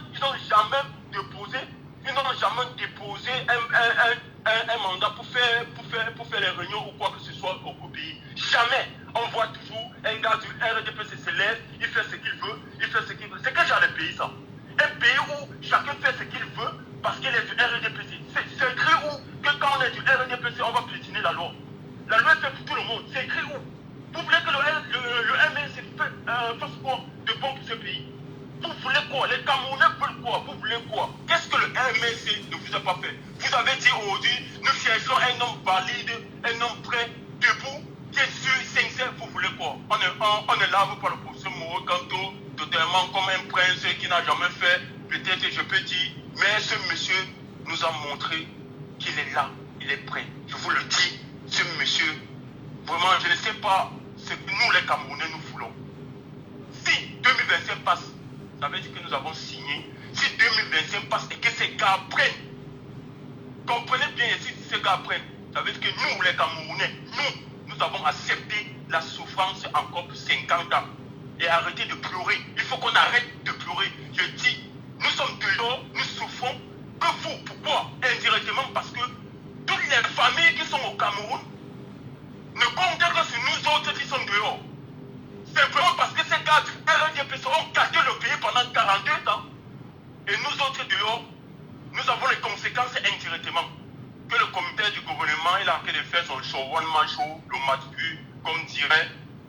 déposé un mandat pour faire les réunions ou quoi que ce soit au pays. Jamais. On voit toujours un gars du RDPC se lève, il fait ce qu'il veut, C'est quel genre de pays ça? Un pays où chacun fait ce qu'il veut parce qu'il est du RDPC. C'est écrit où que quand on est du RDPC, on va piétiner la loi. La loi est faite pour tout le monde. C'est écrit où? Vous voulez que le MRC fasse quoi de bon pour ce pays? Vous voulez quoi? Les Camerounais veulent quoi? Vous voulez quoi? Qu'est-ce que le MRC ne vous a pas fait? Vous avez dit aujourd'hui, nous cherchons un homme valide, un homme prêt, debout, qui est sûr, sincère. Vous voulez quoi? On ne lave pas le professeur Maurice Kamto totalement comme un prince qui n'a jamais fait. Peut-être je peux dire, mais ce monsieur nous a montré qu'il est là, il est prêt. Je vous le dis, ce monsieur, vraiment, je ne sais pas ce que nous les Camerounais nous voulons. Si 2025 passe, ça veut dire que nous avons signé. Si 2025 passe et que ces gars prennent, comprenez bien, si ces gars prennent, ça veut dire que nous, les Camerounais, nous avons accepté la souffrance encore pour 50 ans. Et arrêter de pleurer. Il faut qu'on arrête de pleurer. Je dis, nous sommes toujours, nous souffrons. Que vous, pourquoi? Indirectement parce que toutes les familles qui sont au Cameroun conséquence indirectement que le comité du gouvernement il a arrêté de faire son show, One Man Show, le match vu, comme dirait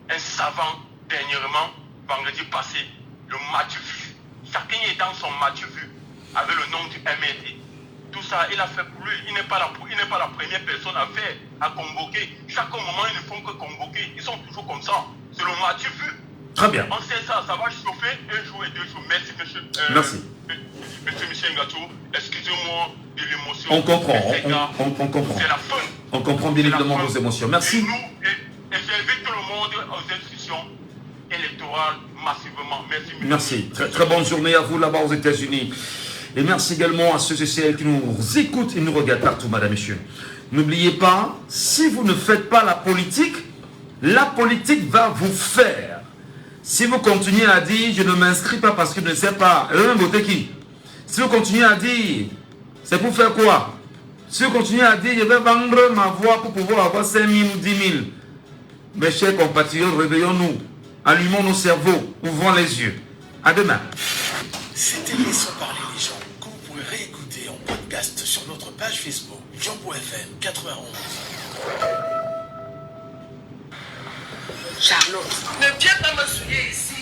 un savant dernièrement, vendredi passé, le match vu. Chacun est dans son match vu, avec le nom du MRD. Tout ça, il a fait pour lui. Il n'est pas la première personne à faire, à convoquer. Chaque moment, ils ne font que convoquer. Ils sont toujours comme ça. C'est le match vu. Très bien. On sait ça va chauffer un jour et 2 jours. Merci, monsieur. Merci. Monsieur Michel Ngato, excusez-moi de l'émotion. On comprend, on comprend. C'est la fin. On comprend bien évidemment vos émotions. Merci. Et j'invite tout le monde aux institutions électorales massivement. Merci. Merci. Très, très bonne journée à vous là-bas aux États-Unis. Et merci également à ceux et celles qui nous écoutent et nous regardent partout, madame, messieurs. N'oubliez pas, si vous ne faites pas la politique va vous faire. Si vous continuez à dire, je ne m'inscris pas parce que je ne sais pas, elle va même voter qui? Si vous continuez à dire, c'est pour faire quoi? Si vous continuez à dire, je vais vendre ma voix pour pouvoir avoir 5 000 ou 10 000. Mes chers compatriotes, réveillons-nous. Allumons nos cerveaux, ouvrons les yeux. À demain. C'était Laissons parler les gens, que vous pouvez réécouter en podcast sur notre page Facebook, Jambo FM 91. Charlotte, ne viens pas me souiller ici.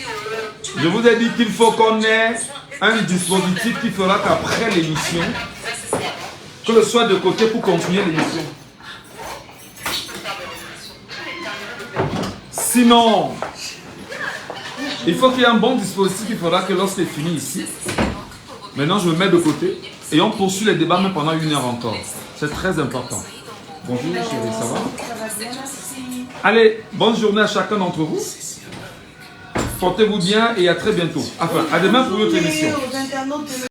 Je vous ai dit qu'il faut qu'on ait un dispositif qui fera qu'après l'émission, que le soit de côté pour continuer l'émission. Sinon, il faut qu'il y ait un bon dispositif qui fera que lorsque c'est fini ici, maintenant je me mets de côté et on poursuit les débats même pendant 1 heure encore. C'est très important. Bonjour chérie, ça va? Allez, bonne journée à chacun d'entre vous. Portez-vous bien et à très bientôt. Enfin, à demain pour une autre émission.